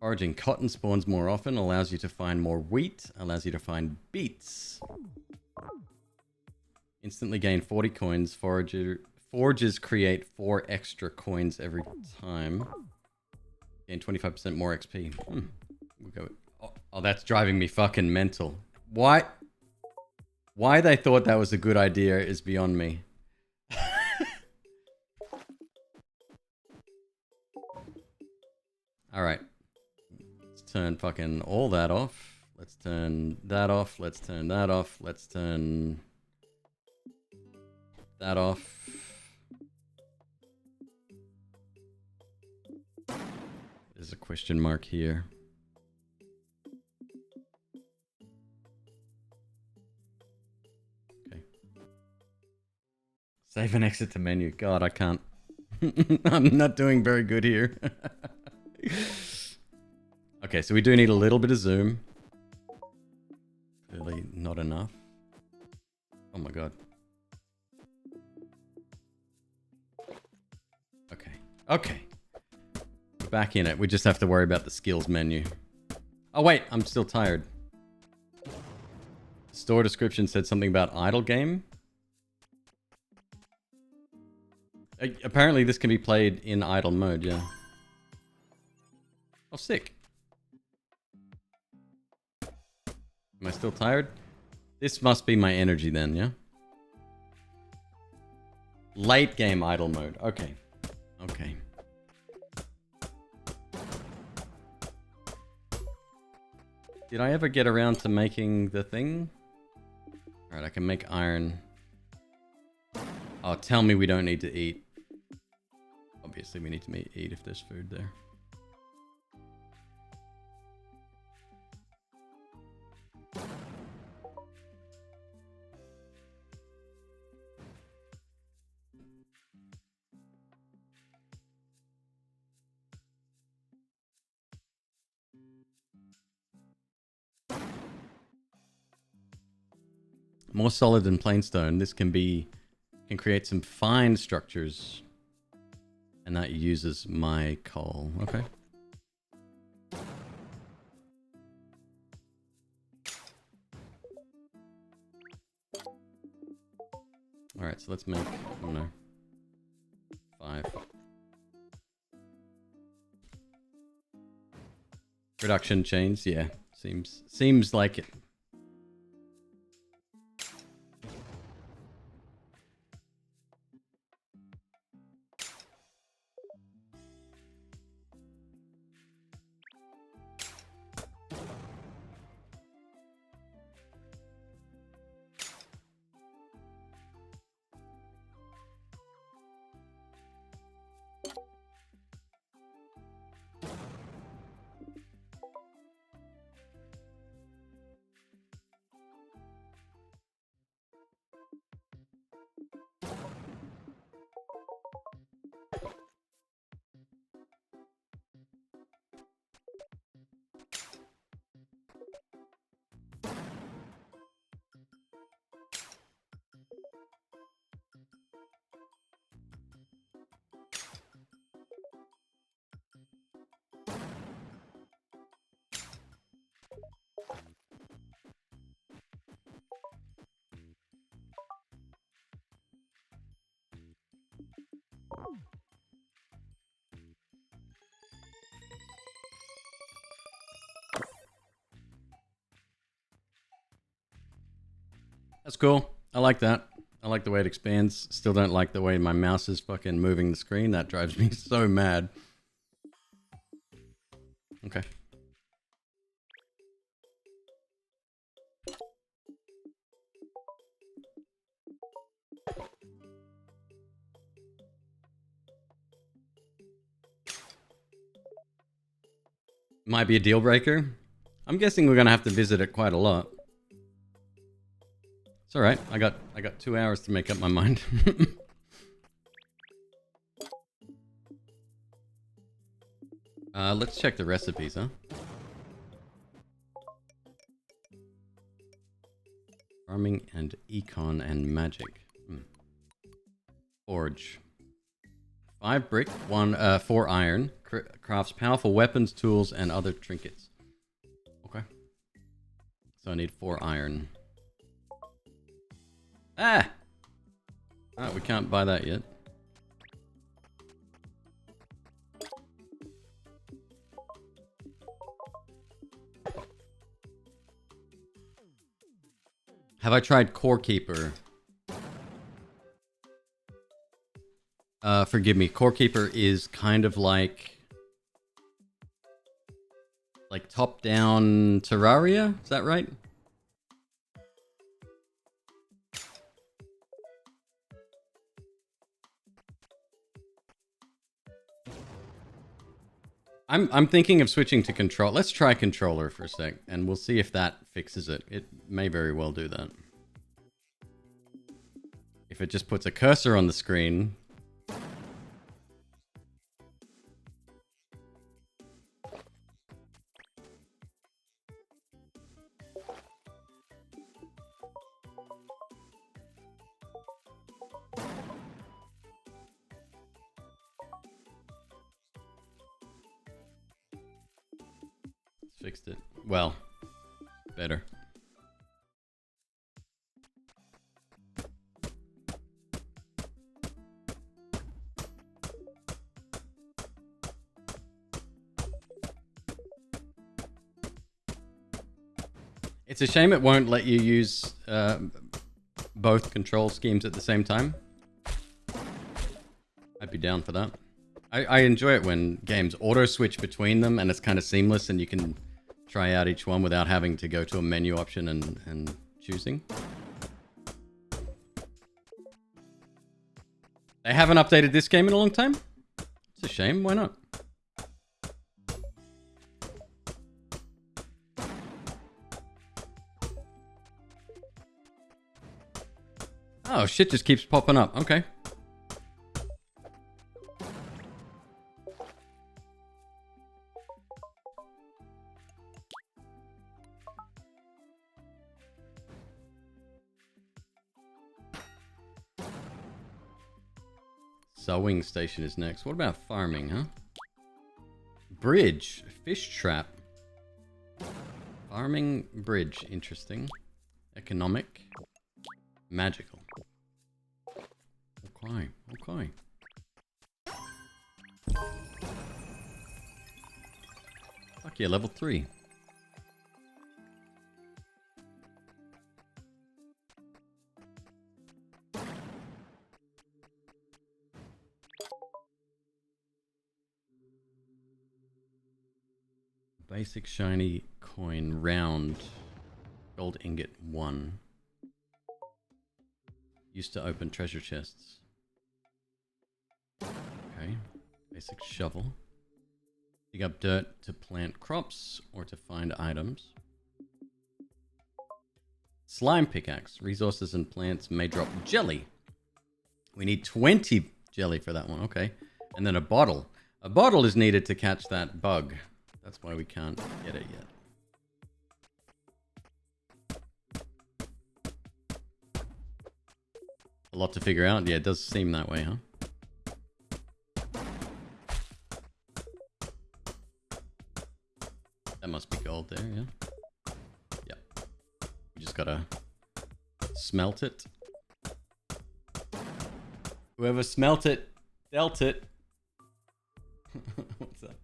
Foraging cotton spawns more often, allows you to find more wheat, allows you to find beets. Instantly gain 40 coins. Foragers create 4 extra coins every time. Gain 25% more XP. We'll go. Oh, that's driving me fucking mental. Why they thought that was a good idea is beyond me. Alright. Let's turn fucking all that off. Let's turn that off. Let's turn that off. Let's turn that off. There's a question mark here. Okay. Save and exit to menu. God, I can't. I'm not doing very good here. Okay, so we do need a little bit of zoom. Clearly not enough. Oh my god. Okay. Okay. We're back in it. We just have to worry about the skills menu. Oh wait, I'm still tired. Store description said something about idle game. Apparently this can be played in idle mode, yeah. Oh, sick. Am I still tired? This must be my energy then, yeah? Late game idle mode. Okay. Okay. Did I ever get around to making the thing? Alright, I can make iron. Oh, tell me we don't need to eat. Obviously we need to eat if there's food there. More solid than plain stone. This can create some fine structures. And that uses my coal. Okay. Alright, so let's make, I don't know, 5. Production chains, yeah. Seems like it. That's cool. I like that. I like the way it expands. Still don't like the way my mouse is fucking moving the screen. That drives me so mad. Okay. Might be a deal breaker. I'm guessing we're gonna have to visit it quite a lot. It's all right. I got 2 hours to make up my mind. Let's check the recipes, huh? Farming and econ and magic. Forge. 5 brick, 4 iron. Crafts powerful weapons, tools, and other trinkets. Okay. So I need 4 iron. Ah! Ah, we can't buy that yet. Have I tried Core Keeper? Forgive me. Core Keeper is kind of like top-down Terraria? Is that right? I'm thinking of switching to control. Let's try controller for a sec, and we'll see if that fixes it. It may very well do that. If it just puts a cursor on the screen. Fixed it. Well, better. It's a shame it won't let you use both control schemes at the same time. I'd be down for that. I enjoy it when games auto-switch between them and it's kind of seamless and you can try out each one without having to go to a menu option and choosing. They haven't updated this game in a long time? It's a shame, why not? Oh, shit just keeps popping up. Okay. Sewing station is next. What about farming, huh? Bridge. Fish trap. Farming bridge. Interesting. Economic. Magical. Okay. Okay. Fuck yeah, level 3. Basic shiny coin, round, gold ingot 1. Used to open treasure chests. Okay, basic shovel. Dig up dirt to plant crops or to find items. Slime pickaxe, resources and plants may drop jelly. We need 20 jelly for that one, okay. And then a bottle. A bottle is needed to catch that bug. That's why we can't get it yet. A lot to figure out. Yeah, it does seem that way, huh? That must be gold there, yeah? Yeah. We just gotta smelt it. Whoever smelt it Dealt it. What's that?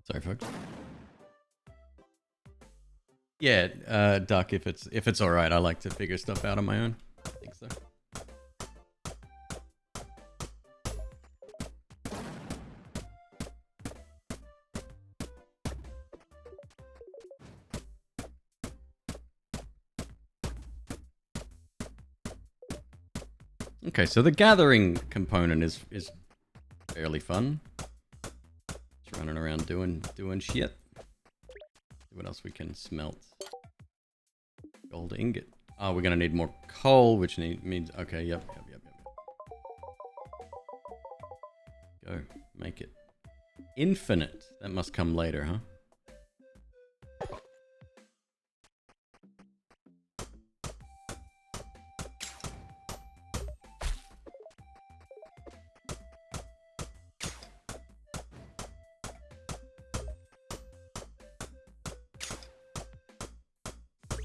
Sorry, folks. Yeah, Duck, if it's all right, I like to figure stuff out on my own. I think so. Okay, so the gathering component is fairly fun. Just running around doing shit. See what else we can smelt. Gold ingot. Oh, we're gonna need more coal, which means okay. Yep. Go make it infinite. That must come later, huh?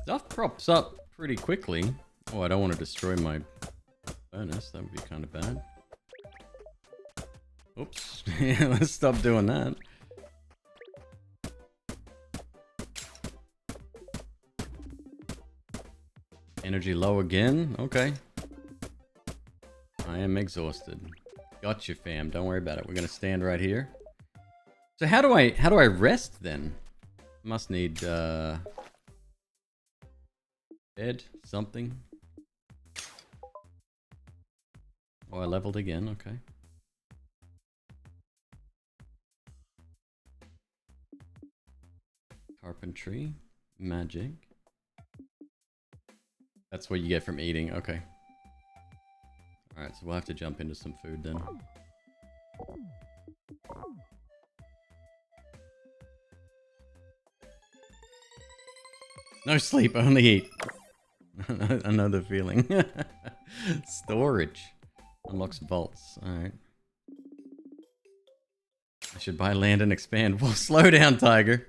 Stuff props up pretty quickly. Oh, I don't want to destroy my furnace. That would be kind of bad. Oops. Yeah, let's stop doing that. Energy low again? Okay. I am exhausted. Gotcha, fam. Don't worry about it. We're gonna stand right here. So how do I rest then? Must need bed, something. Oh, I leveled again, okay. Carpentry, magic. That's what you get from eating, okay. Alright, so we'll have to jump into some food then. No sleep, only eat. I know the feeling. Storage. Unlocks vaults. Alright. I should buy land and expand. Well, slow down, Tiger.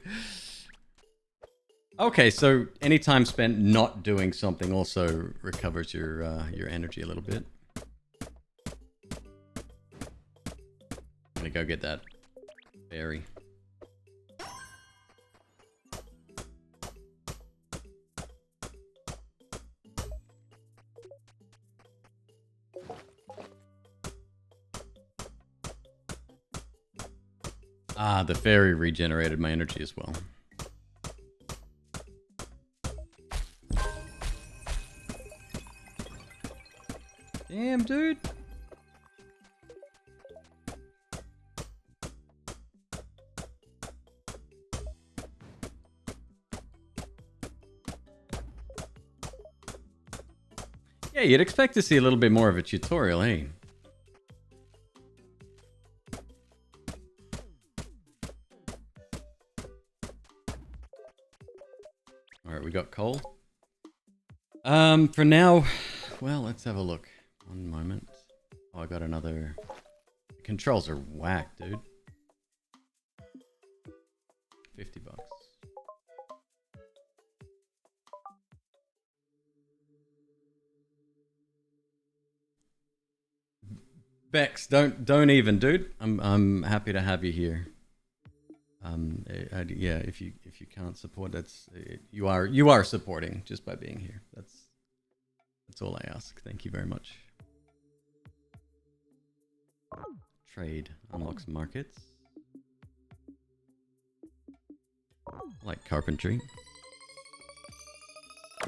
Okay, so any time spent not doing something also recovers your energy a little bit. I'm gonna go get that berry. Ah, the fairy regenerated my energy as well. Damn, dude. Yeah, you'd expect to see a little bit more of a tutorial, hey? Alright, we got coal. For now, well, let's have a look. One moment. Oh, I got another... The controls are whack, dude. 50 bucks. Bex, don't even, dude. I'm happy to have you here. Yeah, if you can't support, you are supporting just by being here. That's all I ask. Thank you very much. Trade unlocks markets. Like carpentry.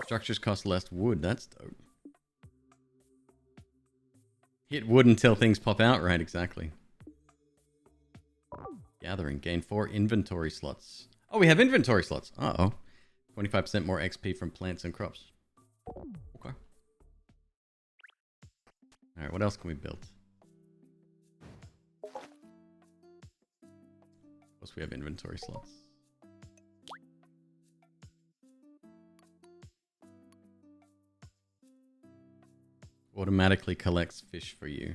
Structures cost less wood. That's dope. Hit wood until things pop out. Right, exactly. Gathering. Gain 4 inventory slots. Oh, we have inventory slots. Uh-oh. 25% more XP from plants and crops. Okay. Alright, what else can we build? Of course, we have inventory slots. Automatically collects fish for you.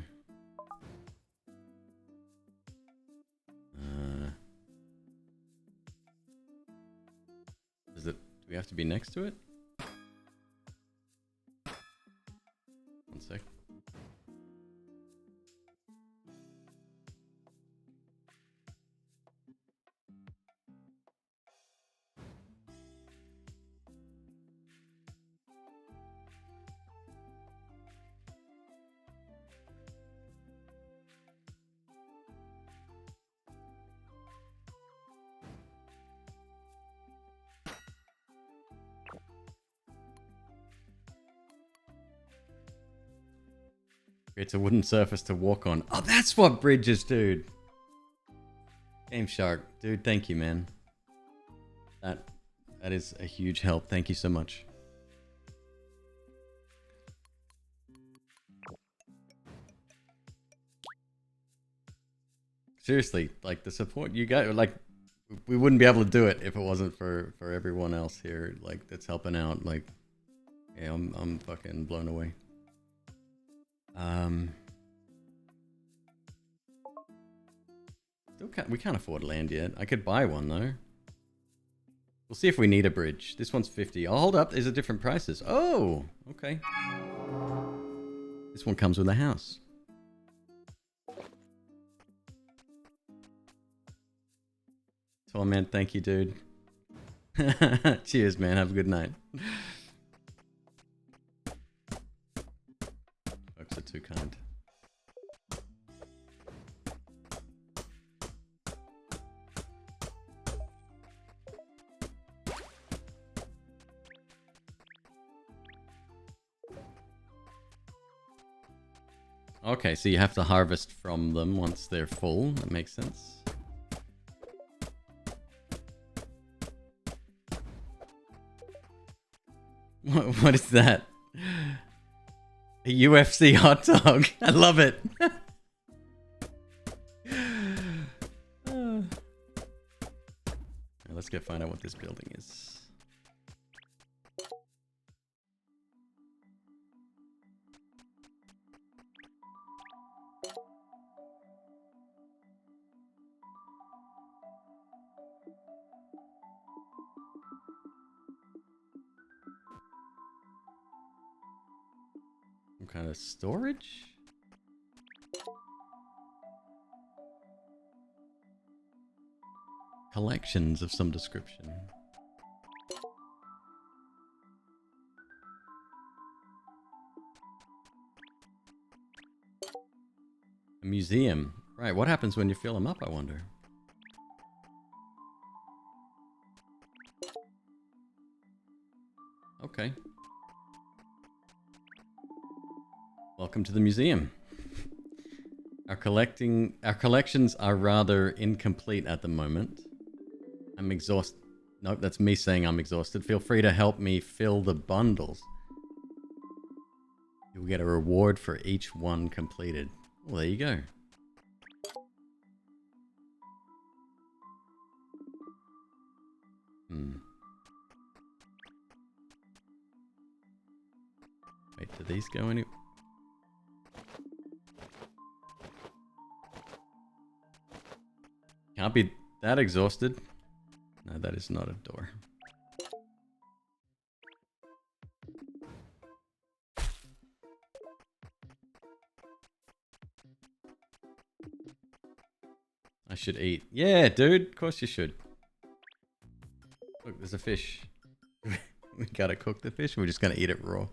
Do we have to be next to it? One sec. Creates a wooden surface to walk on. Oh, that's what bridges, dude. Game Shark, dude, thank you, man. That is a huge help. Thank you so much. Seriously, like the support you got, like we wouldn't be able to do it if it wasn't for everyone else here, like that's helping out. Like, yeah, I'm fucking blown away. We can't afford land yet. I could buy one though. We'll see if we need a bridge. This one's 50. Oh, hold up. These are different prices. Oh, okay. This one comes with a house. Torment, thank you, dude. Cheers, man. Have a good night. Folks are too kind. Okay, so you have to harvest from them once they're full. That makes sense. What is that? A UFC hot dog. I love it. Let's go find out what this building is. Some kind of storage? Collections of some description. A museum. Right, what happens when you fill them up, I wonder? Okay. Welcome to the museum. Our collections are rather incomplete at the moment. I'm exhausted. Nope, that's me saying I'm exhausted. Feel free to help me fill the bundles. You'll get a reward for each one completed. Well, there you go. Wait, do these go any... Can't be that exhausted. No, that is not a door. I should eat. Yeah, dude. Of course you should. Look, there's a fish. We gotta cook the fish. We're just gonna eat it raw.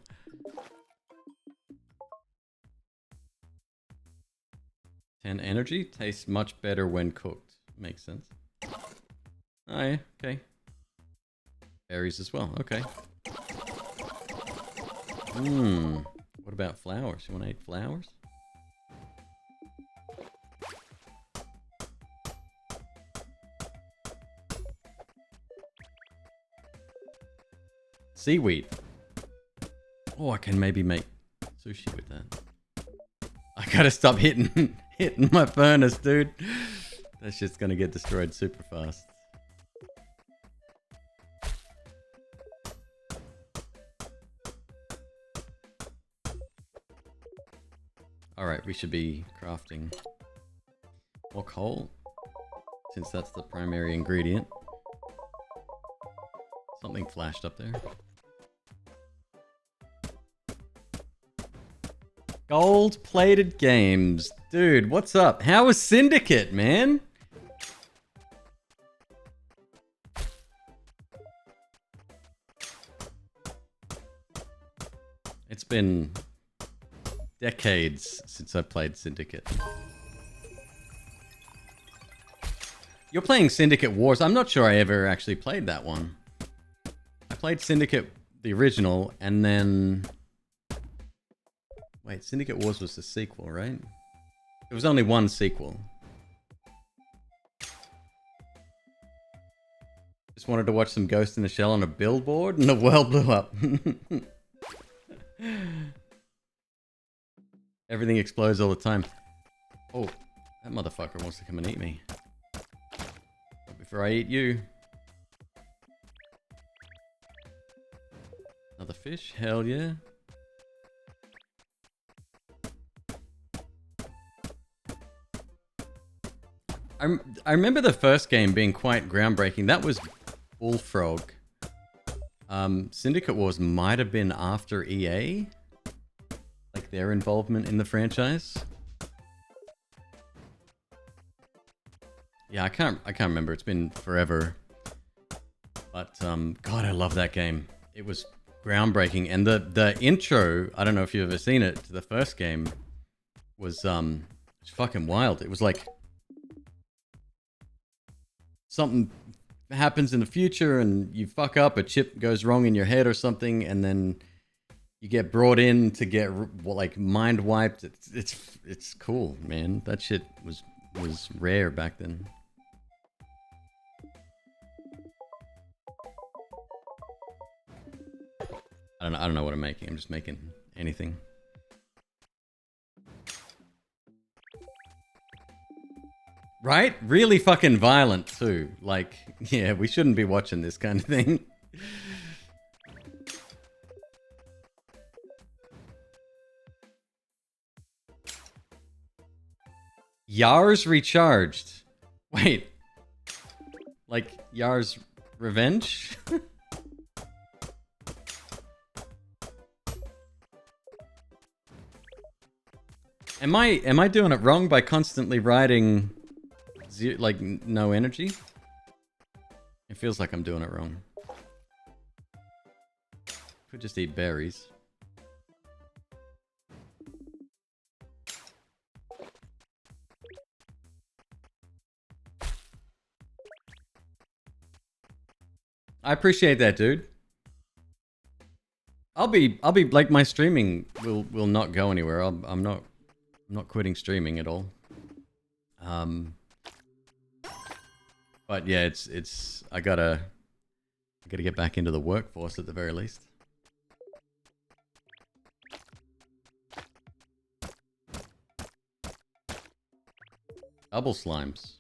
And energy tastes much better when cooked. Makes sense. Oh yeah, okay. Berries as well, okay. What about flowers? You wanna eat flowers? Seaweed. Oh, I can maybe make sushi with that. I gotta stop hitting my furnace, dude. That shit's gonna get destroyed super fast. Alright, we should be crafting more coal, since that's the primary ingredient. Something flashed up there. Gold-plated games. Dude, what's up? How is Syndicate, man? It's been decades since I've played Syndicate. You're playing Syndicate Wars. I'm not sure I ever actually played that one. I played Syndicate, the original, and then... Wait, Syndicate Wars was the sequel, right? There was only one sequel. Just wanted to watch some Ghost in the Shell on a billboard and the world blew up. Everything explodes all the time. Oh, that motherfucker wants to come and eat me. But before I eat you... Another fish? Hell yeah. I remember the first game being quite groundbreaking. That was Bullfrog. Syndicate Wars might have been after EA. Like their involvement in the franchise. Yeah, I can't remember. It's been forever. But God, I love that game. It was groundbreaking, and the intro, I don't know if you've ever seen it, to the first game was fucking wild. It was like something happens in the future and you fuck up, a chip goes wrong in your head or something, and then you get brought in to get like mind wiped. It's cool, man. That shit was rare back then. I don't know what I'm making. I'm just making anything. Right? Really fucking violent too. Like, yeah, we shouldn't be watching this kind of thing. Yar's recharged. Wait. Like Yar's revenge? Am I doing it wrong by constantly riding like no energy? It feels like I'm doing it wrong. Could just eat berries. I appreciate that, dude. I'll be like, my streaming will not go anywhere. I'm not quitting streaming at all. But yeah, it's I gotta get back into the workforce at the very least. Double slimes.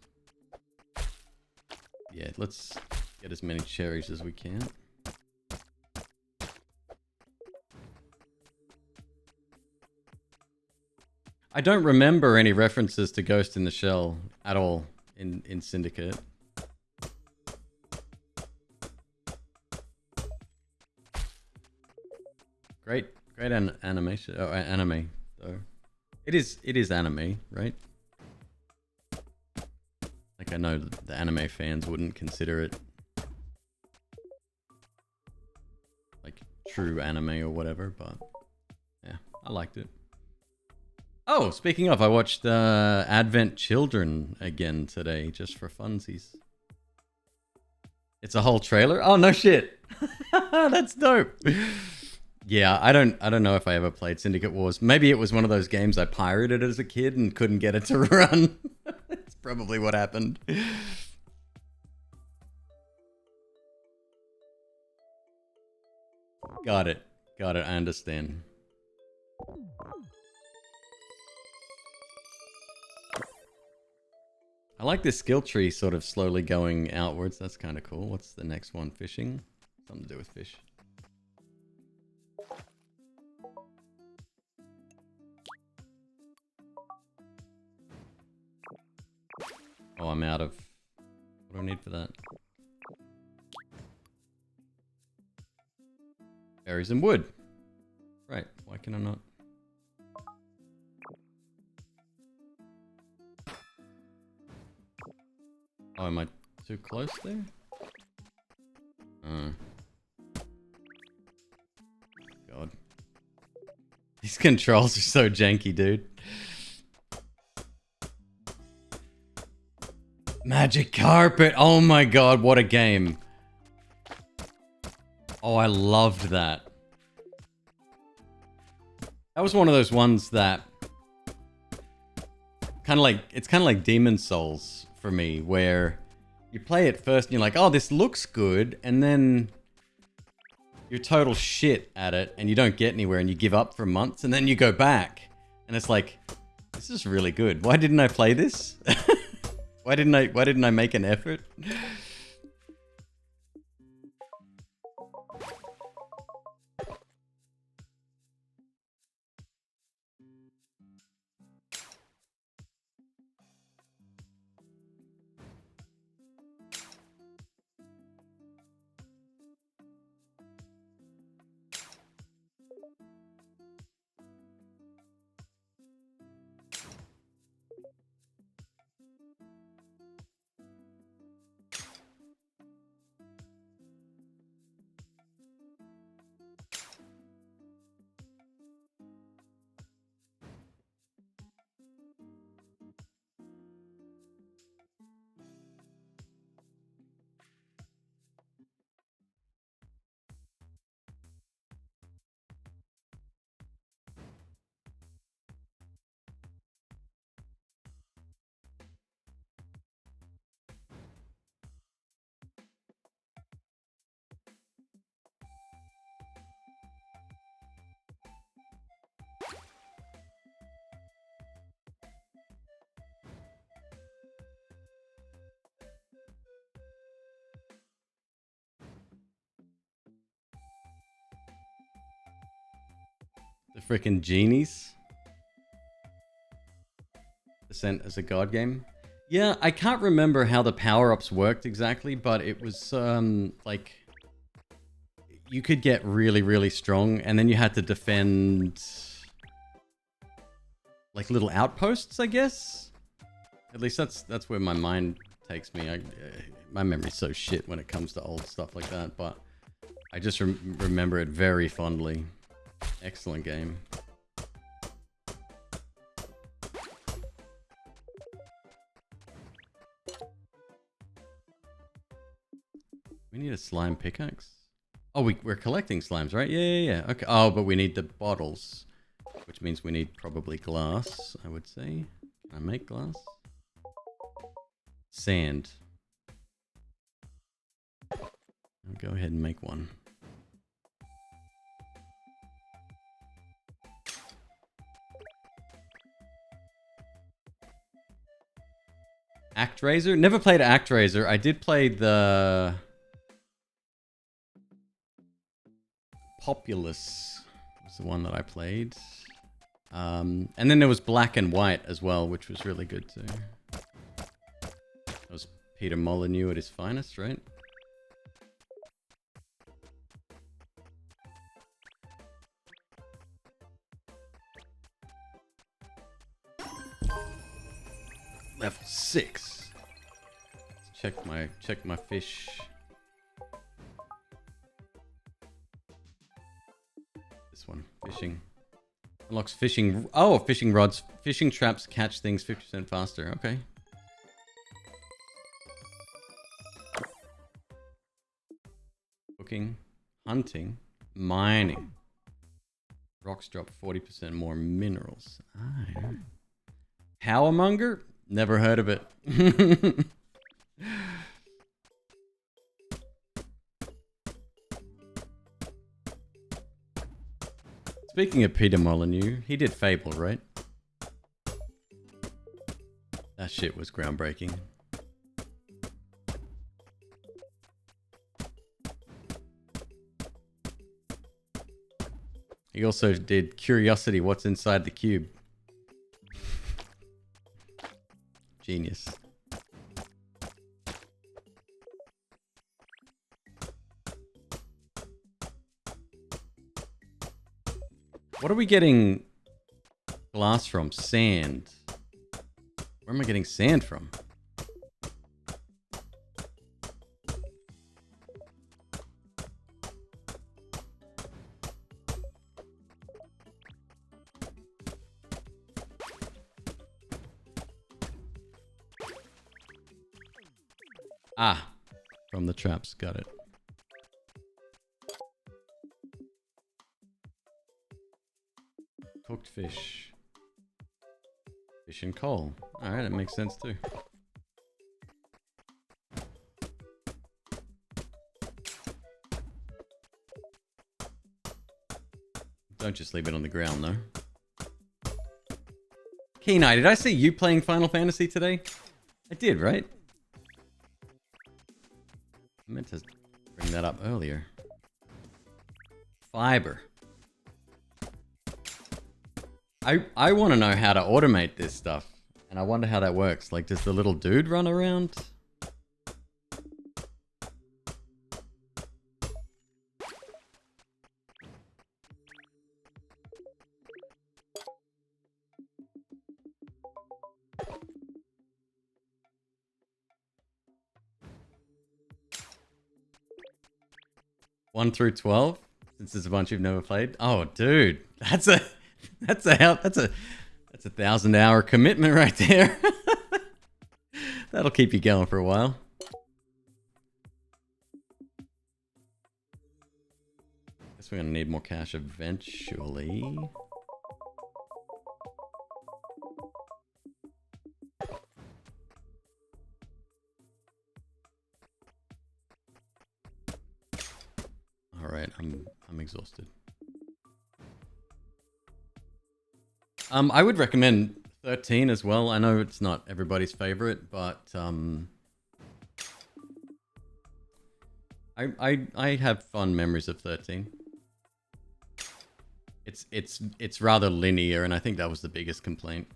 Yeah, let's get as many cherries as we can. I don't remember any references to Ghost in the Shell at all in Syndicate. Great animation. Oh, anime though. It is anime, right? Like, I know the anime fans wouldn't consider it like true anime or whatever, but yeah, I liked it. Oh, speaking of, I watched Advent Children again today, just for funsies. It's a whole trailer? Oh, no shit. That's dope. Yeah, I don't know if I ever played Syndicate Wars. Maybe it was one of those games I pirated as a kid and couldn't get it to run. That's probably what happened. Got it. I understand. I like this skill tree sort of slowly going outwards. That's kind of cool. What's the next one? Fishing? Something to do with fish. Oh, I'm out of... What do I need for that? Berries and wood. Right, why can I not? Oh, am I too close there? Oh. God. These controls are so janky, dude. Magic Carpet! Oh my god, what a game. Oh, I loved that. That was one of those ones that... It's kind of like Demon's Souls for me, where you play it first and you're like, oh, this looks good, and then you're total shit at it and you don't get anywhere and you give up for months, and then you go back and it's like, this is really good. Why didn't I play this? Why didn't I make an effort? The frickin' genies. Descent as a god game. Yeah, I can't remember how the power-ups worked exactly, but it was, like... You could get really, really strong, and then you had to defend... like little outposts, I guess. At least that's where my mind takes me. My memory's so shit when it comes to old stuff like that, but I just remember it very fondly. Excellent game. We need a slime pickaxe. Oh, we're collecting slimes, right? Yeah. Okay. Oh, but we need the bottles, which means we need probably glass, I would say. Can I make glass? Sand. I'll go ahead and make one. ActRaiser? Never played ActRaiser. I did play the Populous was the one that I played. And then there was Black and White as well, which was really good too. That was Peter Molyneux at his finest, right? Level 6. Let's check my fish. This one, fishing. Unlocks fishing. Oh, fishing rods. Fishing traps catch things 50% faster. Okay. Cooking, hunting, mining. Rocks drop 40% more minerals. Ah, yeah. Powermonger? Never heard of it. Speaking of Peter Molyneux, he did Fable, right? That shit was groundbreaking. He also did Curiosity, What's Inside the Cube. Genius. What are we getting glass from? Sand. Where am I getting sand from? Ah, from the traps. Got it. Cooked fish. Fish and coal. Alright, that makes sense too. Don't just leave it on the ground though. Kenai, did I see you playing Final Fantasy today? I did, right? I meant to bring that up earlier. Fiber. I want to know how to automate this stuff. And I wonder how that works. Like, does the little dude run around? One through 12, since there's a bunch you've never played. Oh, dude, that's a 1,000-hour commitment right there. That'll keep you going for a while. Guess we're gonna need more cash eventually. All right, I'm exhausted. I would recommend 13 as well. I know it's not everybody's favorite, but I have fond memories of 13. It's rather linear, and I think that was the biggest complaint.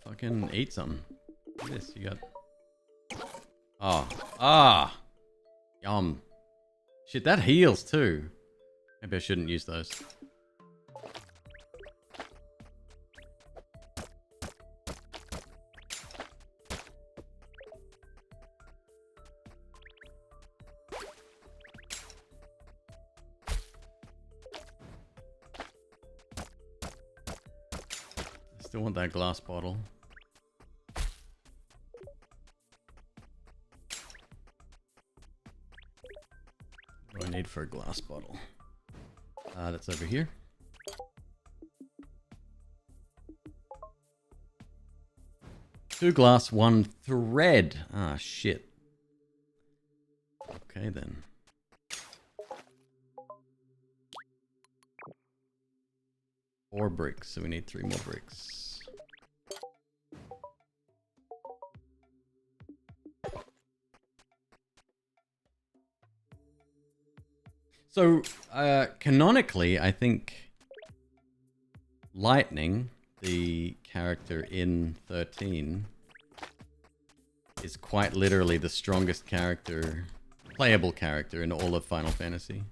Well, fucking eat some. Look at this, you got... Oh. Ah! Yum. Shit, that heals too. Maybe I shouldn't use those. Still want that glass bottle. What do I need for a glass bottle? That's over here. Two glass, one thread. Ah, shit. Okay, then. Four bricks, so we need 3 more bricks. So, canonically, I think Lightning, the character in 13, is quite literally the strongest character, playable character in all of Final Fantasy.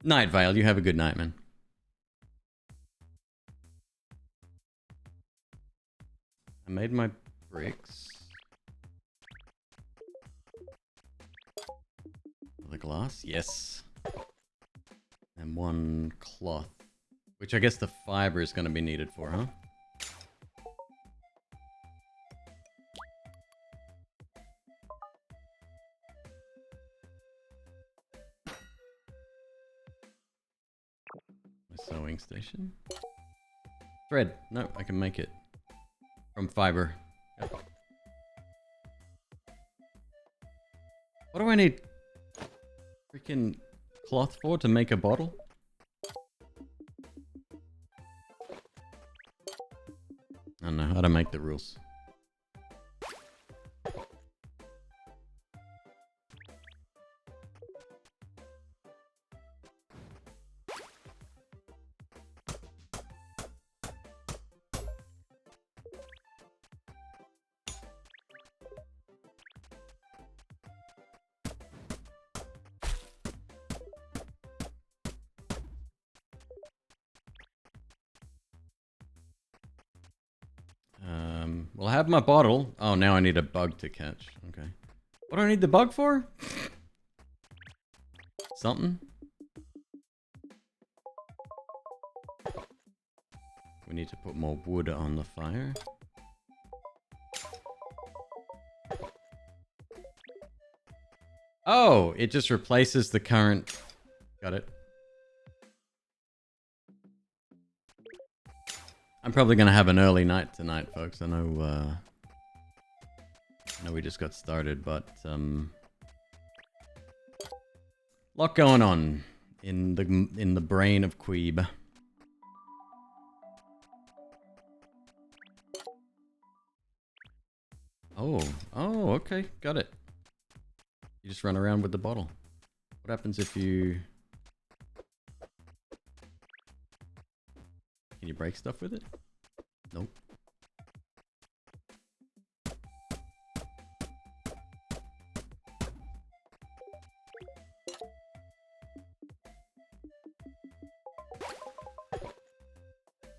Night Vale, you have a good night, man. I made my bricks. The glass, yes. And 1 cloth, which I guess the fiber is going to be needed for, huh? My sewing station. Thread. No, I can make it from fiber. Yep. What do I need freaking cloth for to make a bottle? I don't know how to make the rules. Well, I have my bottle. Oh, now I need a bug to catch. Okay. What do I need the bug for? Something? We need to put more wood on the fire. Oh, it just replaces the current... Got it. I'm probably going to have an early night tonight, folks. I know we just got started, but lot going on in the brain of McQueeb. Oh, okay, got it. You just run around with the bottle. What happens if you... Can you break stuff with it? Nope.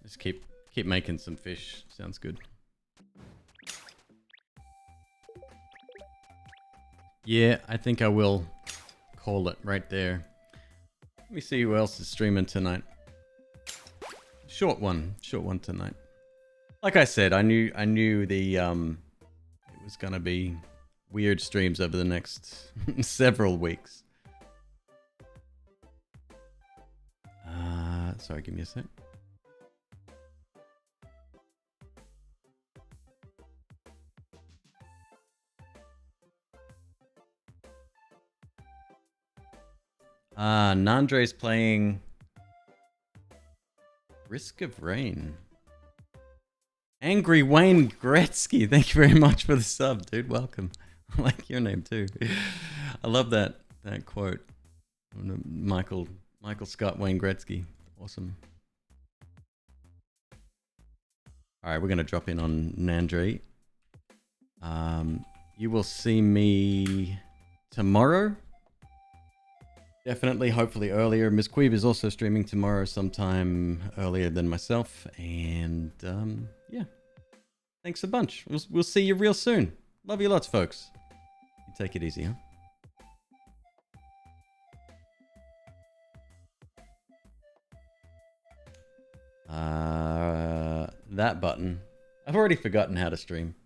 Just keep making some fish. Sounds good. Yeah, I think I will call it right there. Let me see who else is streaming tonight. Short one tonight. Like I said, I knew the it was gonna be weird streams over the next several weeks. Sorry, give me a sec. Nandre's playing Risk of Rain. Angry Wayne Gretzky, thank you very much for the sub, dude. Welcome. I like your name too. I love that quote. Michael Michael Scott, Wayne Gretzky. Awesome. All right, we're going to drop in on Nandri. You will see me tomorrow. Definitely, hopefully earlier. McQueeb is also streaming tomorrow sometime earlier than myself. And yeah, thanks a bunch. We'll see you real soon. Love you lots, folks. You take it easy, huh? That button. I've already forgotten how to stream.